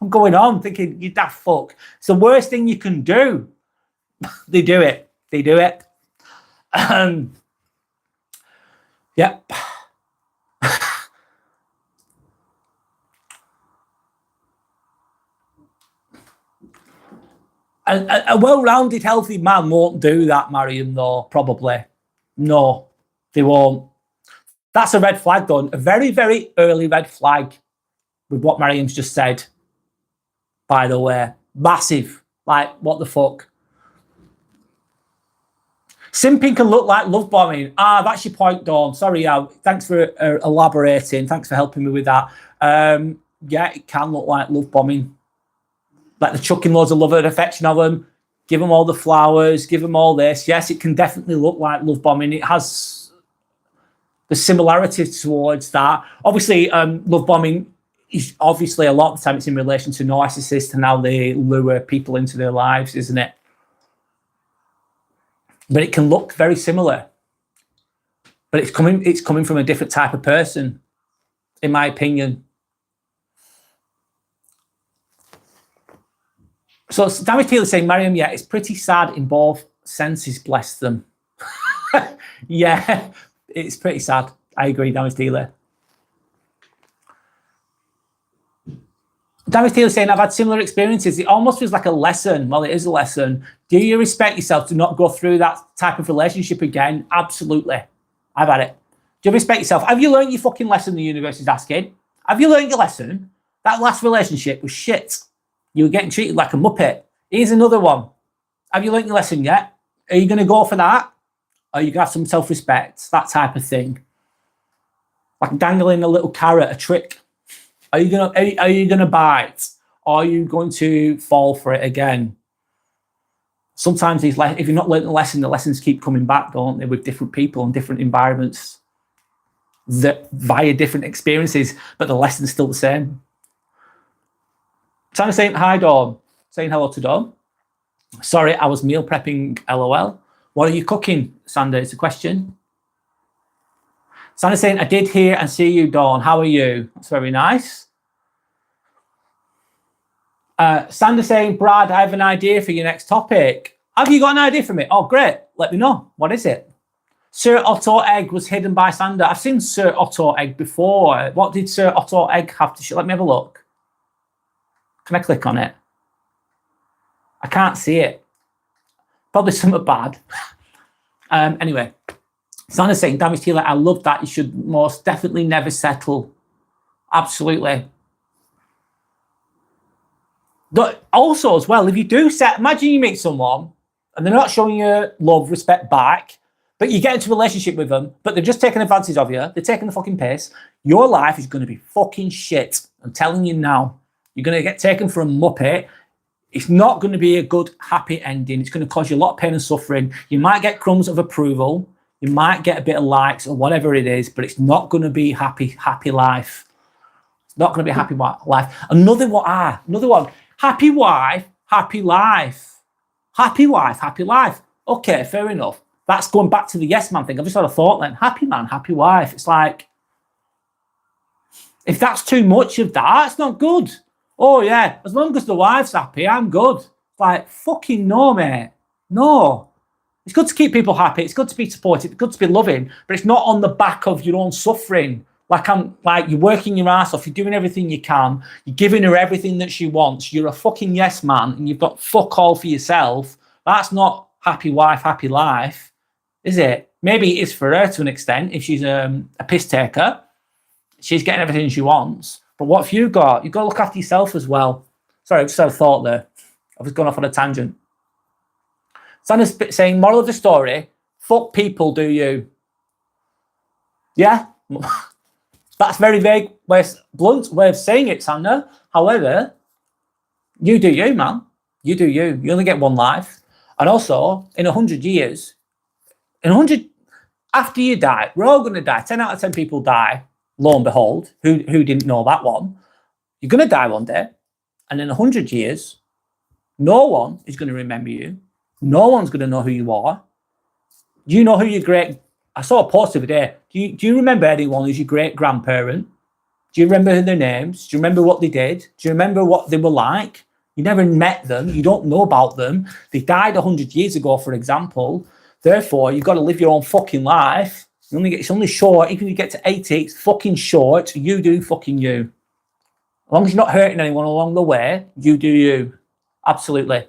I'm going on thinking, you daft fuck. It's the worst thing you can do. They do it. They do it. Yep. A well-rounded, healthy man won't do that, Mariam, though, probably. No, they won't. That's a red flag, though. A very, very early red flag with what Mariam's just said, by the way. Massive. Like, what the fuck? Simping can look like love bombing. Ah, that's your point, Dawn. Sorry, thanks for elaborating. Thanks for helping me with that. Yeah, it can look like love bombing. Like the chucking loads of love and affection of them, give them all the flowers, give them all this. Yes, it can definitely look like love bombing. It has the similarities towards that. Obviously, love bombing is obviously a lot of the time it's in relation to narcissists and how they lure people into their lives, isn't it? But it can look very similar. But it's coming from a different type of person, in my opinion. So Damage Taylor saying, Mariam, yeah, it's pretty sad in both senses, bless them. Yeah, it's pretty sad. I agree, Damage Taylor. Damage Taylor saying, I've had similar experiences. It almost feels like a lesson. Well, it is a lesson. Do you respect yourself to not go through that type of relationship again? Absolutely. I've had it. Do you respect yourself? Have you learned your fucking lesson, the universe is asking? Have you learned your lesson? That last relationship was shit. You were getting treated like a muppet. Here's another one. Have you learned your lesson yet? Are you going to go for that? Or are you going to have some self-respect? That type of thing. Like dangling a little carrot, a trick. Are you going to bite? Or are you going to fall for it again? Sometimes if you're not learning the lesson, the lessons keep coming back, don't they, with different people and different environments that via different experiences, but the lesson's still the same. Trying to say hi, Dawn. Saying hello to Dawn. Sorry, I was meal prepping, LOL. What are you cooking, Sander? It's a question. Sander saying, I did hear and see you, Dawn. How are you? That's very nice. Sander saying, Brad, I have an idea for your next topic. Have you got an idea for me? Oh, great. Let me know. What is it? Sir Otto Egg was hidden by Sander. I've seen Sir Otto Egg before. What did Sir Otto Egg have to show? Let me have a look. Can I click on it? I can't see it. Probably something bad. Anyway, Sander's saying, Damage Taylor, I love that. You should most definitely never settle. Absolutely. But also, as well, if you do imagine you meet someone and they're not showing you love, respect back, but you get into a relationship with them, but they're just taking advantage of you. They're taking the fucking piss. Your life is going to be fucking shit. I'm telling you now. You're going to get taken for a muppet. It's not going to be a good, happy ending. It's going to cause you a lot of pain and suffering. You might get crumbs of approval. You might get a bit of likes or whatever it is, but it's not going to be happy life. It's not going to be a happy life. Another one. Happy wife, happy life. Happy wife, happy life. Okay, fair enough. That's going back to the yes man thing. I've just had a thought then. Happy man, happy wife. It's like, if that's too much of that, it's not good. Oh, yeah, as long as the wife's happy, I'm good. Like, fucking no, mate. No. It's good to keep people happy. It's good to be supportive. It's good to be loving. But it's not on the back of your own suffering. Like you're working your ass off. You're doing everything you can. You're giving her everything that she wants. You're a fucking yes man and you've got fuck all for yourself. That's not happy wife, happy life, is it? Maybe it is for her to an extent if she's a piss taker. She's getting everything she wants. But what have you got? You've got to look after yourself as well. Sorry, I just had a thought there. I was going off on a tangent. Sandra's saying, moral of the story, fuck people, do you? Yeah? That's very vague, blunt way of saying it, Sandra. However, you do you, man. You do you. You only get one life. And also, in 100 years, after you die, we're all going to die. 10 out of 10 people die. Lo and behold, who didn't know that one? You're going to die one day. And in 100 years, no one is going to remember you. No one's going to know who you are. Do you know who your great... I saw a post the other day. Do you remember anyone who's your great-grandparent? Do you remember their names? Do you remember what they did? Do you remember what they were like? You never met them. You don't know about them. They died 100 years ago, for example. Therefore, you've got to live your own fucking life. It's only short. Even if you get to 80, it's fucking short. You do fucking you. As long as you're not hurting anyone along the way, you do you. Absolutely.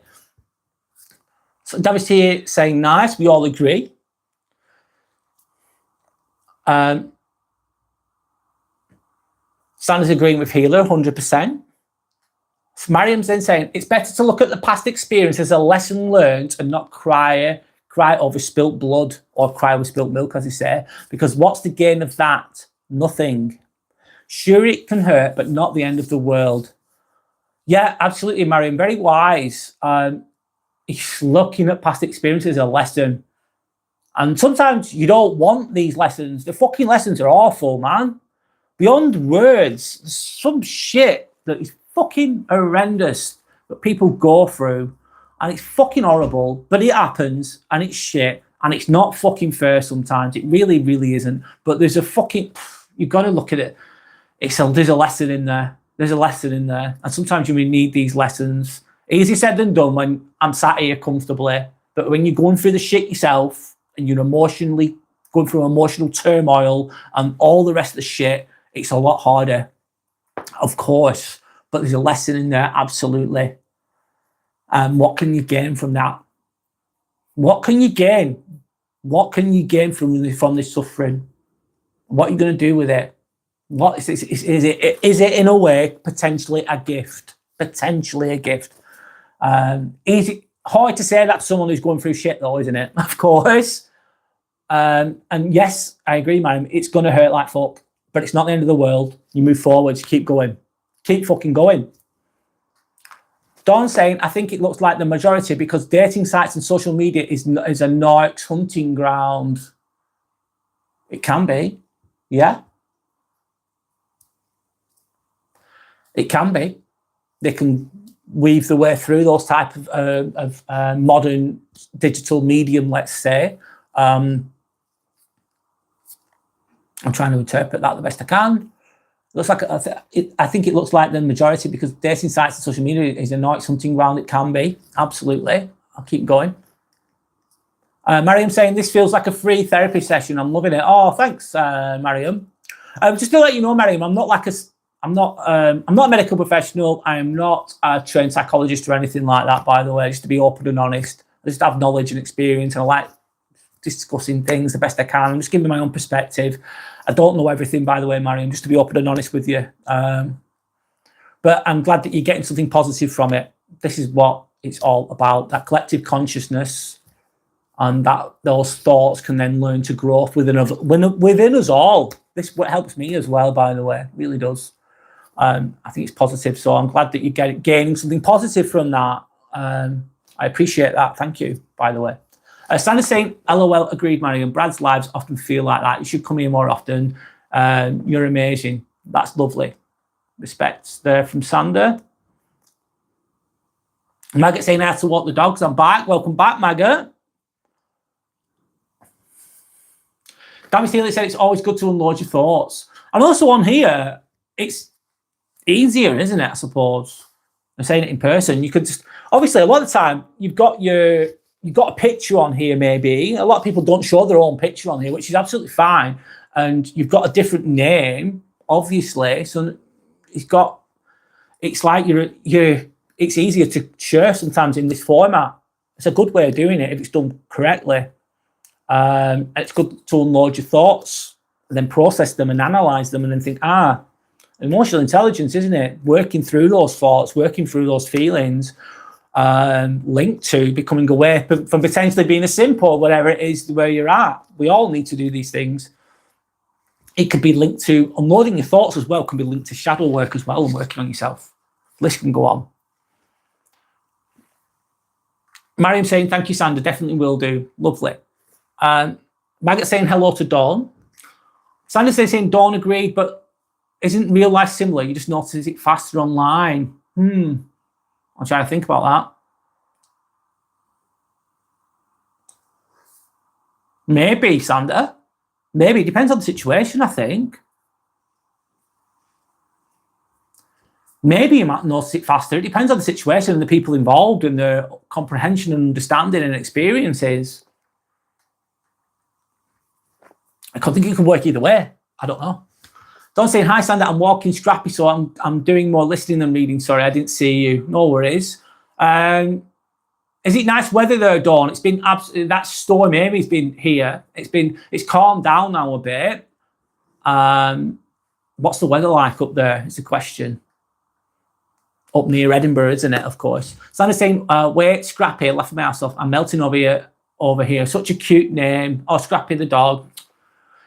So David's here saying nice. We all agree. Sandra's agreeing with Healer 100%. So Mariam's then saying it's better to look at the past experience as a lesson learned and not cry over spilt blood or cry over spilt milk, as they say, because what's the gain of that? Nothing. Sure, it can hurt, but not the end of the world. Yeah, absolutely, Mariam. Very wise. He's looking at past experiences as a lesson. And sometimes you don't want these lessons. The fucking lessons are awful, man. Beyond words, there's some shit that is fucking horrendous that people go through. And it's fucking horrible, but it happens and it's shit. And it's not fucking fair sometimes. It really, really isn't. But there's a fucking, you've got to look at it. There's a lesson in there. There's a lesson in there. And sometimes you may need these lessons. Easier said than done when I'm sat here comfortably. But when you're going through the shit yourself and you're emotionally going through emotional turmoil and all the rest of the shit, it's a lot harder, of course. But there's a lesson in there, absolutely. What can you gain from that? What can you gain? What can you gain from this suffering? What are you going to do with it? What is it in a way potentially a gift? Potentially a gift. Easy, hard to say that to someone who's going through shit though, isn't it? Of course. And yes, I agree, man. It's going to hurt like fuck, but it's not the end of the world. You move forward, you keep going. Keep fucking going. Dawn saying, I think it looks like the majority because dating sites and social media is a narc's hunting ground. It can be. Yeah. It can be. They can weave the way through those type of modern digital medium, let's say. I'm trying to interpret that the best I can. Looks like I think it looks like the majority because dating sites and social media is a nice hunting ground. It can be, absolutely. I'll keep going. Mariam saying this feels like a free therapy session. I'm loving it. Oh, thanks, Mariam. Just to let you know, Mariam, I'm not a medical professional. I'm not a trained psychologist or anything like that, by the way, just to be open and honest. I just have knowledge and experience and I like discussing things the best I can. I'm just giving my own perspective. I don't know everything, by the way, Mariam, just to be open and honest with you. But I'm glad that you're getting something positive from it. This is what it's all about, that collective consciousness and that those thoughts can then learn to grow within us all. This what helps me as well, by the way, it really does. I think it's positive. So I'm glad that you're gaining something positive from that. I appreciate that. Thank you, by the way. Sandra's saying, LOL, agreed, Mariam. Brad's lives often feel like that. You should come here more often. You're amazing. That's lovely. Respects there from Sandra. Maggot saying, I have to walk the dogs. I'm back. Welcome back, Maggot. Dammy Steele said, it's always good to unload your thoughts. And also on here, it's easier, isn't it, I suppose? I'm saying it in person. You could just, obviously, a lot of the time, you've got a picture on here, maybe. A lot of people don't show their own picture on here, which is absolutely fine. And you've got a different name, obviously. So it's like it's easier to share sometimes in this format. It's a good way of doing it if it's done correctly. And it's good to unload your thoughts and then process them and analyze them and then think, emotional intelligence, isn't it? Working through those thoughts, working through those feelings, linked to becoming aware from potentially being a simp or whatever it is where you're at. We all need to do these things. It could be linked to unloading your thoughts as well, can be linked to shadow work as well and working on yourself. List can go on. Mariam saying, thank you, Sandra, definitely will do. Lovely. Maggot saying hello to Dawn. Sandra saying Dawn agreed, but isn't real life similar? You just notice it faster online. I'm trying to think about that. Maybe, Sandra. Maybe. It depends on the situation, I think. Maybe you might notice it faster. It depends on the situation and the people involved and their comprehension and understanding and experiences. I think it can work either way. I don't know. Don't say, hi, Sandra, I'm walking scrappy, so I'm doing more listening than reading. Sorry, I didn't see you. No worries. In Is it nice weather there, Dawn? It's been absolutely, that storm Amy's been here. It's calmed down now a bit. What's the weather like up there? It's a question. Up near Edinburgh, isn't it? Of course. Sandra's saying, wait, Scrappy, laughing my ass off. I'm melting over here. Such a cute name. Oh, Scrappy the dog.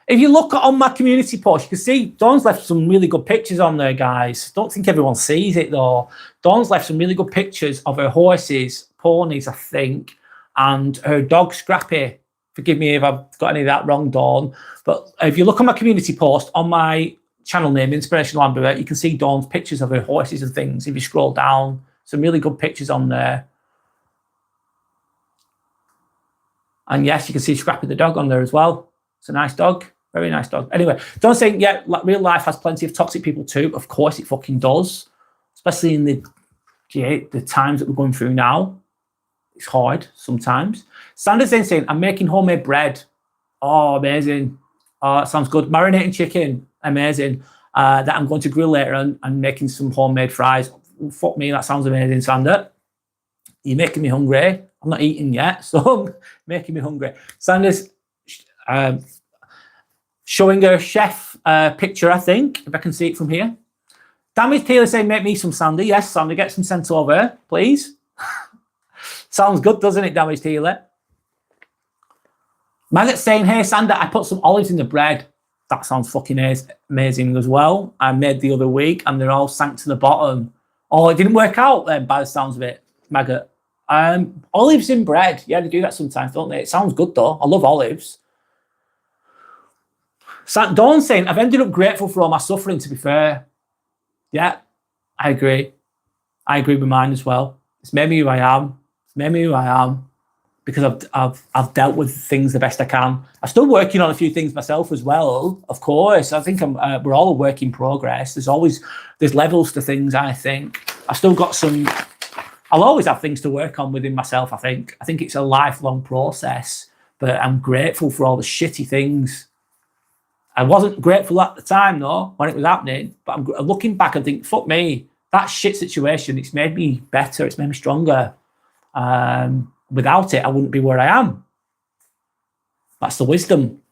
If you look on my community post, you can see Dawn's left some really good pictures on there, guys. Don't think everyone sees it, though. Dawn's left some really good pictures of her horses, ponies, I think, and her dog, Scrappy. Forgive me if I've got any of that wrong, Dawn. But if you look on my community post, on my channel name, Inspirational Amber, you can see Dawn's pictures of her horses and things. If you scroll down, some really good pictures on there. And yes, you can see Scrappy the dog on there as well. It's a nice dog. Very nice dog. Anyway, Dawn's saying, yeah, real life has plenty of toxic people too. Of course it fucking does. Especially in the times that we're going through now. It's hard sometimes. Sandra's then saying, I'm making homemade bread. Oh, amazing. Oh, that sounds good. Marinating chicken. Amazing. That I'm going to grill later and making some homemade fries. Oh, fuck me, that sounds amazing, Sandra. You're making me hungry. I'm not eating yet, so making me hungry. Sandra's showing her chef picture, I think, if I can see it from here. Damage Taylor saying, make me some Sandy. Yes, Sandy, get some sent over, please. Sounds good, doesn't it, Damage Taylor? Maggot's saying, hey, Sander, I put some olives in the bread. That sounds fucking amazing as well. I made the other week, and they're all sank to the bottom. Oh, it didn't work out then, by the sounds of it, Maggot. Olives in bread. Yeah, they do that sometimes, don't they? It sounds good, though. I love olives. Dawn saying, I've ended up grateful for all my suffering, to be fair. Yeah, I agree. I agree with mine as well. It's made me who I am. It's made me who I am because I've dealt with things the best I can. I'm still working on a few things myself as well, of course. I think we're all a work in progress. There's levels to things, I think. I've still got some... I'll always have things to work on within myself, I think. I think it's a lifelong process, but I'm grateful for all the shitty things. I wasn't grateful at the time, though, when it was happening, but I'm looking back and think, fuck me, that shit situation, it's made me better, it's made me stronger. Without it, I wouldn't be where I am. That's the wisdom.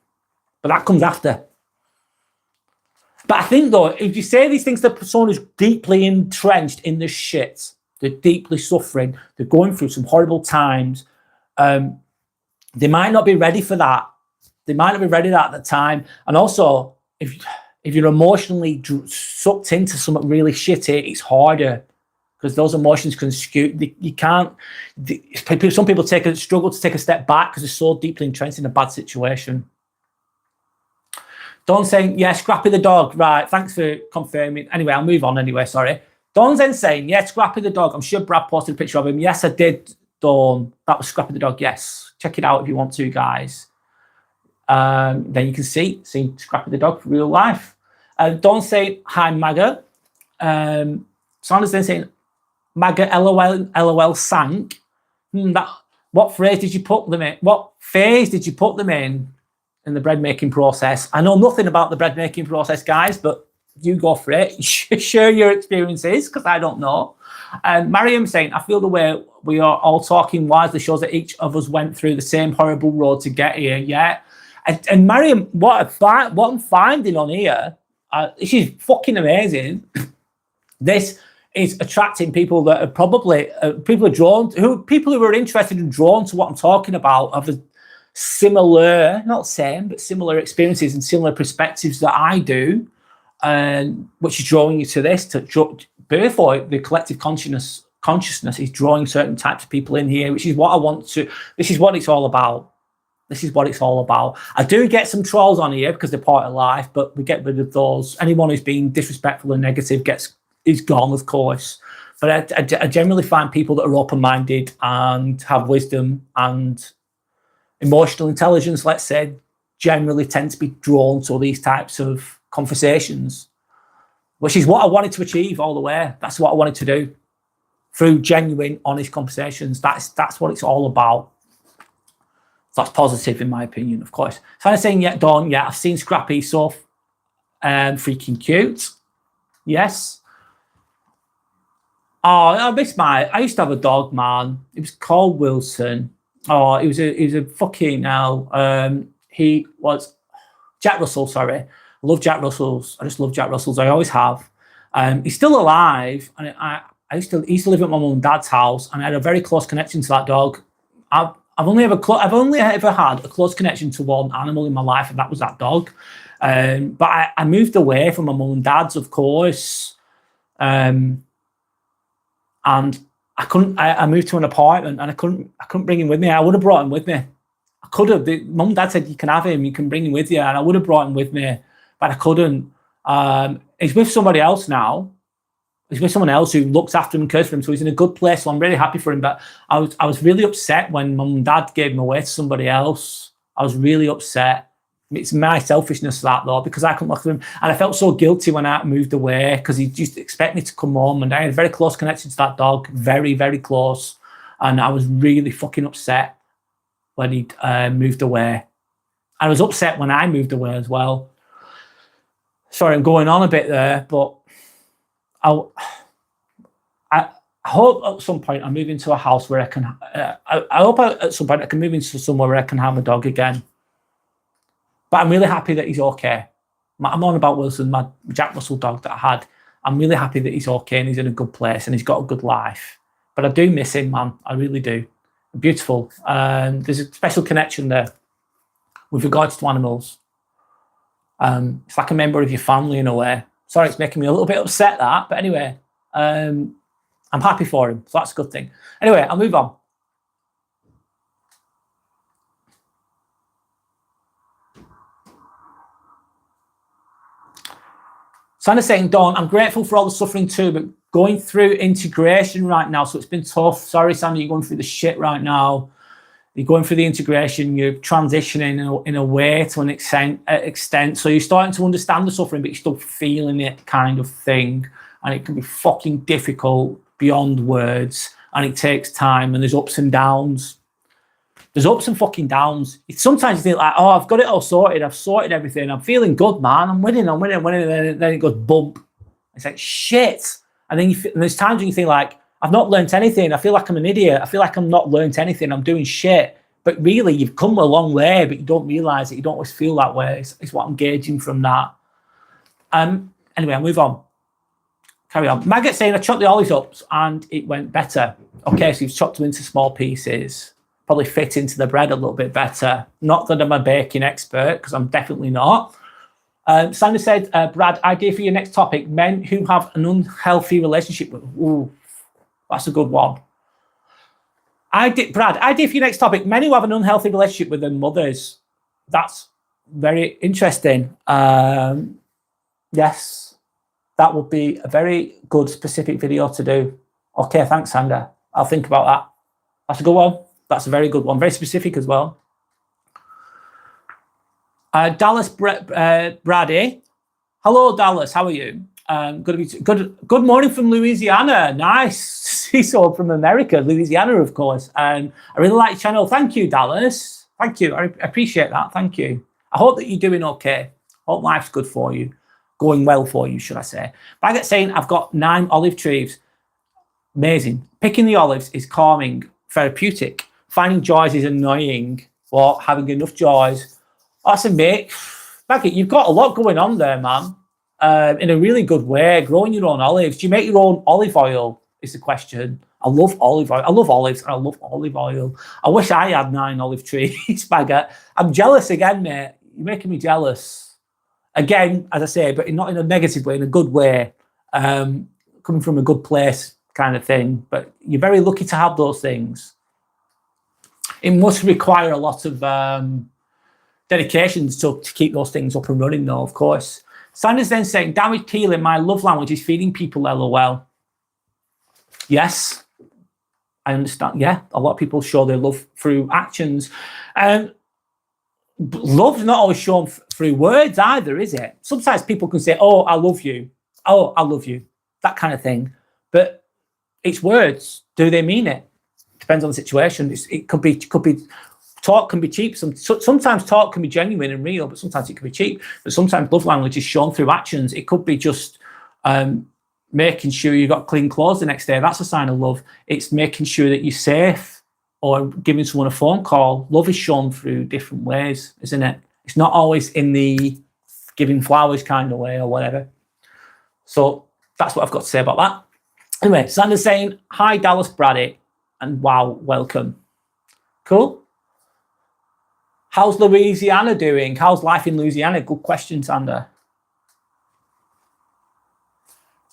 But that comes after. But I think, though, if you say these things to someone who's deeply entrenched in the shit, they're deeply suffering, they're going through some horrible times, they might not be ready for that. They might not be ready at the time. And also, if you're emotionally sucked into something really shitty, it's harder because those emotions can skew. You can't. Some people struggle to take a step back because they're so deeply entrenched in a bad situation. Dawn saying, yeah, Scrappy the dog. Right, thanks for confirming. Anyway, I'll move on anyway, sorry. Dawn's then saying, yeah, Scrappy the dog. I'm sure Brad posted a picture of him. Yes, I did, Dawn. That was Scrappy the dog, yes. Check it out if you want to, guys. Then you can see Scrappy the dog for real life. Dawn saying, hi, Magga. Sandra's then saying, Magga, LOL sank. What phrase did you put them in? What phase did you put them in the bread making process? I know nothing about the bread making process, guys, but you go for it. Share your experiences, because I don't know. And Mariam saying, I feel the way we are all talking wisely shows that each of us went through the same horrible road to get here. Yeah. And Mariam, what I'm finding on here, this is fucking amazing. This is attracting people that are probably people who are interested and drawn to what I'm talking about, of the similar, not same, but similar experiences and similar perspectives that I do, which is drawing you to this. Therefore, the collective consciousness is drawing certain types of people in here, which is what I want to. This is what it's all about. This is what it's all about. I do get some trolls on here because they're part of life, but we get rid of those. Anyone who's being disrespectful and negative is gone, of course. But I generally find people that are open-minded and have wisdom and emotional intelligence, let's say, generally tend to be drawn to these types of conversations, which is what I wanted to achieve all the way. That's what I wanted to do through genuine, honest conversations. That's what it's all about. That's positive, in my opinion, of course. So I'm saying, yeah, Dawn, yeah, I've seen Scrappy, so freaking cute. Yes. Oh, I used to have a dog, man. It was called Wilson. Oh, he was a fucking hell. He was Jack Russell, sorry. I love Jack Russells. I just love Jack Russells. I always have. He's still alive, and I he used to live at my mum and dad's house, and I had a very close connection to that dog. I've only ever had a close connection to one animal in my life, and that was that dog. But I moved away from my mum and dad's, of course, and I couldn't. I moved to an apartment, and I couldn't bring him with me. I would have brought him with me. I could have. Mum and dad said you can have him, you can bring him with you, and I would have brought him with me, but I couldn't. He's with somebody else now. He's with someone else who looks after him and cares for him, so he's in a good place. So I'm really happy for him. But I was really upset when mum and dad gave him away to somebody else. I was really upset. It's my selfishness that though, because I couldn't look after him, and I felt so guilty when I moved away because he just expected me to come home, and I had a very close connection to that dog, very very close, and I was really fucking upset when he moved away. I was upset when I moved away as well. Sorry, I'm going on a bit there, but I hope at some point I move into a house where I can. I hope at some point I can move into somewhere where I can have a dog again. But I'm really happy that he's okay. I'm on about Wilson, my Jack Russell dog that I had. I'm really happy that he's okay and he's in a good place and he's got a good life. But I do miss him, man. I really do. Beautiful. There's a special connection there with regards to animals. It's like a member of your family in a way. Sorry, it's making me a little bit upset that, but anyway, I'm happy for him, so that's a good thing. Anyway, I'll move on. Sandra's saying, Dawn, I'm grateful for all the suffering too, but going through integration right now, so it's been tough. Sorry, Sandra, you're going through the shit right now. You're going through the integration, you're transitioning in a way to an extent. So you're starting to understand the suffering, but you're still feeling it kind of thing. And it can be fucking difficult beyond words. And it takes time and there's ups and downs. There's ups and fucking downs. Sometimes you think like, oh, I've got it all sorted. I've sorted everything. I'm feeling good, man. I'm winning. And then it goes bump. It's like, shit. And then and there's times when you think like, I've not learnt anything. I feel like I'm an idiot. I feel like I'm not learnt anything. I'm doing shit. But really, you've come a long way, but you don't realise it. You don't always feel that way. It's what I'm gauging from that. Anyway, I'll move on. Carry on. Maggot saying, I chopped the olives up and it went better. Okay, so you've chopped them into small pieces. Probably fit into the bread a little bit better. Not that I'm a baking expert, because I'm definitely not. Sandra said, Brad, idea for your next topic, men who have an unhealthy relationship with... Ooh, that's a good one. Brad, idea for your next topic, men who have an unhealthy relationship with their mothers. That's very interesting. Yes, that would be a very good specific video to do. Okay, thanks, Sandra. I'll think about that. That's a good one. That's a very good one. Very specific as well. Dallas Brady. Hello, Dallas. How are you? Good morning from Louisiana. Nice. So from America, Louisiana, of course. I really like your channel. Thank you, Dallas. Thank you. I appreciate that. Thank you. I hope that you're doing okay. Hope life's good for you. Going well for you, should I say. Baggett saying, I've got 9 olive trees. Amazing. Picking the olives is calming, therapeutic. Finding joys is annoying, or having enough joys. That's a mate. Baggett, you've got a lot going on there, man. In a really good way, growing your own olives. Do you make your own olive oil is the question. I love olive oil. I love olives and I love olive oil. I wish I had 9 olive trees, Baggett. I'm jealous again, mate. You're making me jealous. Again, as I say, but not in a negative way, in a good way. Coming from a good place kind of thing. But you're very lucky to have those things. It must require a lot of dedication to keep those things up and running, though, of course. Sanders then saying, damage Keeling, my love language is feeding people LOL. Yes, I understand. Yeah, a lot of people show their love through actions. Love's not always shown through words either, is it? Sometimes people can say, oh, I love you. Oh, I love you. That kind of thing. But it's words. Do they mean it? Depends on the situation. It could be talk can be cheap. Sometimes talk can be genuine and real, but sometimes it can be cheap. But sometimes love language is shown through actions. It could be just making sure you've got clean clothes the next day. That's a sign of love. It's making sure that you're safe or giving someone a phone call. Love is shown through different ways, isn't it? It's not always in the giving flowers kind of way or whatever. So that's what I've got to say about that. Anyway, Sandra's saying, hi, Dallas Braddock, and wow, welcome. Cool. How's Louisiana doing? How's life in Louisiana? Good question, Sandra.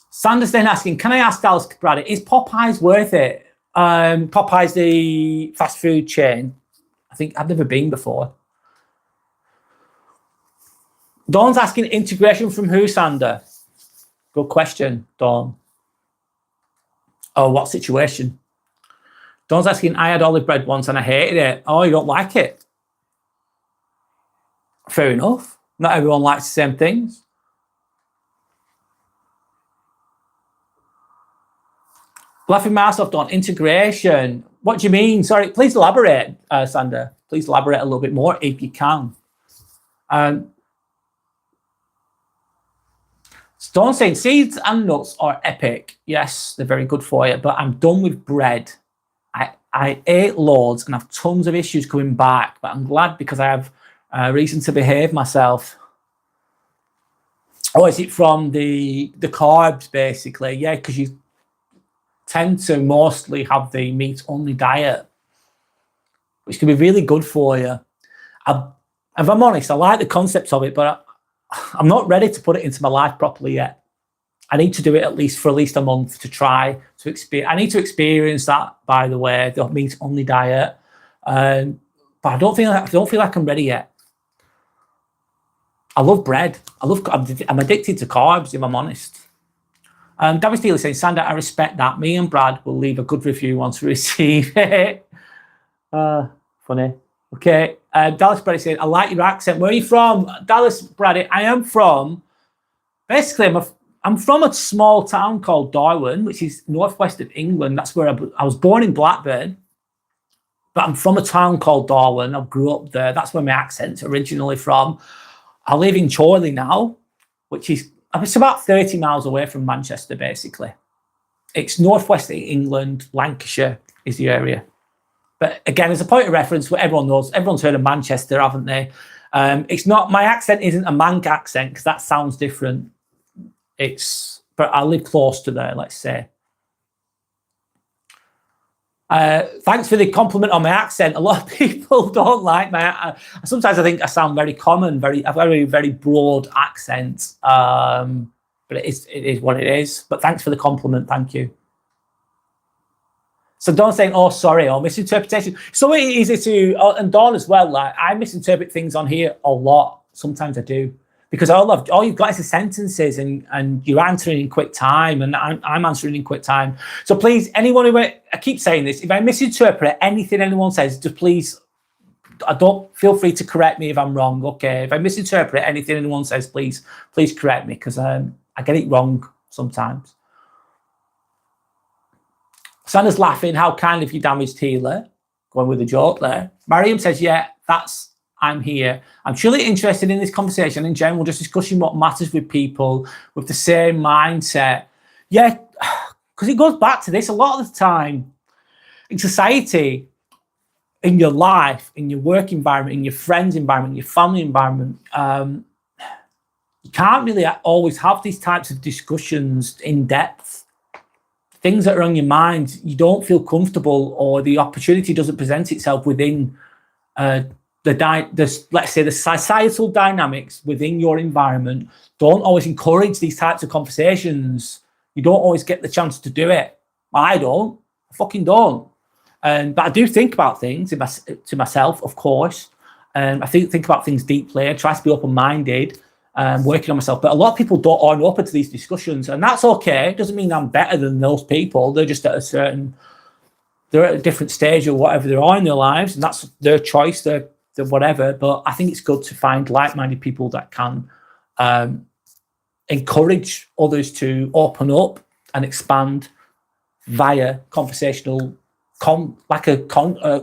Sandra's then asking, can I ask Dallas Braddock, is Popeyes worth it? Popeyes, the fast food chain. I think I've never been before. Dawn's asking, integration from who, Sandra? Good question, Dawn. Oh, what situation? Dawn's asking, I had olive bread once and I hated it. Oh, you don't like it? Fair enough. Not everyone likes the same things. Laughing myself, Dawn. Integration. What do you mean? Sorry, please elaborate, Sandra. Please elaborate a little bit more if you can. Dawn saying, seeds and nuts are epic. Yes, they're very good for you, but I'm done with bread. I ate loads and have tons of issues coming back, but I'm glad because I have reason to behave myself. Oh, is it from the carbs, basically? Yeah, because you tend to mostly have the meat-only diet, which can be really good for you. If I'm honest, I like the concept of it, but I'm not ready to put it into my life properly yet. I need to do it at least for a month to try to experience. I need to experience that, by the way, the meat-only diet. But I don't feel like I'm ready yet. I love bread. I'm addicted to carbs, if I'm honest. David Steele is saying, Sandra, I respect that. Me and Brad will leave a good review once we receive it. Funny. Okay. Dallas Braddock saying, I like your accent. Where are you from? Dallas Braddock, I am from, basically, I'm from a small town called Darwin, which is northwest of England. That's where I was born in Blackburn, but I'm from a town called Darwin. I grew up there. That's where my accent's originally from. I live in Chorley now, which is it's about 30 miles away from Manchester, basically. It's northwest of England. Lancashire is the area. But again, as a point of reference, what everyone knows, everyone's heard of Manchester, haven't they? It's not, my accent isn't a Manc accent because that sounds different. But I live close to there, let's say. Thanks for the compliment on my accent. A lot of people don't like my. Sometimes I think I sound very common, I've got a very broad accent. But it is what it is. But thanks for the compliment. Thank you. So Dawn saying, oh, sorry, or misinterpretation. So easy to, and Dawn as well, like I misinterpret things on here a lot. Sometimes I do. Because all you've got is the sentences and you're answering in quick time and I'm answering in quick time. So please, anyone who, I keep saying this, if I misinterpret anything anyone says, just please, don't feel free to correct me if I'm wrong, okay? If I misinterpret anything anyone says, please correct me because I get it wrong sometimes. Sandra's laughing, how kind of you, damaged healer. Going with a joke there. Mariam says, yeah, I'm here. I'm truly interested in this conversation in general, just discussing what matters with people with the same mindset. Yeah, because it goes back to this a lot of the time. In society, in your life, in your work environment, in your friends' environment, your family environment, you can't really always have these types of discussions in depth. Things that are on your mind, you don't feel comfortable or the opportunity doesn't present itself within let's say the societal dynamics within your environment don't always encourage these types of conversations. You don't always get the chance to do it. I don't. I fucking don't. But I do think about things to myself, of course. I think about things deeply. I try to be open-minded, working on myself. But a lot of people aren't open to these discussions, and that's okay. It doesn't mean I'm better than those people. They're just they're at a different stage or whatever they are in their lives, and that's their choice. They're whatever. But I think it's good to find like-minded people that can encourage others to open up and expand via conversational, like a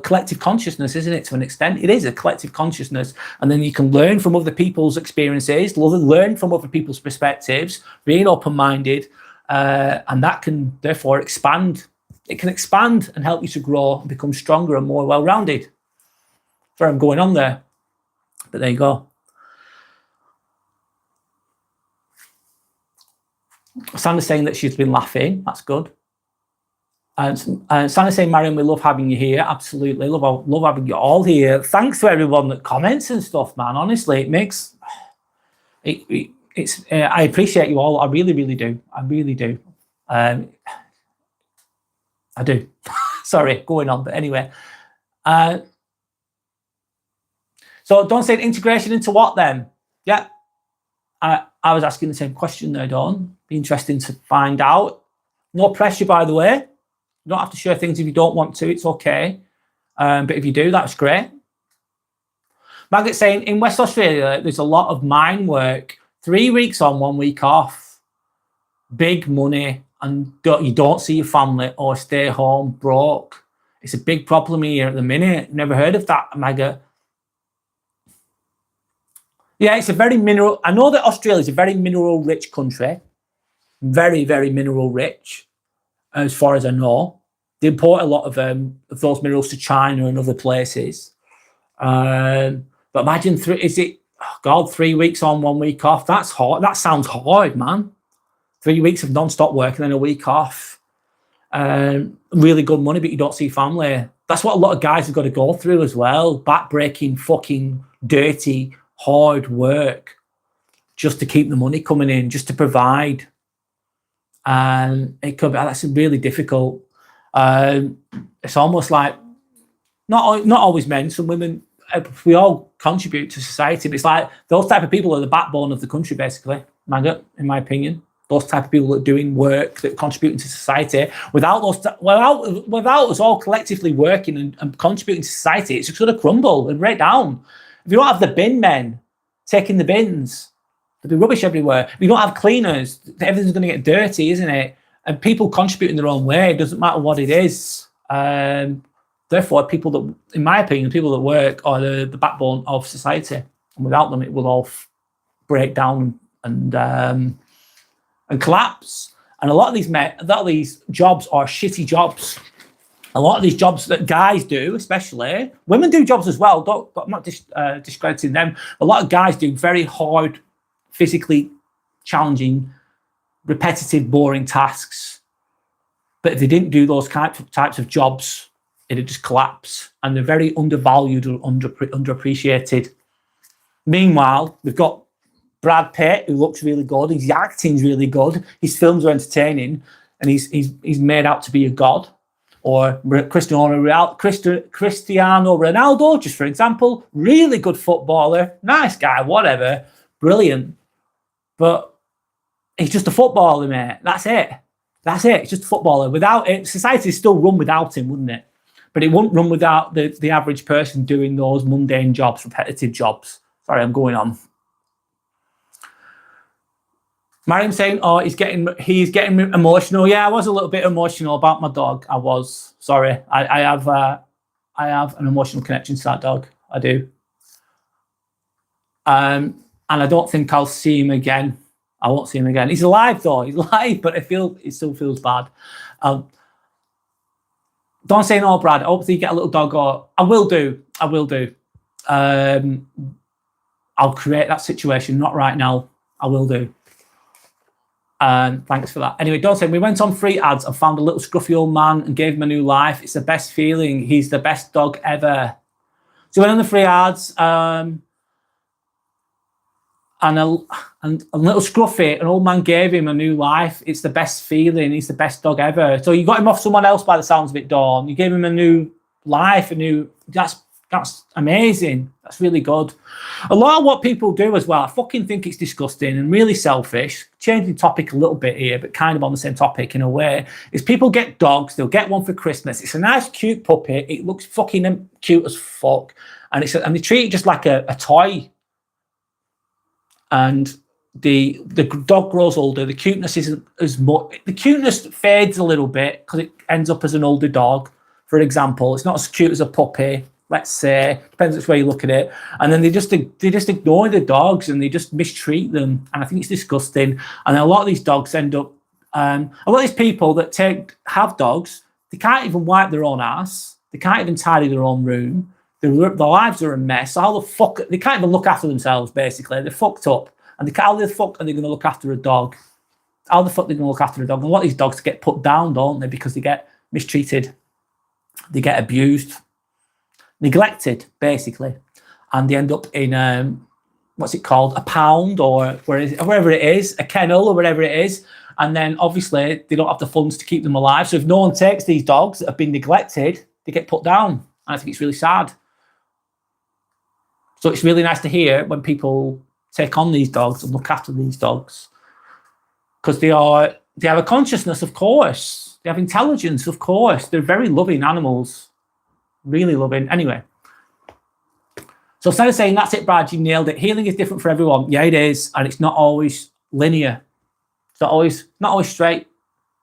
collective consciousness, isn't it? To an extent, it is a collective consciousness, and then you can learn from other people's experiences, learn from other people's perspectives, being open-minded, And that can therefore expand. It can expand and help you to grow and become stronger and more well-rounded. Sorry, I'm going on there, but there you go. Sandra's saying that she's been laughing. That's good. And Sandra's saying, Marion, we love having you here. Absolutely. Love having you all here. Thanks to everyone that comments and stuff, man. Honestly, it makes... It's I appreciate you all. I really, really do. I really do. I do. Sorry, going on. But anyway. So Dawn said integration into what then? Yeah. I was asking the same question there, Dawn. Be interesting to find out. No pressure, by the way. You don't have to share things if you don't want to. It's okay. But if you do, that's great. Margaret saying, in West Australia, there's a lot of mine work. 3 weeks on, 1 week off. Big money. And you don't see your family or stay home broke. It's a big problem here at the minute. Never heard of that, Margaret. Yeah, it's a very mineral. I know that Australia is a very mineral-rich country. Very, very mineral-rich, as far as I know. They import a lot of those minerals to China and other places. But imagine 3 weeks on, 1 week off. That's hard. That sounds hard, man. 3 weeks of non-stop work and then a week off. Really good money, but you don't see family. That's what a lot of guys have got to go through as well. Back-breaking, fucking dirty, hard work just to keep the money coming in, just to provide. And that's really difficult. It's almost like not always men, some women. We all contribute to society, but it's like those type of people are the backbone of the country, basically, Maggot, in my opinion. Those type of people that are doing work, that contributing to society. Without us all collectively working and contributing to society, it's just going to crumble and break down. If you don't have the bin men taking the bins, there'll be rubbish everywhere. If you don't have cleaners, everything's going to get dirty, isn't it? And people contributing their own way, it doesn't matter what it is. Therefore, people that, in my opinion, people that work are the backbone of society. And without them, it will all break down and collapse. And a lot of these jobs are shitty jobs. A lot of these jobs that guys do, especially, women do jobs as well. I'm not discrediting them. A lot of guys do very hard, physically challenging, repetitive, boring tasks. But if they didn't do those types of jobs, it'd just collapse. And they're very undervalued or underappreciated. Meanwhile, we've got Brad Pitt, who looks really good. His acting's really good. His films are entertaining, and he's made out to be a god. Or Cristiano Ronaldo, just for example, really good footballer, nice guy, whatever, brilliant. But he's just a footballer, mate. That's it. It's just a footballer. Without it, society is still run without him, wouldn't it? But it wouldn't run without the average person doing those mundane jobs, repetitive jobs. Sorry, I'm going on. Mariam saying, "Oh, he's getting emotional." Yeah, I was a little bit emotional about my dog. I was sorry. I have an emotional connection to that dog. I do. And I don't think I'll see him again. I won't see him again. He's alive though. He's alive, but it still feels bad. Don't say no, Brad. Hopefully you get a little dog. Or I will do. I'll create that situation. Not right now. I will do. Thanks for that. Anyway, Don said, we went on free ads and found a little scruffy old man and gave him a new life. It's the best feeling. He's the best dog ever. So we went on the free ads and a little scruffy, an old man gave him a new life. It's the best feeling. He's the best dog ever. So you got him off someone else by the sounds of it, Dawn. You gave him a new life, that's amazing. That's really good. A lot of what people do as well, I fucking think it's disgusting and really selfish. Changing topic a little bit here, but kind of on the same topic in a way, is people get dogs. They'll get one for Christmas. It's a nice, cute puppy. It looks fucking cute as fuck. And they treat it just like a toy. And the dog grows older. The cuteness isn't as much. The cuteness fades a little bit because it ends up as an older dog. For example, it's not as cute as a puppy. Let's say, depends which way you look at it. And then they just ignore the dogs and they just mistreat them. And I think it's disgusting. And a lot of these dogs end up A lot of these people that have dogs, they can't even wipe their own ass. They can't even tidy their own room. Their lives are a mess. So how the fuck, they can't even look after themselves, basically. They're fucked up. And how the fuck are they going to look after a dog? How the fuck are they going to look after a dog? And a lot of these dogs get put down, don't they? Because they get mistreated. They get abused. Neglected, basically. And they end up in, what's it called? A pound or wherever it is, a kennel or whatever it is. And then obviously they don't have the funds to keep them alive. So if no one takes these dogs that have been neglected, they get put down. And I think it's really sad. So it's really nice to hear when people take on these dogs and look after these dogs. Because they have a consciousness, of course. They have intelligence, of course. They're very loving animals. Really loving. Anyway. So instead of saying, that's it, Brad, you nailed it. Healing is different for everyone. Yeah, it is. And it's not always linear. It's not always straight.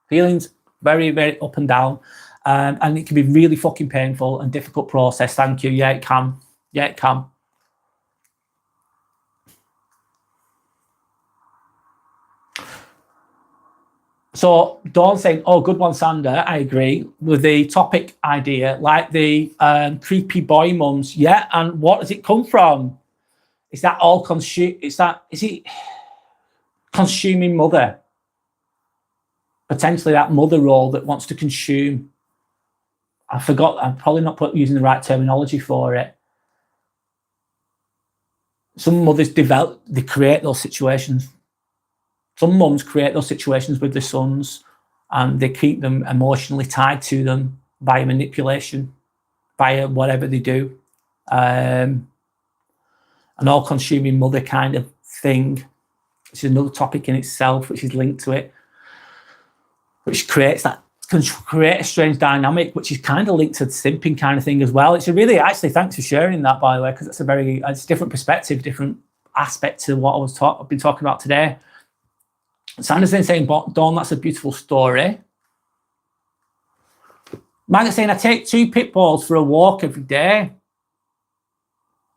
Healing's very, very up and down. And it can be really fucking painful and difficult process. Thank you. Yeah, it can. Yeah, it can. So Dawn saying, oh, good one, Sander. I agree with the topic idea, like the creepy boy mums. Yeah, and what does it come from? Is that all is it consuming mother? Potentially that mother role that wants to consume. I forgot, I'm probably not using the right terminology for it. Some mothers they create those situations. Some mums create those situations with their sons and they keep them emotionally tied to them via manipulation, via whatever they do. An all-consuming mother kind of thing, which is another topic in itself, which is linked to it, which can create a strange dynamic, which is kind of linked to the simping kind of thing as well. It's a really, actually, thanks for sharing that, by the way, because it's a different perspective, different aspect to what I've been talking about today. Sander's then saying, Dawn, that's a beautiful story. Margaret's saying, I take 2 pit bulls for a walk every day.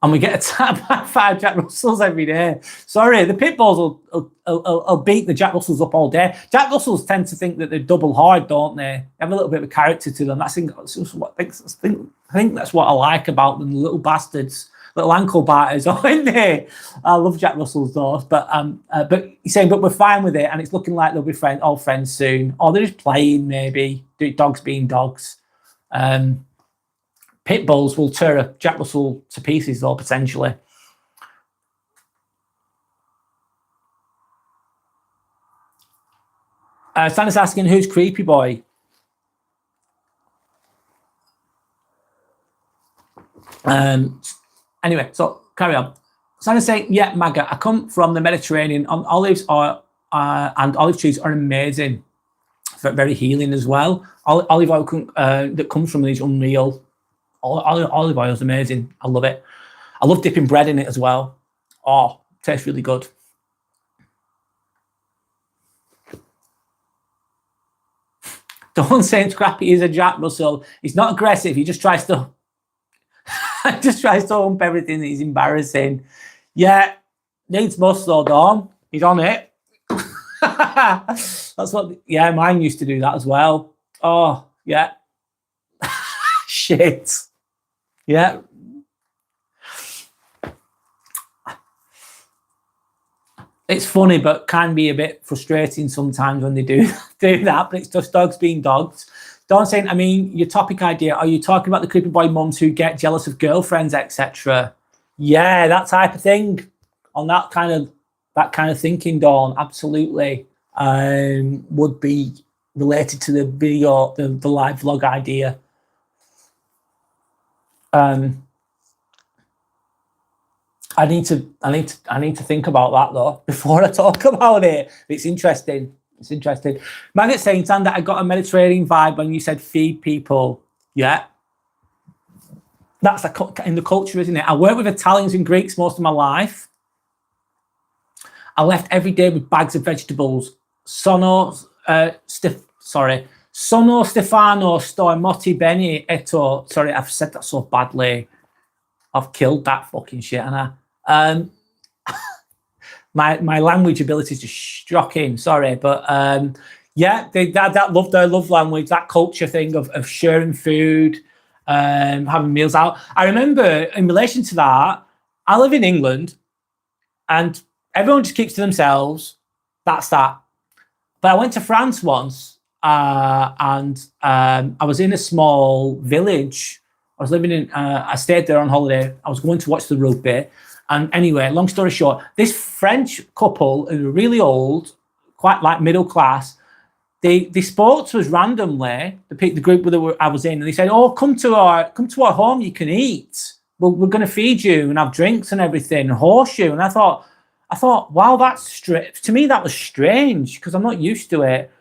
And we get attacked by 5 Jack Russells every day. Sorry, the pit bulls will beat the Jack Russells up all day. Jack Russells tend to think that they're double hard, don't they? They have a little bit of a character to them. I think that's what I like about them, the little bastards. Little ankle biters, aren't they? I love Jack Russell's though, but he's saying, but we're fine with it, and it's looking like they'll be all friends soon, or they're just playing, maybe. Dogs being dogs. Pit bulls will tear a Jack Russell to pieces, though, potentially. Santa's asking, who's Creepy Boy? Anyway, so carry on. Santa's saying, yeah, Maga, I come from the Mediterranean. Olives and olive trees are amazing. Very healing as well. Olive oil that comes from these unreal. Olive oil is amazing. I love it. I love dipping bread in it as well. Oh, tastes really good. Don't say Scrappy is a Jack Russell. He's not aggressive. He just tries to hump everything. He's embarrassing. Yeah, needs must though, Dawn. He's on it. That's what. Yeah, mine used to do that as well. Oh, yeah. Shit. Yeah. It's funny, but can be a bit frustrating sometimes when they do that. But it's just dogs being dogs. Don't say. I mean, your topic idea. Are you talking about the creepy boy mums who get jealous of girlfriends, etc.? Yeah, that type of thing. On that kind of thinking, Dawn. Absolutely, would be related to the video, the live vlog idea. I need to think about that though before I talk about it. It's interesting. It's interesting. Maggot saying, Sander, I got a Mediterranean vibe when you said feed people. Yeah. That's in the culture, isn't it? I worked with Italians and Greeks most of my life. I left every day with bags of vegetables. Sono Stefano Stormotti Beni Eto. Sorry, I've said that so badly. I've killed that fucking shit, and my language ability is just shocking. Sorry, but Yeah, that love their love language, that culture thing of sharing food, having meals out. I remember in relation to that, I live in England and everyone just keeps to themselves. That's that. But I went to France once, and I was in a small village. I was living in. I stayed there on holiday. I was going to watch the rugby, and anyway, long story short, this French couple who were really old, quite like middle class. They spoke to us randomly. The group that I was in, and they said, "Oh, come to our home. You can eat. We're going to feed you and have drinks and everything, and horse you." And I thought, wow, that's strange. To me, that was strange because I'm not used to it.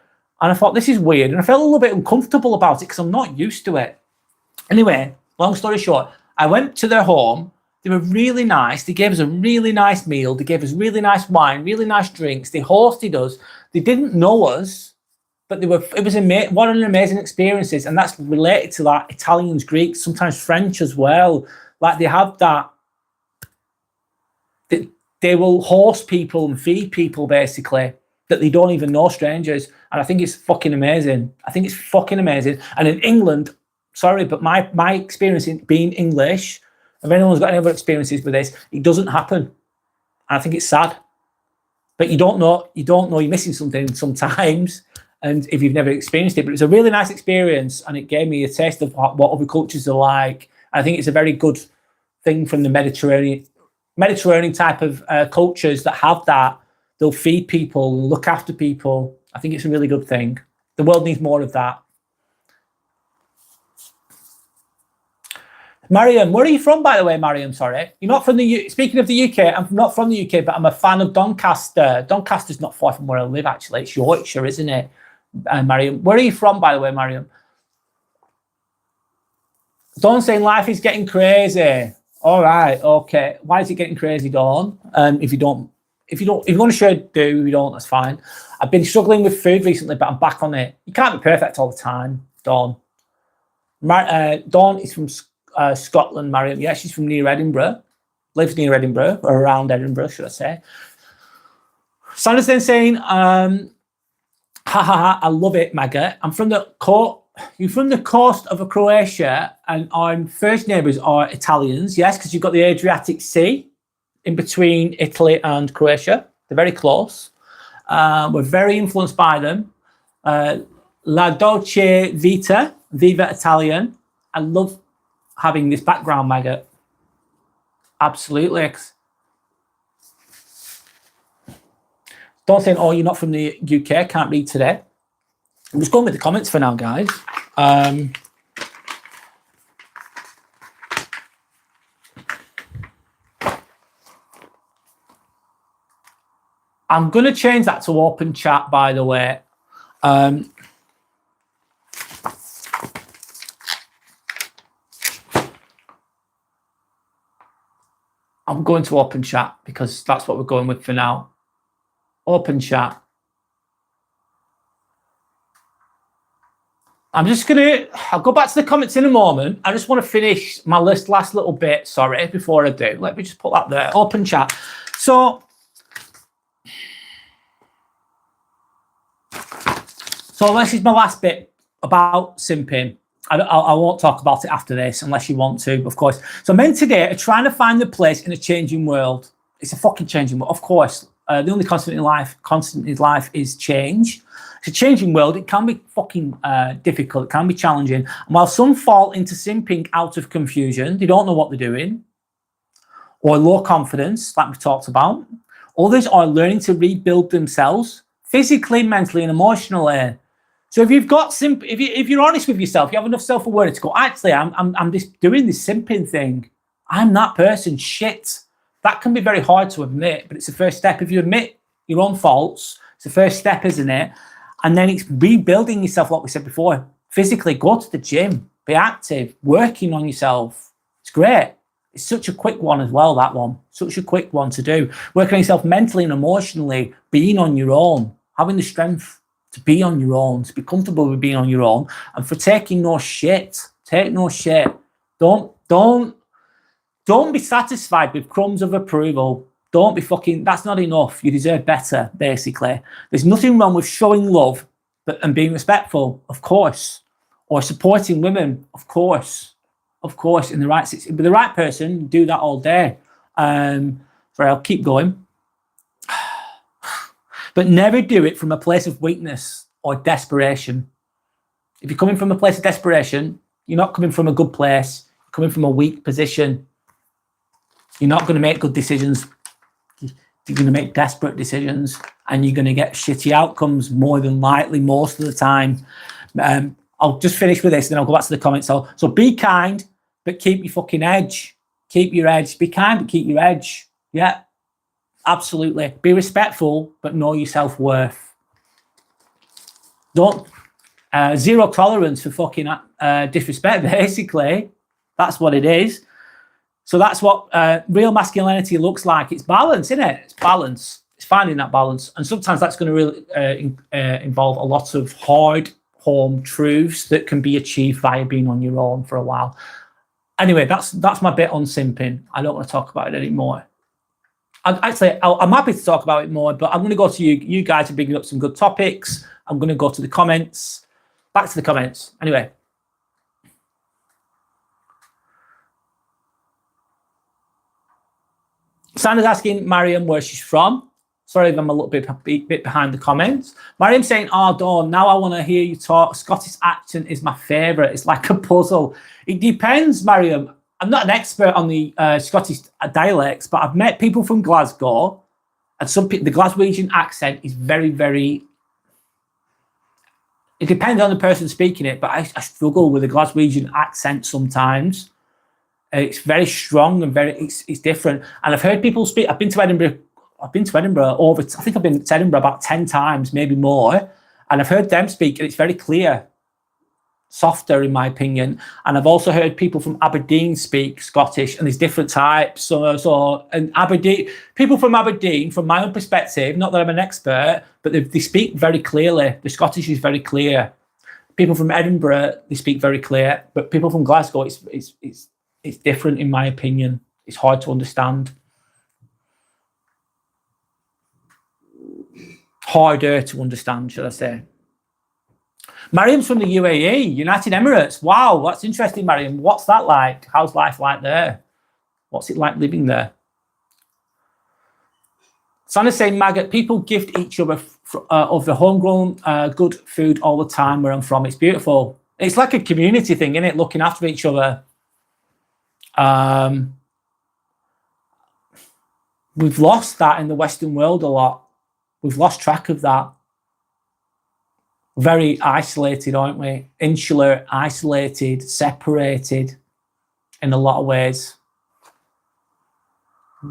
And I thought, this is weird. And I felt a little bit uncomfortable about it because I'm not used to it. Anyway, long story short, I went to their home. They were really nice. They gave us a really nice meal. They gave us really nice wine, really nice drinks. They hosted us. They didn't know us, but it was one of the amazing experiences. And that's related to like Italians, Greeks, sometimes French as well. Like they have that. They will host people and feed people basically that they don't even know, strangers. And I think it's fucking amazing. I think it's fucking amazing. And in England, sorry, but my experience in being English, if anyone's got any other experiences with this, it doesn't happen. And I think it's sad. But you don't know you're missing something sometimes. And if you've never experienced it, but it's a really nice experience and it gave me a taste of what other cultures are like. I think it's a very good thing from the Mediterranean type of cultures that have that. They'll feed people, look after people. I think it's a really good thing. The world needs more of that. Mariam, where are you from, by the way, Mariam? Sorry. You're not from the Speaking of the UK, I'm not from the UK, but I'm a fan of Doncaster. Doncaster's not far from where I live, actually. It's Yorkshire, isn't it, Mariam? Where are you from, by the way, Mariam? Dawn saying life is getting crazy. All right, okay. Why is it getting crazy, Dawn? If you want to share, do. If you don't, that's fine. I've been struggling with food recently, but I'm back on it. You can't be perfect all the time, Dawn. Dawn is from Scotland, Mariam. Yeah, she's from near Edinburgh. Lives near Edinburgh, or around Edinburgh, should I say. Sandra's then saying, I love it, Maggot. I'm from the You're from the coast of Croatia, and our first neighbours are Italians, yes, because you've got the Adriatic Sea in between Italy and Croatia. They're very close. We're very influenced by them. La Dolce Vita, Viva Italian. I love having this background, Maggot. Absolutely. Don't think, oh, you're not from the UK, I can't read today. I'm just going with the comments for now, guys. I'm going to change that to open chat, by the way. I'm going to open chat because that's what we're going with for now. Open chat. I'll go back to the comments in a moment. I just want to finish my last little bit, sorry, before I do. Let me just put that there, open chat. So this is my last bit about simping. I won't talk about it after this unless you want to, of course. So men today are trying to find their place in a changing world. It's a fucking changing world, of course. The only constant in life is change. It's a changing world. It can be fucking difficult. It can be challenging. And while some fall into simping out of confusion, they don't know what they're doing, or low confidence, like we talked about, others are learning to rebuild themselves physically, mentally, and emotionally. So if you've got if you're honest with yourself, you have enough self-awareness to go, actually, I'm just doing this simping thing. I'm that person. Shit. That can be very hard to admit, but it's the first step. If you admit your own faults, it's the first step, isn't it? And then it's rebuilding yourself, like we said before. Physically, go to the gym, be active, working on yourself. It's great. It's such a quick one as well, that one. Such a quick one to do. Working on yourself mentally and emotionally, being on your own, having the strength to be on your own, to be comfortable with being on your own, and for taking no shit. Take no shit. Don't be satisfied with crumbs of approval. Don't be fucking, that's not enough. You deserve better, basically. There's nothing wrong with showing love and being respectful, of course, or supporting women, of course, in the right situation. But the right person, do that all day. Sorry, I'll keep going. But never do it from a place of weakness or desperation. If you're coming from a place of desperation, you're not coming from a good place. You're coming from a weak position. You're not going to make good decisions. You're going to make desperate decisions, and you're going to get shitty outcomes more than likely most of the time. I'll just finish with this, and then I'll go back to the comments. So be kind, but keep your fucking edge. Keep your edge. Be kind, but keep your edge. Yeah, absolutely. Be respectful, but know your self-worth. Don't zero tolerance for fucking disrespect, basically. That's what it is. So that's what real masculinity looks like. It's balance, isn't it? It's balance. It's finding that balance. And sometimes that's going to really involve a lot of hard home truths that can be achieved via being on your own for a while. Anyway, that's my bit on simping. I don't want to talk about it anymore. I'm happy to talk about it more, but I'm going to go to you guys are bringing up some good topics. I'm going to go to the comments. Back to the comments. Anyway. Sandra's asking Mariam where she's from. Sorry if I'm a little bit behind the comments. Mariam's saying, oh, Dawn, now I want to hear you talk. Scottish accent is my favourite. It's like a puzzle. It depends, Mariam. I'm not an expert on the Scottish dialects, but I've met people from Glasgow, and the Glaswegian accent is very, very... It depends on the person speaking it, but I struggle with the Glaswegian accent sometimes. It's very strong and it's different. And I've heard people speak. I've been to Edinburgh I think I've been to Edinburgh about 10 times, maybe more. And I've heard them speak, and it's very clear, softer in my opinion. And I've also heard people from Aberdeen speak Scottish, and there's different types. And Aberdeen, people from Aberdeen, from my own perspective, not that I'm an expert, but they speak very clearly. The Scottish is very clear. People from Edinburgh, they speak very clear, but people from Glasgow, it's different in my opinion. It's hard to understand. Harder to understand, should I say. Mariam's from the UAE, United Emirates. Wow, that's interesting, Mariam. What's that like? How's life like there? What's it like living there? Sandra's saying, Maggot, people gift each other of the homegrown good food all the time where I'm from. It's beautiful. It's like a community thing, isn't it? Looking after each other. We've lost that in the Western world a lot. We've lost track of that. Very isolated, aren't we? Insular, isolated, separated in a lot of ways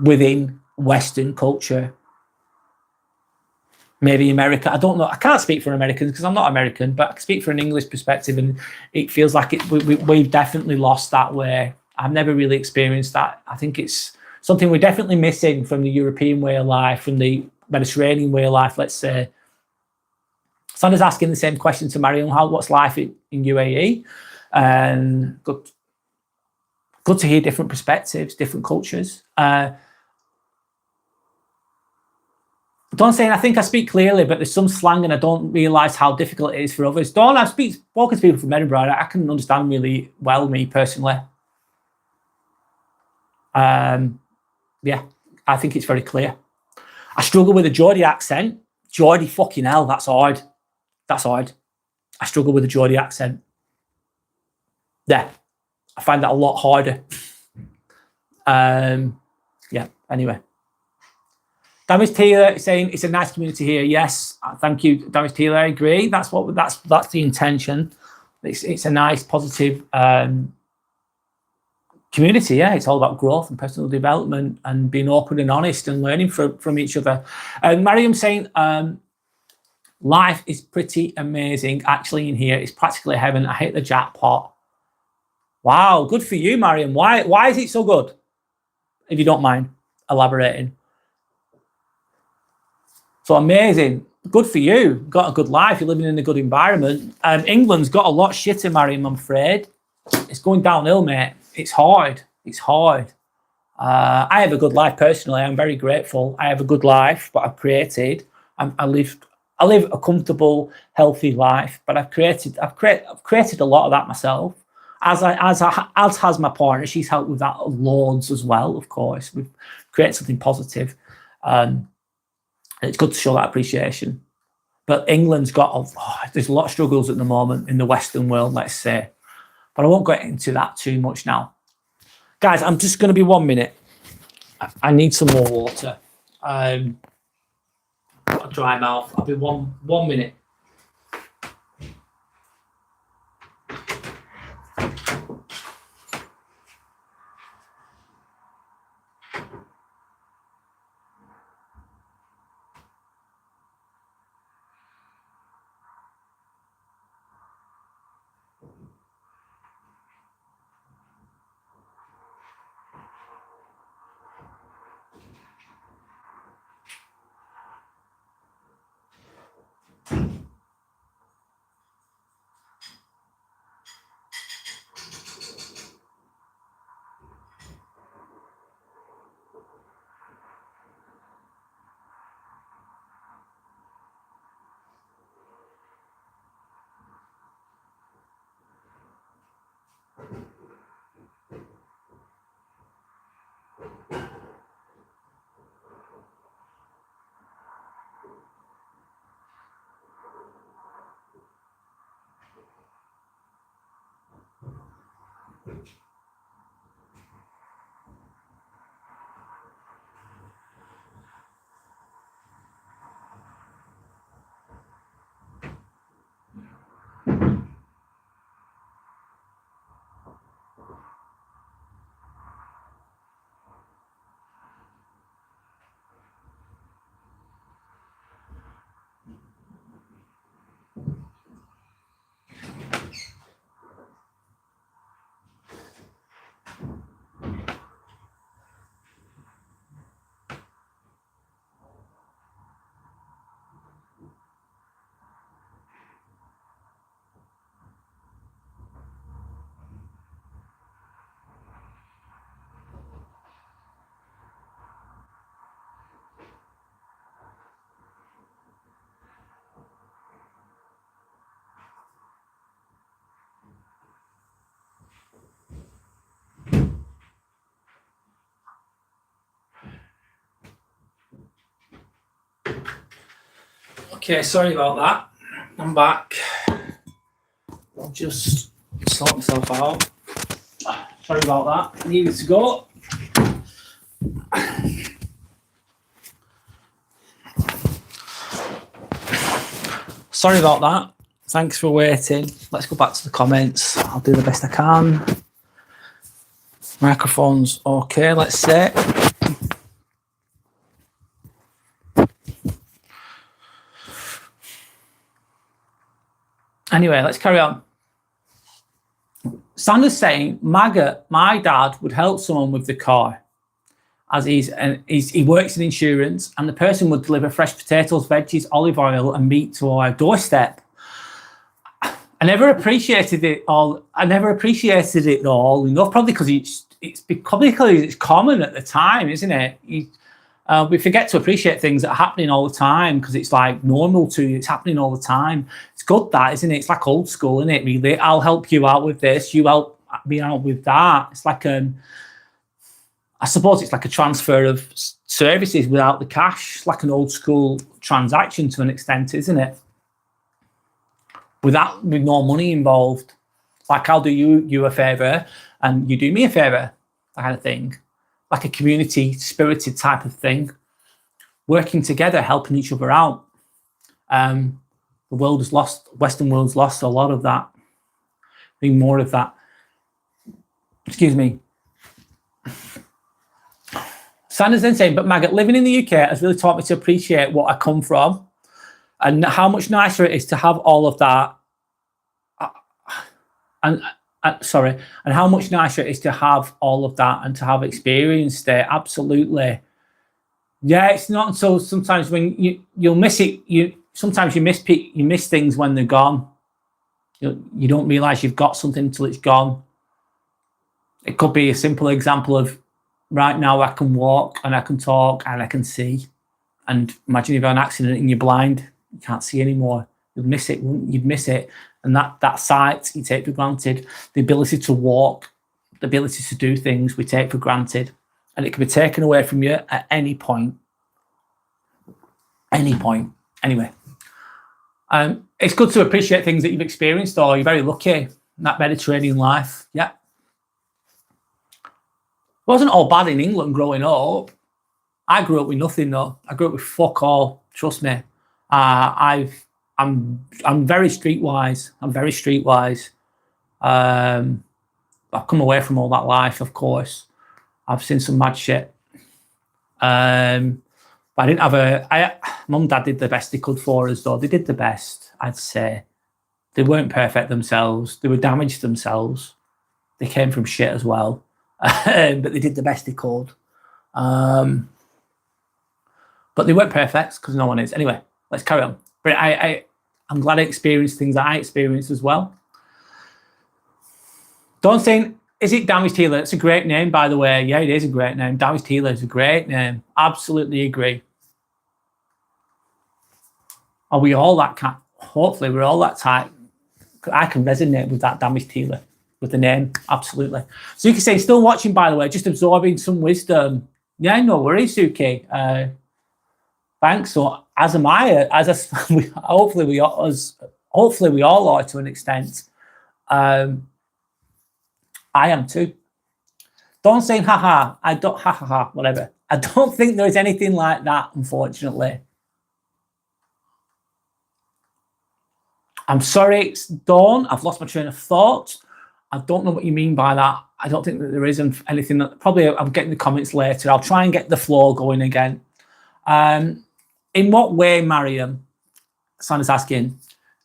within Western culture. Maybe America. I don't know. I can't speak for Americans because I'm not American, but I can speak for an English perspective, and it feels like we've definitely lost that way. I've never really experienced that. I think it's something we're definitely missing from the European way of life, from the Mediterranean way of life, let's say. Sandra's asking the same question to Mariam, what's life in UAE? And good to hear different perspectives, different cultures. Dawn saying, I think I speak clearly, but there's some slang and I don't realise how difficult it is for others. Dawn, I've spoken to people from Edinburgh. I can understand really well, me personally. Yeah, I think it's very clear. I struggle with a Geordie accent. Geordie, fucking hell, that's hard. That's hard. I struggle with a Geordie accent. Yeah, I find that a lot harder. Yeah, anyway. Damage Taylor saying it's a nice community here. Yes, thank you, Damage Taylor. I agree. That's the intention. It's a nice, positive community. Yeah, it's all about growth and personal development and being open and honest and learning from each other. And Mariam saying life is pretty amazing actually in here. It's practically heaven. I hit the jackpot. Wow, good for you, Mariam. Why is it so good? If you don't mind elaborating. So amazing. Good for you. Got a good life. You're living in a good environment. England's got a lot shitter, Mariam, I'm afraid. It's going downhill, mate. It's hard. It's hard. I have a good life personally. I'm very grateful. I have a good life, but I've created. I live I live a comfortable, healthy life, but I've created a lot of that myself. As has my partner. She's helped with that loads as well. Of course, we've created something positive. It's good to show that appreciation. But England's got there's a lot of struggles at the moment in the Western world, let's say. But I won't get into that too much now. Guys, I'm just going to be 1 minute. I need some more water. Got a dry mouth. I'll be one minute. Okay, sorry about that. I'm back. I'll just sort myself out. Sorry about that. I needed to go. Sorry about that. Thanks for waiting. Let's go back to the comments. I'll do the best I can. Microphone's okay, let's say. Anyway, let's carry on. Sanders saying, Maggot, my dad would help someone with the car as he works in insurance, and the person would deliver fresh potatoes, veggies, olive oil and meat to our doorstep. I never appreciated it all. Enough, probably because it's common at the time, isn't it? We forget to appreciate things that are happening all the time because it's like normal to you. It's happening all the time. It's good, that, isn't it? It's like old school, isn't it? Really, I'll help you out with this. You help me out with that. It's like I suppose it's like a transfer of services without the cash. It's like an old school transaction to an extent, isn't it? With no money involved. Like I'll do you a favour and you do me a favour, that kind of thing. Like a community spirited type of thing. Working together, helping each other out. The world has lost, Western world's lost a lot of that. Being more of that. Excuse me. Sanders then saying, but Maggot, living in the UK has really taught me to appreciate what I come from and how much nicer it is to have all of that. And how much nicer it is to have all of that and to have experienced it. Absolutely. Yeah, it's not until sometimes when you'll miss it. Sometimes you miss things when they're gone. You don't realise you've got something until it's gone. It could be a simple example of right now I can walk and I can talk and I can see. And imagine if you have an accident and you're blind. You can't see anymore. You'd miss it, you'd miss it. And that sight you take for granted. The ability to walk, the ability to do things we take for granted. And it can be taken away from you at any point. Any point. Anyway. It's good to appreciate things that you've experienced, or you're very lucky. That Mediterranean life. Yeah. It wasn't all bad in England growing up. I grew up with nothing though. I grew up with fuck all. Trust me. I'm very streetwise. I'm very streetwise. I've come away from all that life, of course. I've seen some mad shit. But I didn't have mum and dad did the best they could for us though. They did the best, I'd say. They weren't perfect themselves. They were damaged themselves. They came from shit as well. But they did the best they could. But they weren't perfect because no one is. Anyway, let's carry on. But I'm glad I experienced things that I experienced as well. Don't say, is it Damaged Healer? It's a great name, by the way. Yeah, it is a great name. Damaged Healer is a great name. Absolutely agree. Are we all that kind? Hopefully, we're all that type. I can resonate with that Damaged Healer, with the name. Absolutely. So you can say, still watching, by the way, just absorbing some wisdom. Yeah, no worries, Suki. Thanks. So as am I. Hopefully we all are to an extent. I am too. Don't say haha. I don't ha whatever. I don't think there is anything like that, unfortunately. I'm sorry, it's Dawn. I've lost my train of thought. I don't know what you mean by that. I don't think that there isn't anything that probably I'll get in the comments later. I'll try and get the flow going again. In what way, Mariam? Sandra's asking.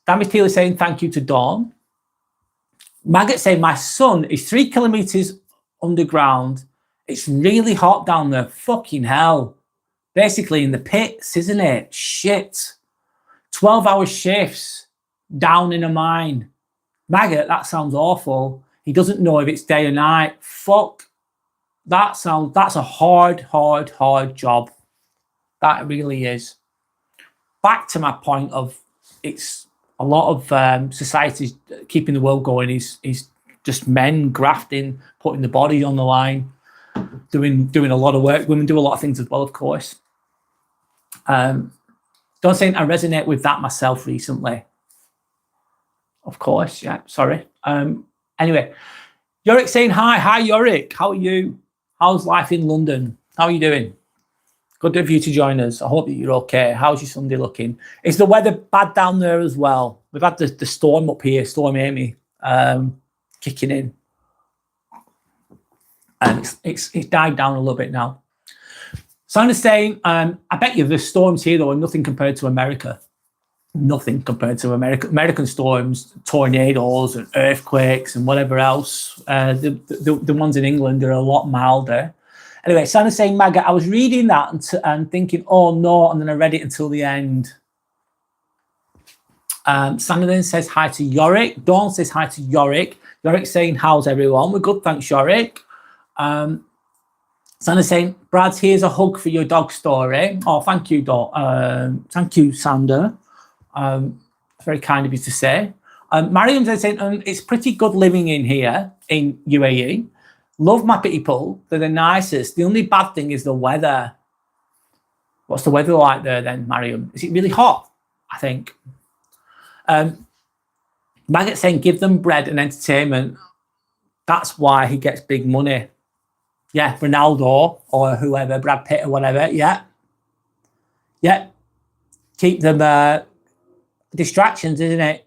Damage Teal is saying thank you to Dawn. Maggot saying my son is 3 kilometers underground. It's really hot down there. Fucking hell. Basically in the pits, isn't it? Shit. 12-hour shifts down in a mine. Maggot, that sounds awful. He doesn't know if it's day or night. Fuck. That's a hard job. That really is. Back to my point of it's a lot of societies keeping the world going is just men grafting, putting the body on the line, doing a lot of work. Women do a lot of things as well, of course. Don't think I resonate with that myself recently. Of course, yeah, sorry. Anyway, Yorick saying hi. Hi, Yorick. How are you? How's life in London? How are you doing? Good of you to join us. I hope that you're okay. How's your Sunday looking? Is the weather bad down there as well? We've had the storm up here, Storm Amy, kicking in. And it's died down a little bit now. Sandra's saying, I bet you the storms here, though, are nothing compared to America. Nothing compared to America. American storms, tornadoes and earthquakes and whatever else. The ones in England are a lot milder. Anyway, Sandra's saying, Maggot, I was reading that and thinking, oh no, and then I read it until the end. Sandra then says hi to Yorick. Dawn says hi to Yorick. Yorick saying, how's everyone? We're good, thanks, Yorick. Sandra's saying, Brad, here's a hug for your dog story. Oh, thank you, Dawn. Thank you, Sandra. Very kind of you to say. Mariam's saying, it's pretty good living in here in UAE. Love my people. They're the nicest. The only bad thing is the weather. What's the weather like there then, Mariam? Is it really hot? I think. Maggot saying, give them bread and entertainment. That's why he gets big money. Yeah, Ronaldo or whoever, Brad Pitt or whatever. Yeah. Yeah. Keep them distractions, isn't it?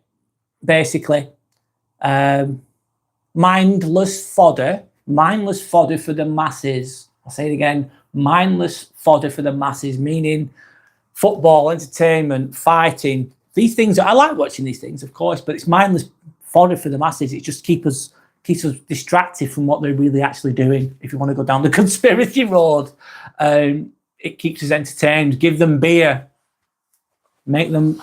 Basically. Mindless fodder. Mindless fodder for the masses. I'll say it again. Mindless fodder for the masses, meaning football, entertainment, fighting. These things, I like watching these things, of course, but it's mindless fodder for the masses. It just keeps us distracted from what they're really actually doing. If you want to go down the conspiracy road, it keeps us entertained. Give them beer. Make them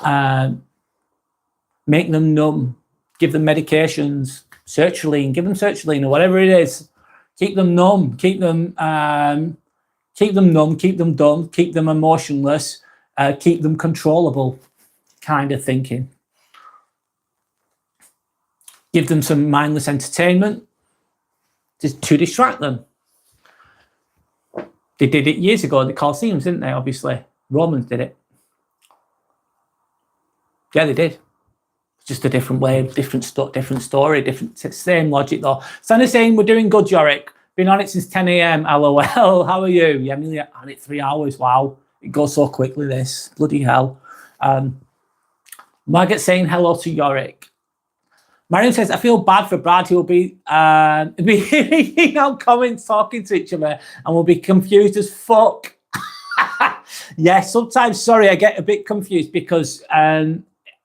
numb. Give them medications. Sertraline. Give them sertraline or whatever it is. Keep them numb. Keep them numb. Keep them dumb. Keep them emotionless. Keep them controllable. kind of thinking. Give them some mindless entertainment just to distract them. They did it years ago in the Colosseums, didn't they? Obviously, Romans did it. Yeah, they did. Just a different way, different story, different same logic though. Sandy's saying we're doing good, Yorick. Been on it since 10 a.m. LOL. How are you? Yeah, I'm only on it 3 hours. Wow, it goes so quickly. This bloody hell. Margaret saying hello to Yorick. Mariam says I feel bad for Brad. He'll be reading out comments, talking to each other, and will be confused as fuck. Yeah, sometimes. Sorry, I get a bit confused because I'm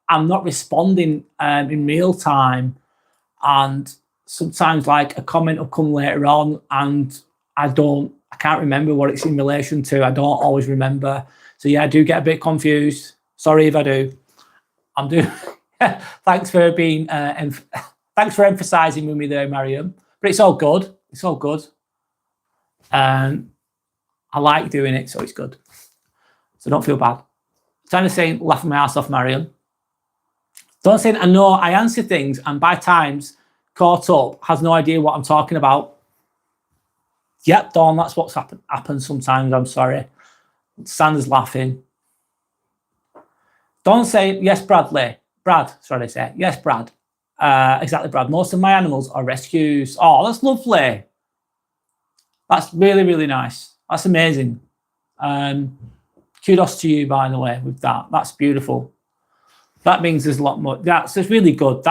not responding in real time, and sometimes like a comment will come later on and I can't remember what it's in relation to. I don't always remember. So yeah, I do get a bit confused. Sorry if I do. I'm doing thanks for being thanks for emphasizing with me there, Mariam. But it's all good. It's all good. I like doing it, so it's good. So don't feel bad. Trying to say laughing my ass off, Mariam. Don't say I know I answer things and by times caught up has no idea what I'm talking about. Yep, Dawn, that's what's happened sometimes. I'm sorry. Sanders laughing. Don't say yes, Bradley. Brad, sorry, say yes, Brad. Exactly, Brad. Most of my animals are rescues. Oh, that's lovely. That's really, really nice. That's amazing. Kudos to you, by the way, with that. That's beautiful. That means there's a lot more. That's really good.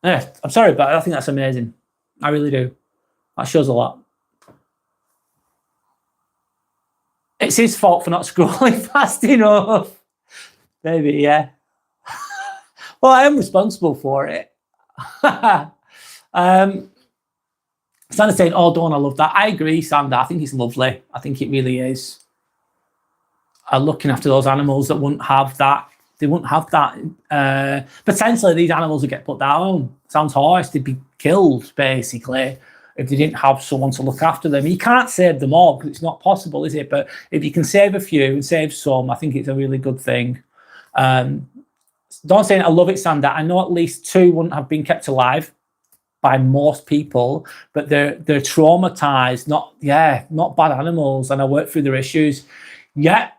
I'm sorry, but I think that's amazing. I really do. That shows a lot. It's his fault for not scrolling fast enough. Maybe, yeah. Well, I am responsible for it. Sandra saying, oh, Dawn, I love that. I agree, Sandra. I think it's lovely. I think it really is. Looking after those animals that wouldn't have that. They wouldn't have that. Potentially, these animals would get put down. Sounds harsh. They'd be killed, basically, if they didn't have someone to look after them. You can't save them all because it's not possible, is it? But if you can save a few and save some, I think it's a really good thing. Don't say I love it, Sandra. I know at least 2 wouldn't have been kept alive by most people, but they're traumatized. Not bad animals, and I work through their issues. Yet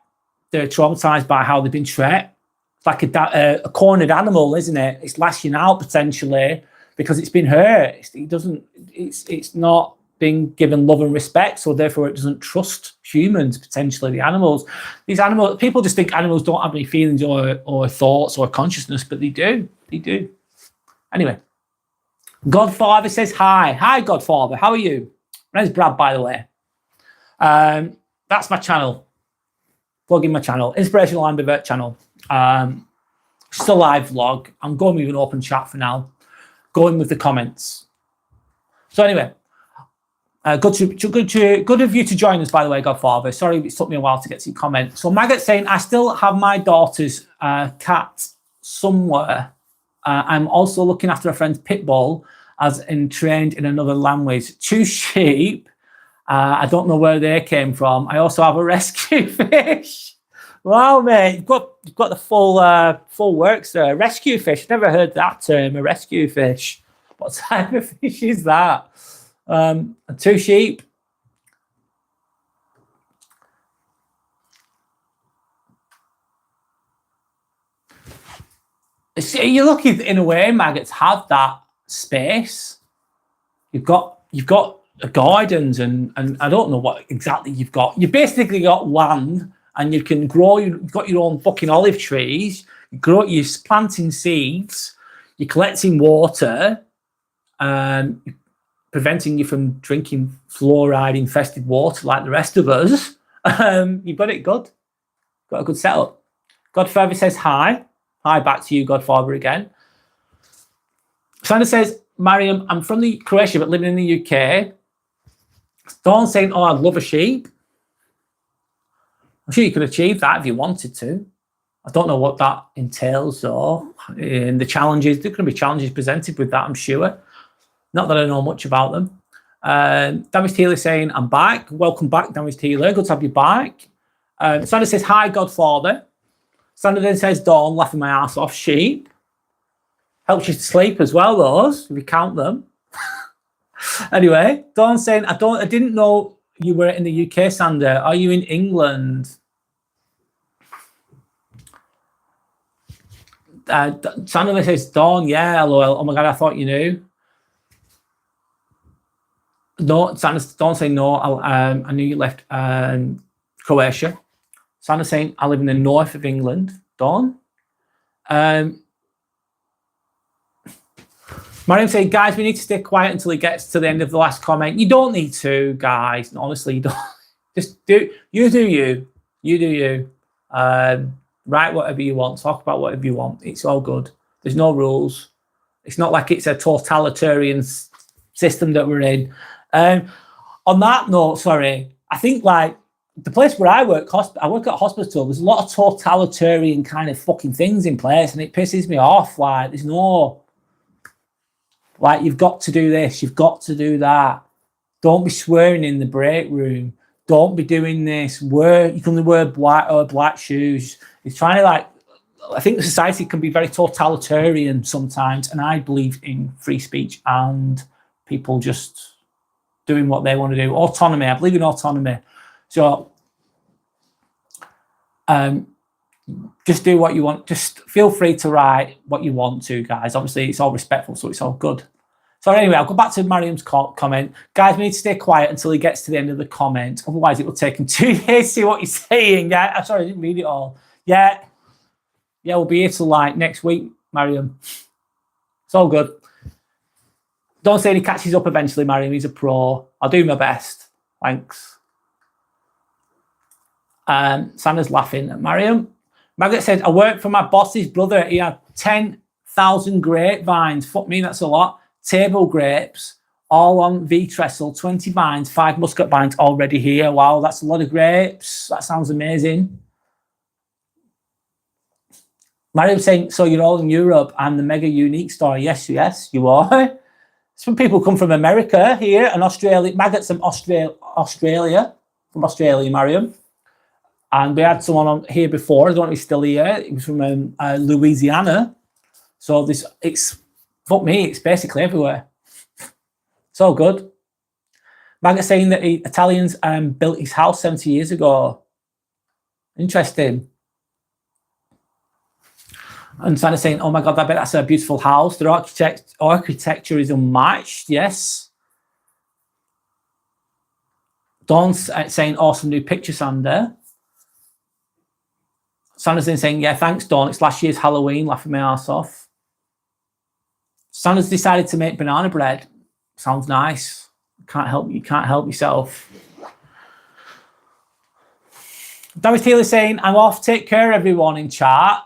they're traumatized by how they've been treated. It's like a cornered animal, isn't it? It's lashing out potentially because it's been hurt. It's not being given love and respect, so therefore it doesn't trust humans, potentially the animals. These animals, people just think animals don't have any feelings or thoughts or consciousness, but they do. They do. Anyway, Godfather says hi. Hi, Godfather. How are you? My name's Brad, by the way. That's my channel. Plug in my channel, Inspirational Ambivert channel. Just a live vlog. I'm going with an open chat for now. Going with the comments. So anyway, good of you to join us, by the way, Godfather. Sorry, it took me a while to get to your comment. So Maggot saying, I still have my daughter's cat somewhere. I'm also looking after a friend's pit bull as in trained in another language. 2 sheep. I don't know where they came from. I also have a rescue fish. Wow, mate, you've got the full works there. Rescue fish. Never heard that term. A rescue fish. What type of fish is that? 2 sheep. You're lucky in a way, maggots have that space. You've got gardens and I don't know what exactly you've got. You've basically got land and you can grow. You've got your own fucking olive trees. You're planting seeds. You're collecting water. Preventing you from drinking fluoride-infested water like the rest of us. You've got it good. Got a good setup. Godfather says hi. Hi back to you, Godfather, again. Sandra says, Mariam, I'm from Croatia but living in the UK. Dawn saying, oh, I'd love a sheep. I'm sure you could achieve that if you wanted to. I don't know what that entails, though. And the challenges, there are going to be challenges presented with that, I'm sure. Not that I know much about them. Damaged Healer saying, I'm back. Welcome back, Damaged Healer. Good to have you back. Sandra says, hi, Godfather. Sandra then says, Dawn, laughing my ass off. Sheep. Helps you to sleep as well, those, if you count them. Anyway, Dawn saying, I didn't know you were in the UK, Sandra. Are you in England? Sandra says, Dawn, yeah, lol. Oh my God, I thought you knew. No, Sandra, Dawn saying, no, I knew you left Croatia. Sandra saying, I live in the north of England. Dawn. Mariam saying, guys, we need to stay quiet until he gets to the end of the last comment. You don't need to, guys. Honestly, you don't. Just do you. You do you. Write whatever you want. Talk about whatever you want. It's all good. There's no rules. It's not like it's a totalitarian system that we're in. On that note, sorry, I think like the place where I work at a hospital. There's a lot of totalitarian kind of fucking things in place, and it pisses me off. Like there's no. Like, you've got to do this, you've got to do that. Don't be swearing in the break room. Don't be doing this. You can only wear black shoes. It's trying to like, I think the society can be very totalitarian sometimes, and I believe in free speech and people just doing what they want to do. Autonomy, I believe in autonomy. So, just do what you want. Just feel free to write what you want to, guys. Obviously, it's all respectful, so it's all good. So anyway, I'll go back to Mariam's comment. Guys, we need to stay quiet until he gets to the end of the comment. Otherwise, it will take him 2 days to see what he's saying. Yeah, I'm sorry, I didn't read it all. Yeah, we'll be here till like next week, Mariam. It's all good. Don't say he catches up eventually, Mariam. He's a pro. I'll do my best. Thanks. Sandra's laughing at Mariam. Margaret said, I worked for my boss's brother. He had 10,000 grapevines. Fuck me, that's a lot. Table grapes, all on V-trestle, 20 vines, 5 muscat vines already here. Wow, that's a lot of grapes. That sounds amazing. Mariam saying, so you're all in Europe and the mega unique store. Yes, you are. Some people come from America here and Australia. Maggot's from Australia, Mariam. And we had someone on here before. I don't know if he's still here. He was from Louisiana. So fuck me, it's basically everywhere. It's all good. Maggot saying that Italians built his house 70 years ago. Interesting. And Sandra saying, oh my God, I bet that's a beautiful house. Their architecture is unmatched. Yes. Dawn's saying, awesome new picture, Sandra. Sandra's then saying, yeah, thanks, Dawn. It's last year's Halloween, laughing my ass off. Sandra's decided to make banana bread. Sounds nice. You can't help yourself. Damage Tealer saying, I'm off. Take care, everyone in chat.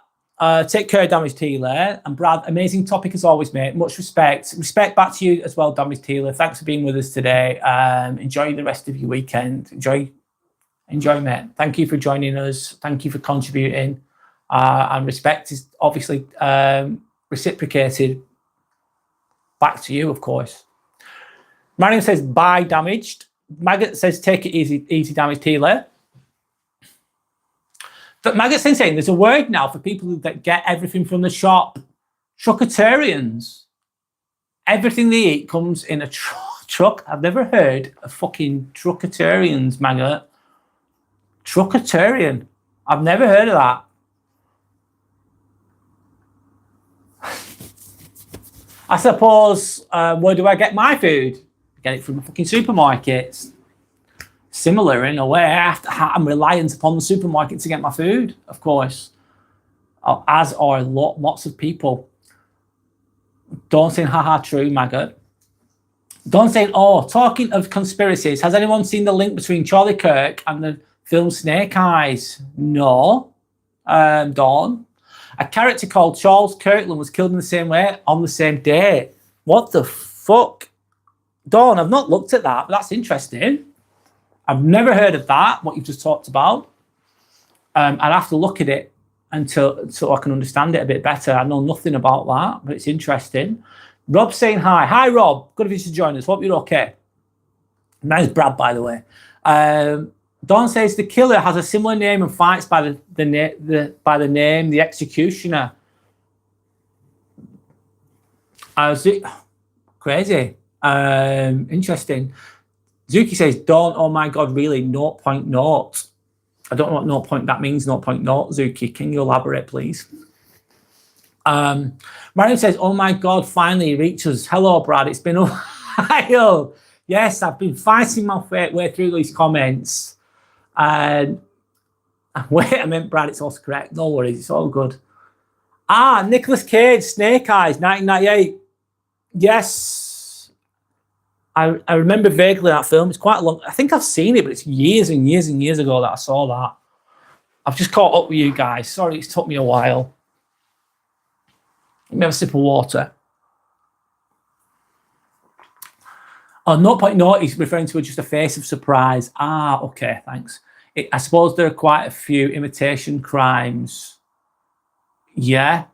Take care, Damage Tealer. And Brad, amazing topic as always, mate. Much respect. Respect back to you as well, Damage Tealer. Thanks for being with us today. Enjoy the rest of your weekend. Enjoy, mate. Thank you for joining us. Thank you for contributing. And respect is obviously reciprocated back to you, of course. Mariam says, bye, Damaged. Maggot says, take it easy, Damaged Healer. But Maggot's saying there's a word now for people that get everything from the shop. Truckatarians. Everything they eat comes in a truck. I've never heard of fucking truckatarians, Maggot. Truckatarian. I've never heard of that. I suppose, where do I get my food? I get it from the fucking supermarkets. Similar in a way. I'm reliant upon the supermarket to get my food, of course. As are lots of people. Don't say haha true, Maggot. Don't say, oh, talking of conspiracies, has anyone seen the link between Charlie Kirk and the film Snake Eyes? No. Dawn. A character called Charles Kirkland was killed in the same way on the same day. What the fuck? Dawn, I've not looked at that, but that's interesting. I've never heard of that, what you've just talked about. I'd have to look at it so I can understand it a bit better. I know nothing about that, but it's interesting. Rob's saying hi. Hi, Rob. Good of you to join us. Hope you're okay. Nice Brad, by the way. Don says the killer has a similar name and fights by the name, the executioner. Crazy. Interesting. Zuki says, Dawn, oh my God, really? 0.0. I don't know what 0. That means 0.0, Zuki. Can you elaborate, please? Mariam says, oh my God, finally he reaches. Hello, Brad. It's been a while. Yes, I've been fighting my way through these comments. And wait a minute, Brad, it's also correct. No worries, it's all good. Nicolas Cage, Snake Eyes, 1998. Yes. I remember vaguely that film. It's quite long. I think I've seen it, but it's years and years and years ago that I saw that. I've just caught up with you guys. Sorry, it's took me a while. Let me have a sip of water. Oh, 0.0 is referring to just a face of surprise. Okay, thanks. I suppose there are quite a few imitation crimes. Yeah.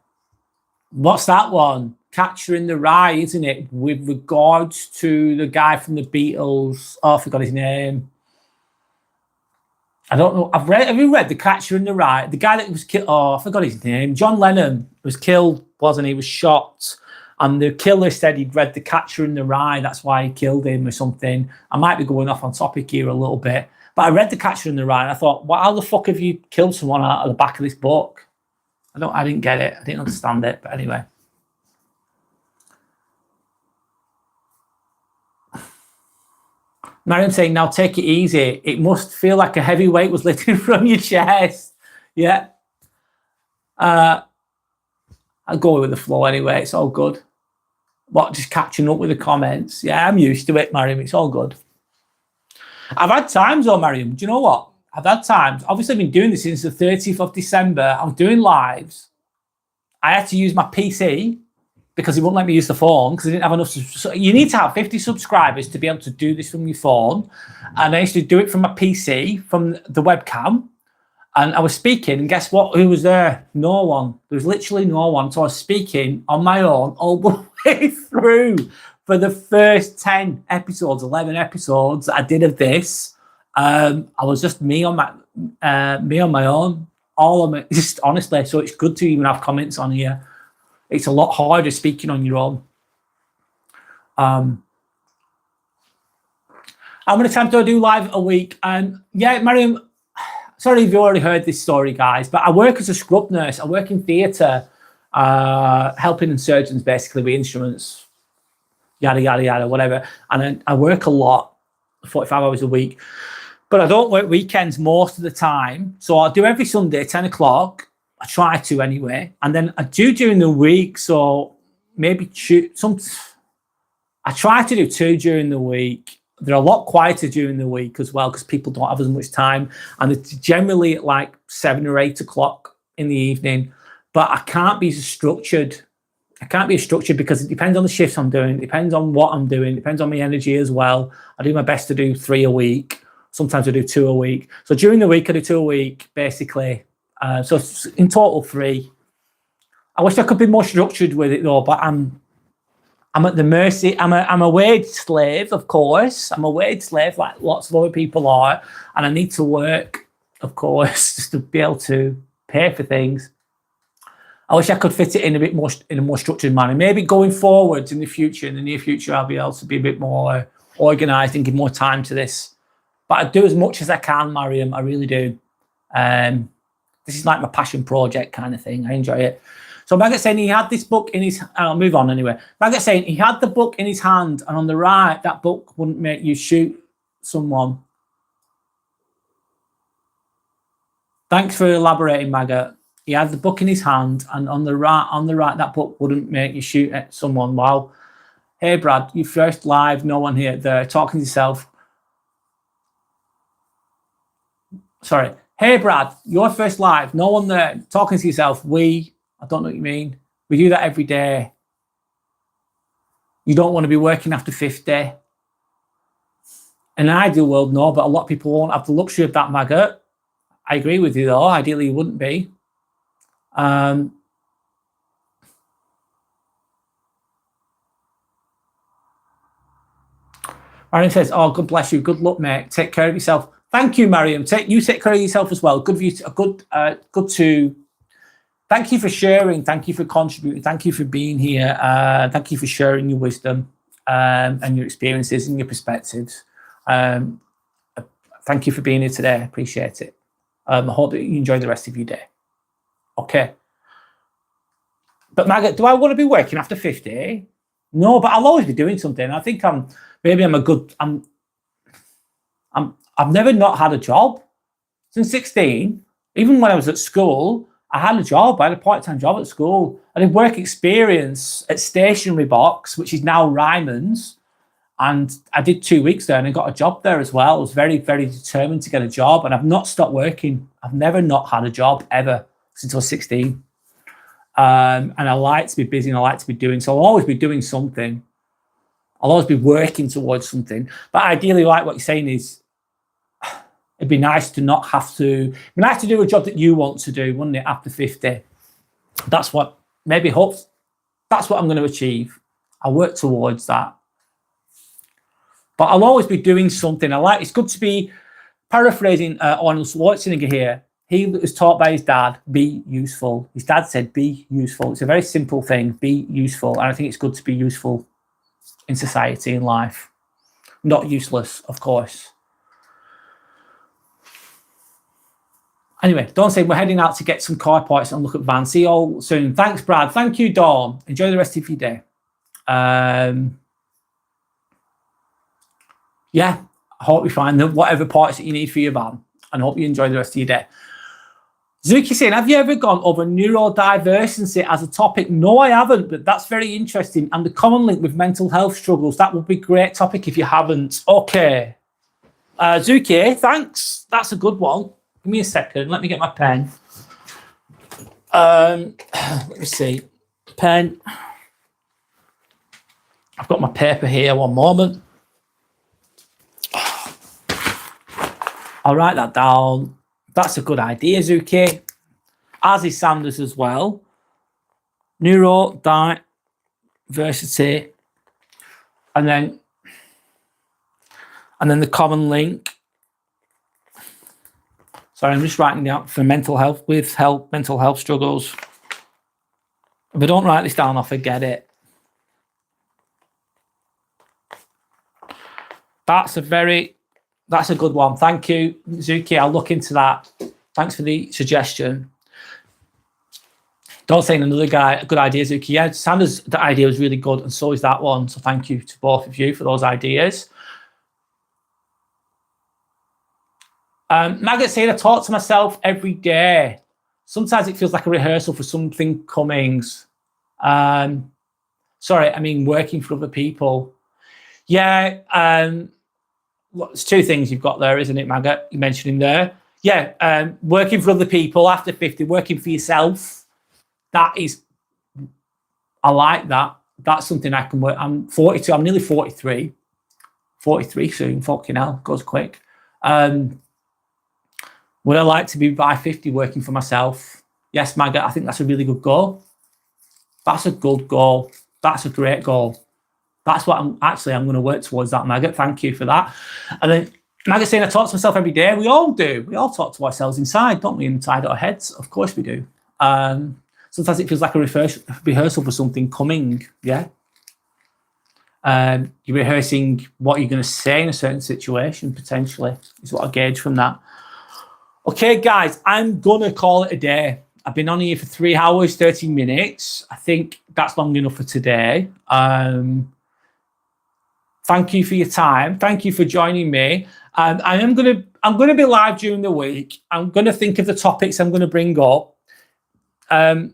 What's that one? Catcher in the Rye, isn't it? With regards to the guy from the Beatles. Oh, I forgot his name. I don't know. Have you read The Catcher in the Rye? The guy that was killed. Oh, I forgot his name. John Lennon was killed, wasn't he? He was shot. And the killer said he'd read The Catcher in the Rye. That's why he killed him or something. I might be going off on topic here a little bit. But I read The Catcher in the Rye and I thought, well, how the fuck have you killed someone out of the back of this book? I didn't get it. I didn't understand it. But anyway. Mariam saying, now take it easy. It must feel like a heavy weight was lifted from your chest. Yeah. I'll go with the flow anyway. It's all good. What, just catching up with the comments? Yeah, I'm used to it, Mariam. It's all good. I've had times though, Mariam. Do you know what? I've had times. Obviously, I've been doing this since the 30th of December. I was doing lives. I had to use my PC because he wouldn't let me use the phone because I didn't have enough. So you need to have 50 subscribers to be able to do this from your phone. And I used to do it from my PC, from the webcam. And I was speaking, and guess what? Who was there? No one. There was literally no one. So I was speaking on my own all the way through for the first 10 episodes, 11 episodes that I did of this. I was just me on my own. All of it, just honestly. So it's good to even have comments on here. It's a lot harder speaking on your own. How many times do I do live a week? And yeah, Mariam, sorry if you already heard this story, guys, but I work as a scrub nurse. I work in theatre, helping surgeons basically with instruments, yada, yada, yada, whatever. And I work a lot, 45 hours a week. But I don't work weekends most of the time. So I do every Sunday, 10 o'clock. I try to anyway. And then I do during the week. So maybe I try to do 2 during the week. They're a lot quieter during the week as well because people don't have as much time. And it's generally at like 7 or 8 o'clock in the evening. But I can't be structured. I can't be structured because it depends on the shifts I'm doing. It depends on what I'm doing. It depends on my energy as well. I do my best to do 3 a week. Sometimes I do 2 a week. So during the week, I do 2 a week, basically. So in total 3. I wish I could be more structured with it though, but I'm at the mercy. I'm a wage slave, of course. I'm a wage slave like lots of other people are. And I need to work, of course, just to be able to pay for things. I wish I could fit it in a bit more in a more structured manner. Maybe going forwards in the near future, I'll be able to be a bit more organized and give more time to this. But I do as much as I can, Mariam. I really do. This is like my passion project kind of thing. I enjoy it. So Maggot saying he had this book in his... I'll move on anyway. Maggot saying he had the book in his hand and on the right, that book wouldn't make you shoot someone. Thanks for elaborating, Maggot. He had the book in his hand and on the right, that book wouldn't make you shoot at someone. Wow. Hey, Brad, you first live, no one here. There, talking to yourself. Sorry. Hey, Brad, your first live, no one there, talking to yourself. I don't know what you mean. We do that every day. You don't want to be working after 50. In an ideal world, no, but a lot of people won't have the luxury of that, Maggot. I agree with you, though. Ideally, you wouldn't be. Mariam says, oh, God bless you. Good luck, mate. Take care of yourself. Thank you, Mariam. You take care of yourself as well. Good for you. Good to. Thank you for sharing. Thank you for contributing. Thank you for being here. Thank you for sharing your wisdom and your experiences and your perspectives. Thank you for being here today. I appreciate it. I hope that you enjoy the rest of your day. Okay. But Maggot, do I want to be working after 50? No, but I'll always be doing something. I think I've never not had a job since 16. Even when I was at school, I had a job. I had a part-time job at school. I did work experience at Stationery Box, which is now Ryman's. And I did 2 weeks there and I got a job there as well. I was very, very determined to get a job and I've not stopped working. I've never not had a job ever since I was 16. And I like to be busy and I like to be doing, so I'll always be doing something. I'll always be working towards something. But ideally, like what you're saying is, it'd be nice to not have to, it'd be nice to do a job that you want to do, wouldn't it, after 50? That's what, that's what I'm going to achieve. I'll work towards that. But I'll always be doing something. It's good to be, paraphrasing Arnold Schwarzenegger here, he was taught by his dad, be useful. His dad said, be useful. It's a very simple thing, be useful. And I think it's good to be useful in society, in life. Not useless, of course. Anyway, Dawn said, we're heading out to get some car parts and look at vans. See you all soon. Thanks, Brad. Thank you, Dawn. Enjoy the rest of your day. Yeah, I hope you find whatever parts that you need for your van and hope you enjoy the rest of your day. Zuki saying, have you ever gone over neurodiversity as a topic? No, I haven't, but that's very interesting. And the common link with mental health struggles, that would be a great topic if you haven't. Okay. Zuki, thanks. That's a good one. Give me a second. Let me get my pen. Let me see. Pen. I've got my paper here. One moment. I'll write that down. That's a good idea, Zuki. As is Sanders as well. Neurodiversity. And then the common link. Sorry, I'm just writing down for mental health, mental health struggles. If I don't write this down, I'll forget it. That's a good one. Thank you, Zuki. I'll look into that. Thanks for the suggestion. Don't say another guy, a good idea, Zuki. Yeah, Sanders, the idea was really good, and so is that one. So thank you to both of you for those ideas. Maggot saying, I talk to myself every day. Sometimes it feels like a rehearsal for something coming. Sorry, I mean working for other people. Yeah, it's two things you've got there, isn't it, Maggot? You're mentioning there. Yeah, working for other people after 50, working for yourself. That is, I like that. That's something I can work. I'm 42, I'm nearly 43. 43 soon, fucking hell, goes quick. Would I like to be by 50 working for myself? Yes, Maggot, I think that's a really good goal. That's a good goal. That's a great goal. That's what I'm going to work towards that, Maggot. Thank you for that. And then Maggot saying, I talk to myself every day. We all do. We all talk to ourselves inside, don't we? Inside our heads. Of course we do. Sometimes it feels like a rehearsal for something coming. Yeah. You're rehearsing what you're going to say in a certain situation, potentially, is what I gauge from that. Okay, guys, I'm going to call it a day. I've been on here for 3 hours, 30 minutes. I think that's long enough for today. Thank you for your time. Thank you for joining me. I'm going to be live during the week. I'm going to think of the topics I'm going to bring up. What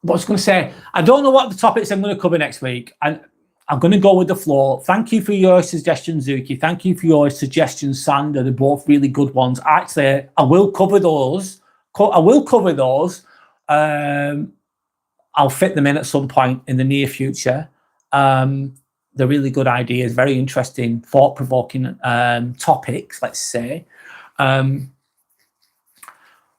was I going to say? I don't know what the topics I'm going to cover next week. And I'm going to go with the flow. Thank you for your suggestions, Zuki. Thank you for your suggestions, Sander. They're both really good ones. Actually, I will cover those. I'll fit them in at some point in the near future. They're really good ideas, very interesting, thought-provoking topics, let's say. What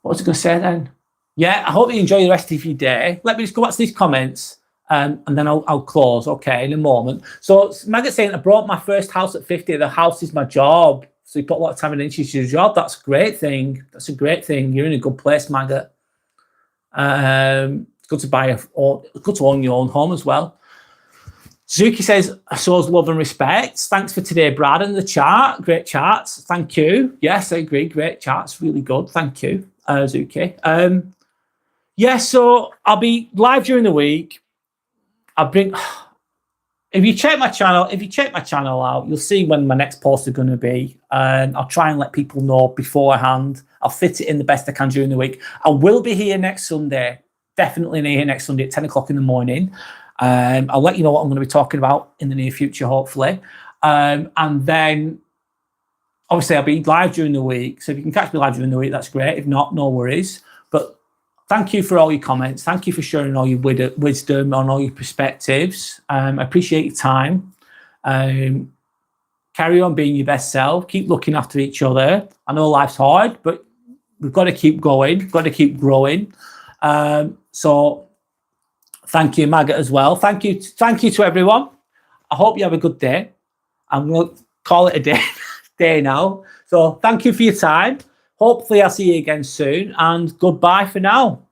was I going to say then? Yeah, I hope you enjoy the rest of your day. Let me just go back to these comments. And then I'll close, okay, in a moment. So Maggot saying, I brought my first house at 50. The house is my job. So you put a lot of time and energy into your job. That's a great thing. That's a great thing. You're in a good place, Maggot. It's good to good to own your own home as well. Zuki says, shows love and respect. Thanks for today, Brad, in the chat. Great charts. Thank you. Yes, I agree. Great charts. Really good. Thank you, Zuki. Yeah, so I'll be live during the week. If you check my channel out, you'll see when my next posts are going to be. And I'll try and let people know beforehand. I'll fit it in the best I can during the week. I will be here next Sunday. Definitely here next Sunday at 10 o'clock in the morning. I'll let you know what I'm going to be talking about in the near future, hopefully. And then, obviously, I'll be live during the week. So if you can catch me live during the week, that's great. If not, no worries. But thank you for all your comments. Thank you for sharing all your wisdom on all your perspectives. I appreciate your time. Carry on being your best self. Keep looking after each other. I know life's hard, but we've got to keep going. We've got to keep growing. So thank you, Maggot, as well. Thank you to everyone. I hope you have a good day. I'm going to call it a day now. So thank you for your time. Hopefully I'll see you again soon, and goodbye for now.